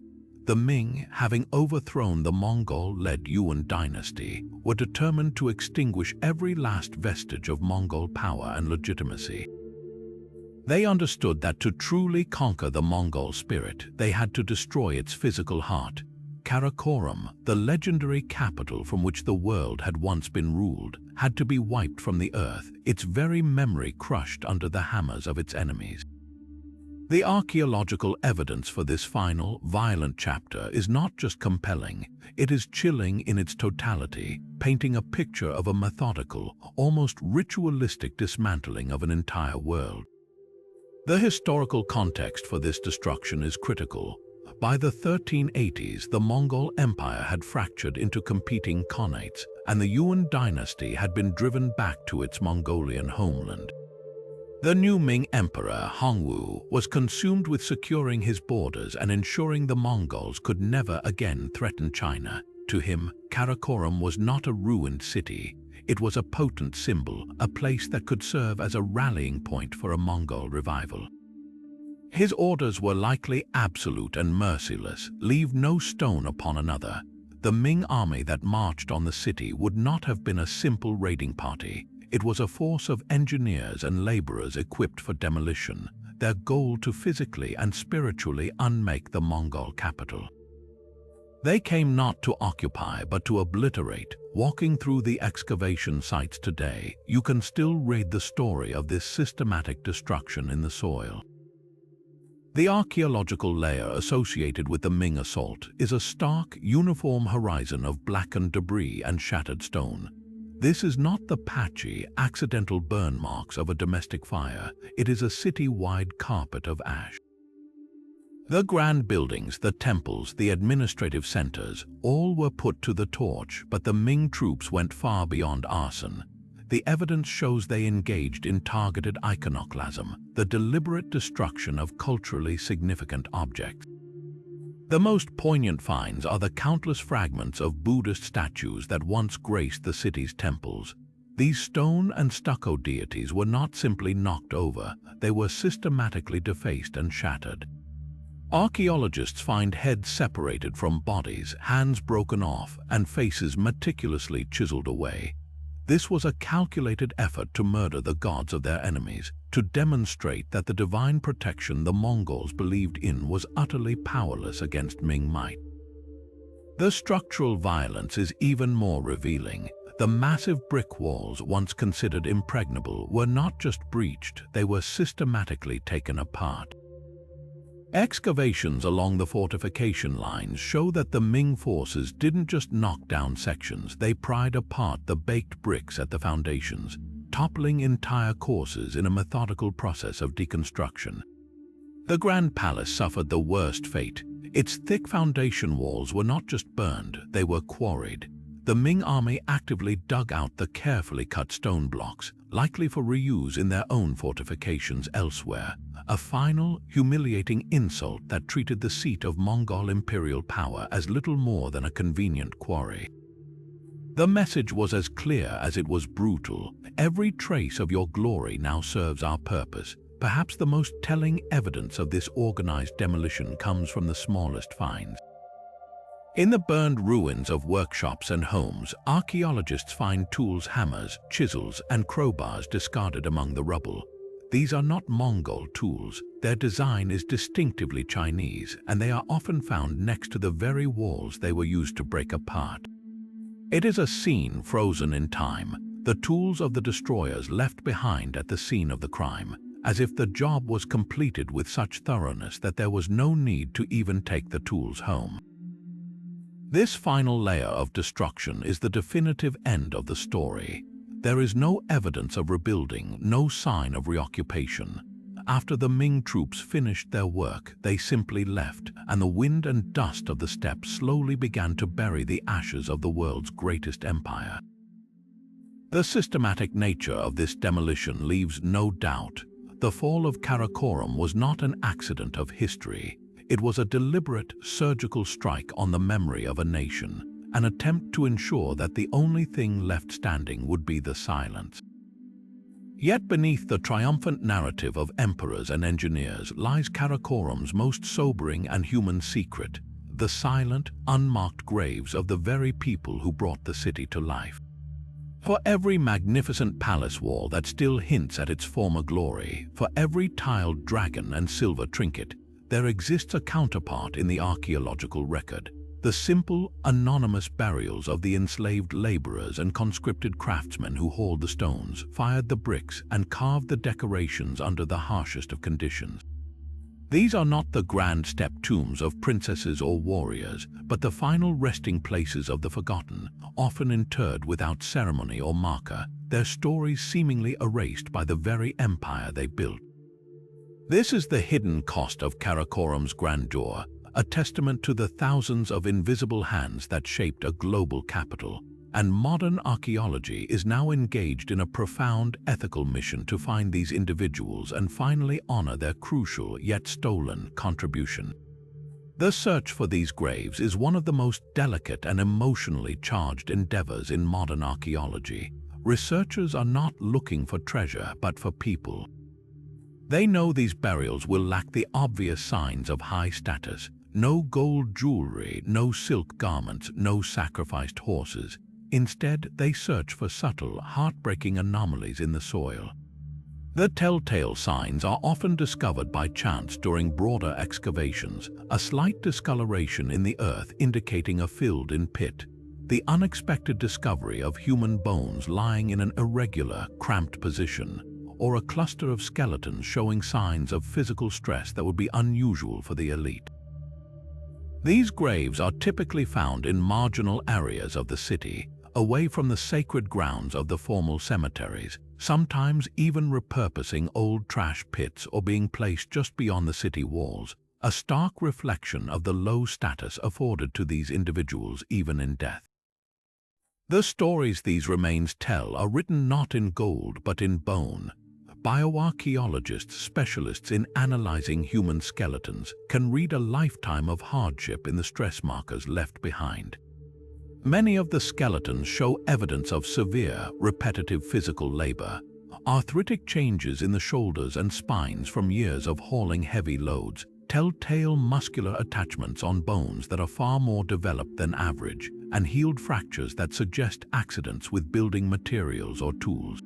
The Ming, having overthrown the Mongol-led Yuan dynasty, were determined to extinguish every last vestige of Mongol power and legitimacy. They understood that to truly conquer the Mongol spirit, they had to destroy its physical heart. Karakorum, the legendary capital from which the world had once been ruled, had to be wiped from the earth, its very memory crushed under the hammers of its enemies. The archaeological evidence for this final, violent chapter is not just compelling, it is chilling in its totality, painting a picture of a methodical, almost ritualistic dismantling of an entire world. The historical context for this destruction is critical. By the 1380s, the Mongol Empire had fractured into competing khanates, and the Yuan dynasty had been driven back to its Mongolian homeland. The new Ming Emperor, Hongwu, was consumed with securing his borders and ensuring the Mongols could never again threaten China. To him, Karakorum was not a ruined city. It was a potent symbol, a place that could serve as a rallying point for a Mongol revival. His orders were likely absolute and merciless, leave no stone upon another. The Ming army that marched on the city would not have been a simple raiding party. It was a force of engineers and laborers equipped for demolition, their goal to physically and spiritually unmake the Mongol capital. They came not to occupy but to obliterate. Walking through the excavation sites today, you can still read the story of this systematic destruction in the soil. The archaeological layer associated with the Ming assault is a stark, uniform horizon of blackened debris and shattered stone. This is not the patchy, accidental burn marks of a domestic fire, it is a city-wide carpet of ash. The grand buildings, the temples, the administrative centers, all were put to the torch, but the Ming troops went far beyond arson. The evidence shows they engaged in targeted iconoclasm, the deliberate destruction of culturally significant objects. The most poignant finds are the countless fragments of Buddhist statues that once graced the city's temples. These stone and stucco deities were not simply knocked over, they were systematically defaced and shattered. Archaeologists find heads separated from bodies, hands broken off, and faces meticulously chiseled away. This was a calculated effort to murder the gods of their enemies, to demonstrate that the divine protection the Mongols believed in was utterly powerless against Ming might. The structural violence is even more revealing. The massive brick walls, once considered impregnable, were not just breached, they were systematically taken apart. Excavations along the fortification lines show that the Ming forces didn't just knock down sections, they pried apart the baked bricks at the foundations, toppling entire courses in a methodical process of deconstruction. The Grand Palace suffered the worst fate. Its thick foundation walls were not just burned, they were quarried. The Ming army actively dug out the carefully cut stone blocks, likely for reuse in their own fortifications elsewhere, a final, humiliating insult that treated the seat of Mongol imperial power as little more than a convenient quarry. The message was as clear as it was brutal. Every trace of your glory now serves our purpose. Perhaps the most telling evidence of this organized demolition comes from the smallest finds. In the burned ruins of workshops and homes, archaeologists find tools, hammers, chisels, and crowbars discarded among the rubble. These are not Mongol tools. Their design is distinctively Chinese, and they are often found next to the very walls they were used to break apart. It is a scene frozen in time, the tools of the destroyers left behind at the scene of the crime, as if the job was completed with such thoroughness that there was no need to even take the tools home. This final layer of destruction is the definitive end of the story. There is no evidence of rebuilding, no sign of reoccupation. After the Ming troops finished their work, they simply left, and the wind and dust of the steppes slowly began to bury the ashes of the world's greatest empire. The systematic nature of this demolition leaves no doubt. The fall of Karakorum was not an accident of history. It was a deliberate, surgical strike on the memory of a nation, an attempt to ensure that the only thing left standing would be the silence. Yet beneath the triumphant narrative of emperors and engineers lies Karakorum's most sobering and human secret, the silent, unmarked graves of the very people who brought the city to life. For every magnificent palace wall that still hints at its former glory, for every tiled dragon and silver trinket, there exists a counterpart in the archaeological record. The simple, anonymous burials of the enslaved laborers and conscripted craftsmen who hauled the stones, fired the bricks, and carved the decorations under the harshest of conditions. These are not the grand step tombs of princesses or warriors, but the final resting places of the forgotten, often interred without ceremony or marker, their stories seemingly erased by the very empire they built. This is the hidden cost of Karakorum's grandeur, a testament to the thousands of invisible hands that shaped a global capital, and modern archaeology is now engaged in a profound ethical mission to find these individuals and finally honor their crucial yet stolen contribution. The search for these graves is one of the most delicate and emotionally charged endeavors in modern archaeology. Researchers are not looking for treasure but for people. They know these burials will lack the obvious signs of high status. No gold jewelry, no silk garments, no sacrificed horses. Instead, they search for subtle, heartbreaking anomalies in the soil. The telltale signs are often discovered by chance during broader excavations, a slight discoloration in the earth indicating a filled-in pit, the unexpected discovery of human bones lying in an irregular, cramped position, or a cluster of skeletons showing signs of physical stress that would be unusual for the elite. These graves are typically found in marginal areas of the city, away from the sacred grounds of the formal cemeteries, sometimes even repurposing old trash pits or being placed just beyond the city walls, a stark reflection of the low status afforded to these individuals even in death. The stories these remains tell are written not in gold but in bone. Bioarchaeologists, specialists in analyzing human skeletons, can read a lifetime of hardship in the stress markers left behind. Many of the skeletons show evidence of severe, repetitive physical labor, arthritic changes in the shoulders and spines from years of hauling heavy loads, telltale muscular attachments on bones that are far more developed than average, and healed fractures that suggest accidents with building materials or tools.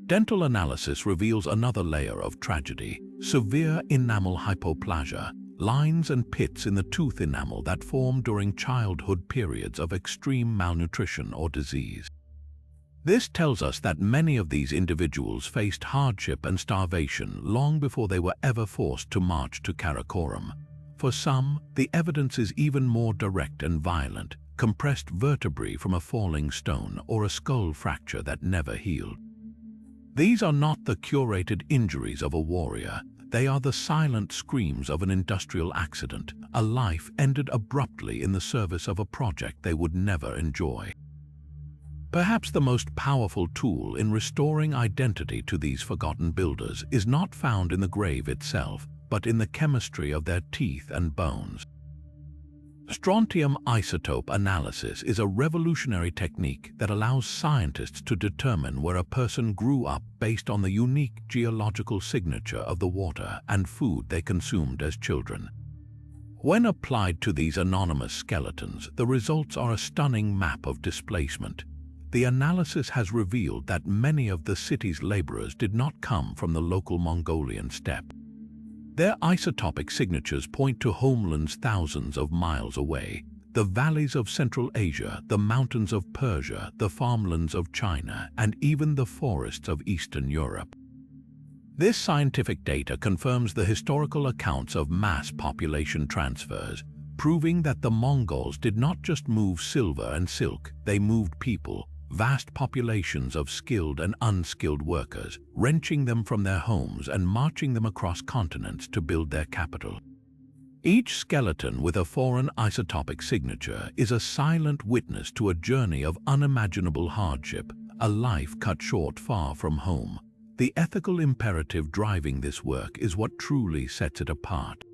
Dental analysis reveals another layer of tragedy: severe enamel hypoplasia, lines and pits in the tooth enamel that form during childhood periods of extreme malnutrition or disease. This tells us that many of these individuals faced hardship and starvation long before they were ever forced to march to Karakorum. For some, the evidence is even more direct and violent: compressed vertebrae from a falling stone or a skull fracture that never healed. These are not the curated injuries of a warrior. They are the silent screams of an industrial accident, a life ended abruptly in the service of a project they would never enjoy. Perhaps the most powerful tool in restoring identity to these forgotten builders is not found in the grave itself, but in the chemistry of their teeth and bones. Strontium isotope analysis is a revolutionary technique that allows scientists to determine where a person grew up based on the unique geological signature of the water and food they consumed as children. When applied to these anonymous skeletons, the results are a stunning map of displacement. the analysis has revealed that many of the city's laborers did not come from the local Mongolian steppe. Their isotopic signatures point to homelands thousands of miles away, the valleys of Central Asia, the mountains of Persia, the farmlands of China, and even the forests of Eastern Europe. This scientific data confirms the historical accounts of mass population transfers, proving that the Mongols did not just move silver and silk, they moved people, vast populations of skilled and unskilled workers, wrenching them from their homes and marching them across continents to build their capital. Each skeleton with a foreign isotopic signature is a silent witness to a journey of unimaginable hardship, a life cut short far from home. The ethical imperative driving this work is what truly sets it apart.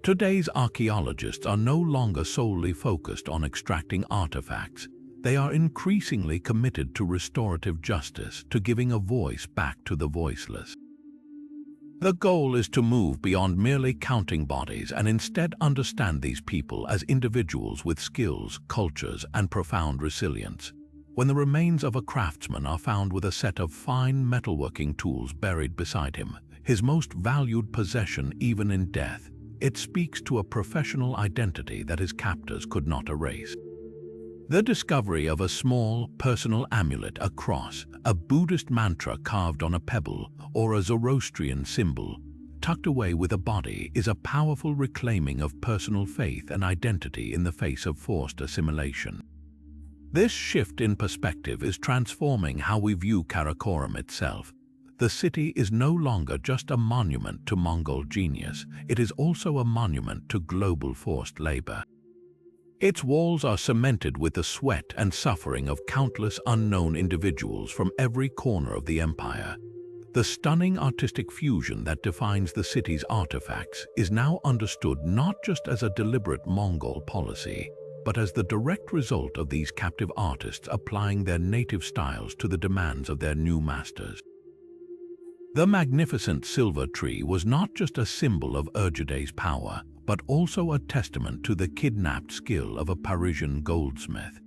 Today's archaeologists are no longer solely focused on extracting artifacts. They are increasingly committed to restorative justice, to giving a voice back to the voiceless. The goal is to move beyond merely counting bodies and instead understand these people as individuals with skills, cultures, and profound resilience. When the remains of a craftsman are found with a set of fine metalworking tools buried beside him, his most valued possession even in death, it speaks to a professional identity that his captors could not erase. The discovery of a small, personal amulet, a cross, a Buddhist mantra carved on a pebble, or a Zoroastrian symbol, tucked away with a body is a powerful reclaiming of personal faith and identity in the face of forced assimilation. This shift in perspective is transforming how we view Karakorum itself. The city is no longer just a monument to Mongol genius, it is also a monument to global forced labor. Its walls are cemented with the sweat and suffering of countless unknown individuals from every corner of the empire. The stunning artistic fusion that defines the city's artifacts is now understood not just as a deliberate Mongol policy, but as the direct result of these captive artists applying their native styles to the demands of their new masters. The magnificent silver tree was not just a symbol of Ögedei's power, but also a testament to the kidnapped skill of a Parisian goldsmith.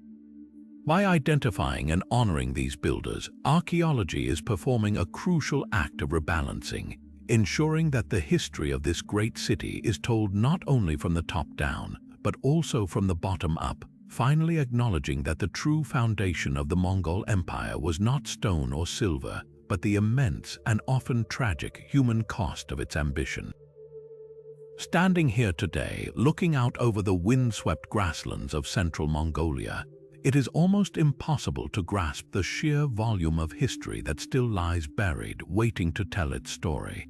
By identifying and honoring these builders, archaeology is performing a crucial act of rebalancing, ensuring that the history of this great city is told not only from the top down, but also from the bottom up, finally acknowledging that the true foundation of the Mongol Empire was not stone or silver, but the immense and often tragic human cost of its ambition. Standing here today, looking out over the windswept grasslands of central Mongolia, it is almost impossible to grasp the sheer volume of history that still lies buried, waiting to tell its story.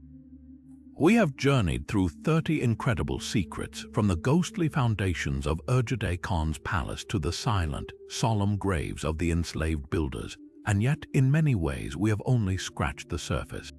We have journeyed through 30 incredible secrets, from the ghostly foundations of Ögedei Khan's palace to the silent, solemn graves of the enslaved builders, and yet in many ways we have only scratched the surface.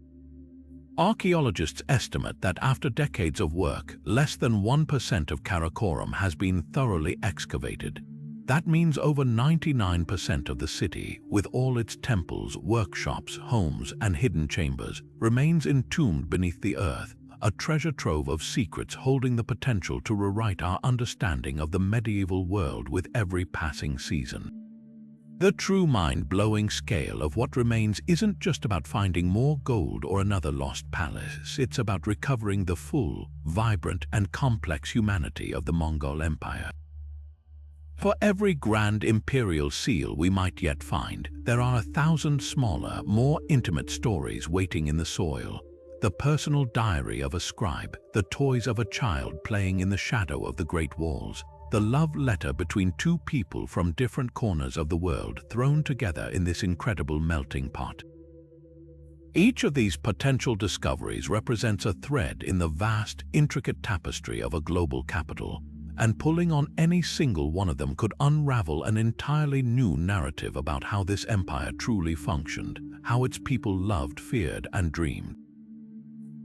Archaeologists estimate that after decades of work, less than 1% of Karakorum has been thoroughly excavated. That means over 99% of the city, with all its temples, workshops, homes, and hidden chambers, remains entombed beneath the earth, a treasure trove of secrets holding the potential to rewrite our understanding of the medieval world with every passing season. The true mind-blowing scale of what remains isn't just about finding more gold or another lost palace, it's about recovering the full, vibrant, and complex humanity of the Mongol Empire. For every grand imperial seal we might yet find, there are 1,000 smaller, more intimate stories waiting in the soil. The personal diary of a scribe, the toys of a child playing in the shadow of the Great Walls, the love letter between two people from different corners of the world thrown together in this incredible melting pot. Each of these potential discoveries represents a thread in the vast, intricate tapestry of a global capital, and pulling on any single one of them could unravel an entirely new narrative about how this empire truly functioned, how its people loved, feared, and dreamed.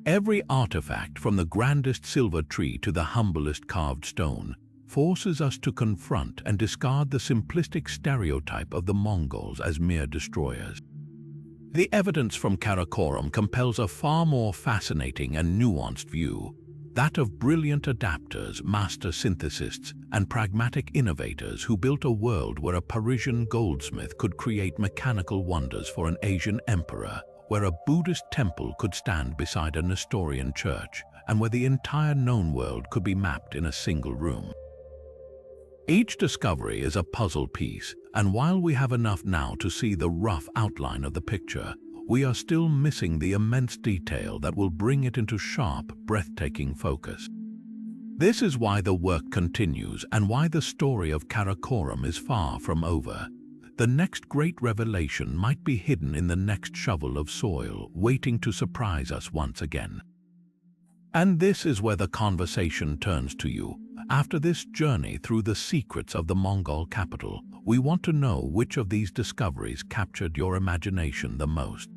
Every artifact, from the grandest silver tree to the humblest carved stone, forces us to confront and discard the simplistic stereotype of the Mongols as mere destroyers. The evidence from Karakorum compels a far more fascinating and nuanced view. that of brilliant adapters, master synthesists, and pragmatic innovators who built a world where a Parisian goldsmith could create mechanical wonders for an Asian emperor, where a Buddhist temple could stand beside a Nestorian church, and where the entire known world could be mapped in a single room. Each discovery is a puzzle piece, and while we have enough now to see the rough outline of the picture, we are still missing the immense detail that will bring it into sharp, breathtaking focus. This is why the work continues and why the story of Karakorum is far from over. The next great revelation might be hidden in the next shovel of soil, waiting to surprise us once again. And this is where the conversation turns to you. After this journey through the secrets of the Mongol capital, we want to know which of these discoveries captured your imagination the most.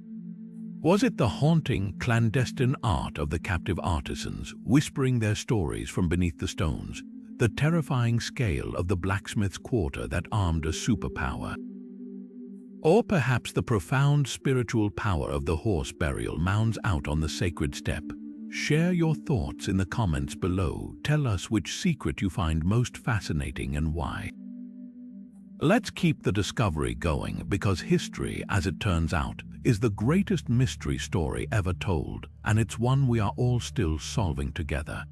Was it the haunting, clandestine art of the captive artisans, whispering their stories from beneath the stones, the terrifying scale of the blacksmith's quarter that armed a superpower? Or perhaps the profound spiritual power of the horse burial mounds out on the sacred steppe? Share your thoughts in the comments below. Tell us which secret you find most fascinating and why. Let's keep the discovery going, because history, as it turns out, is the greatest mystery story ever told, and it's one we are all still solving together.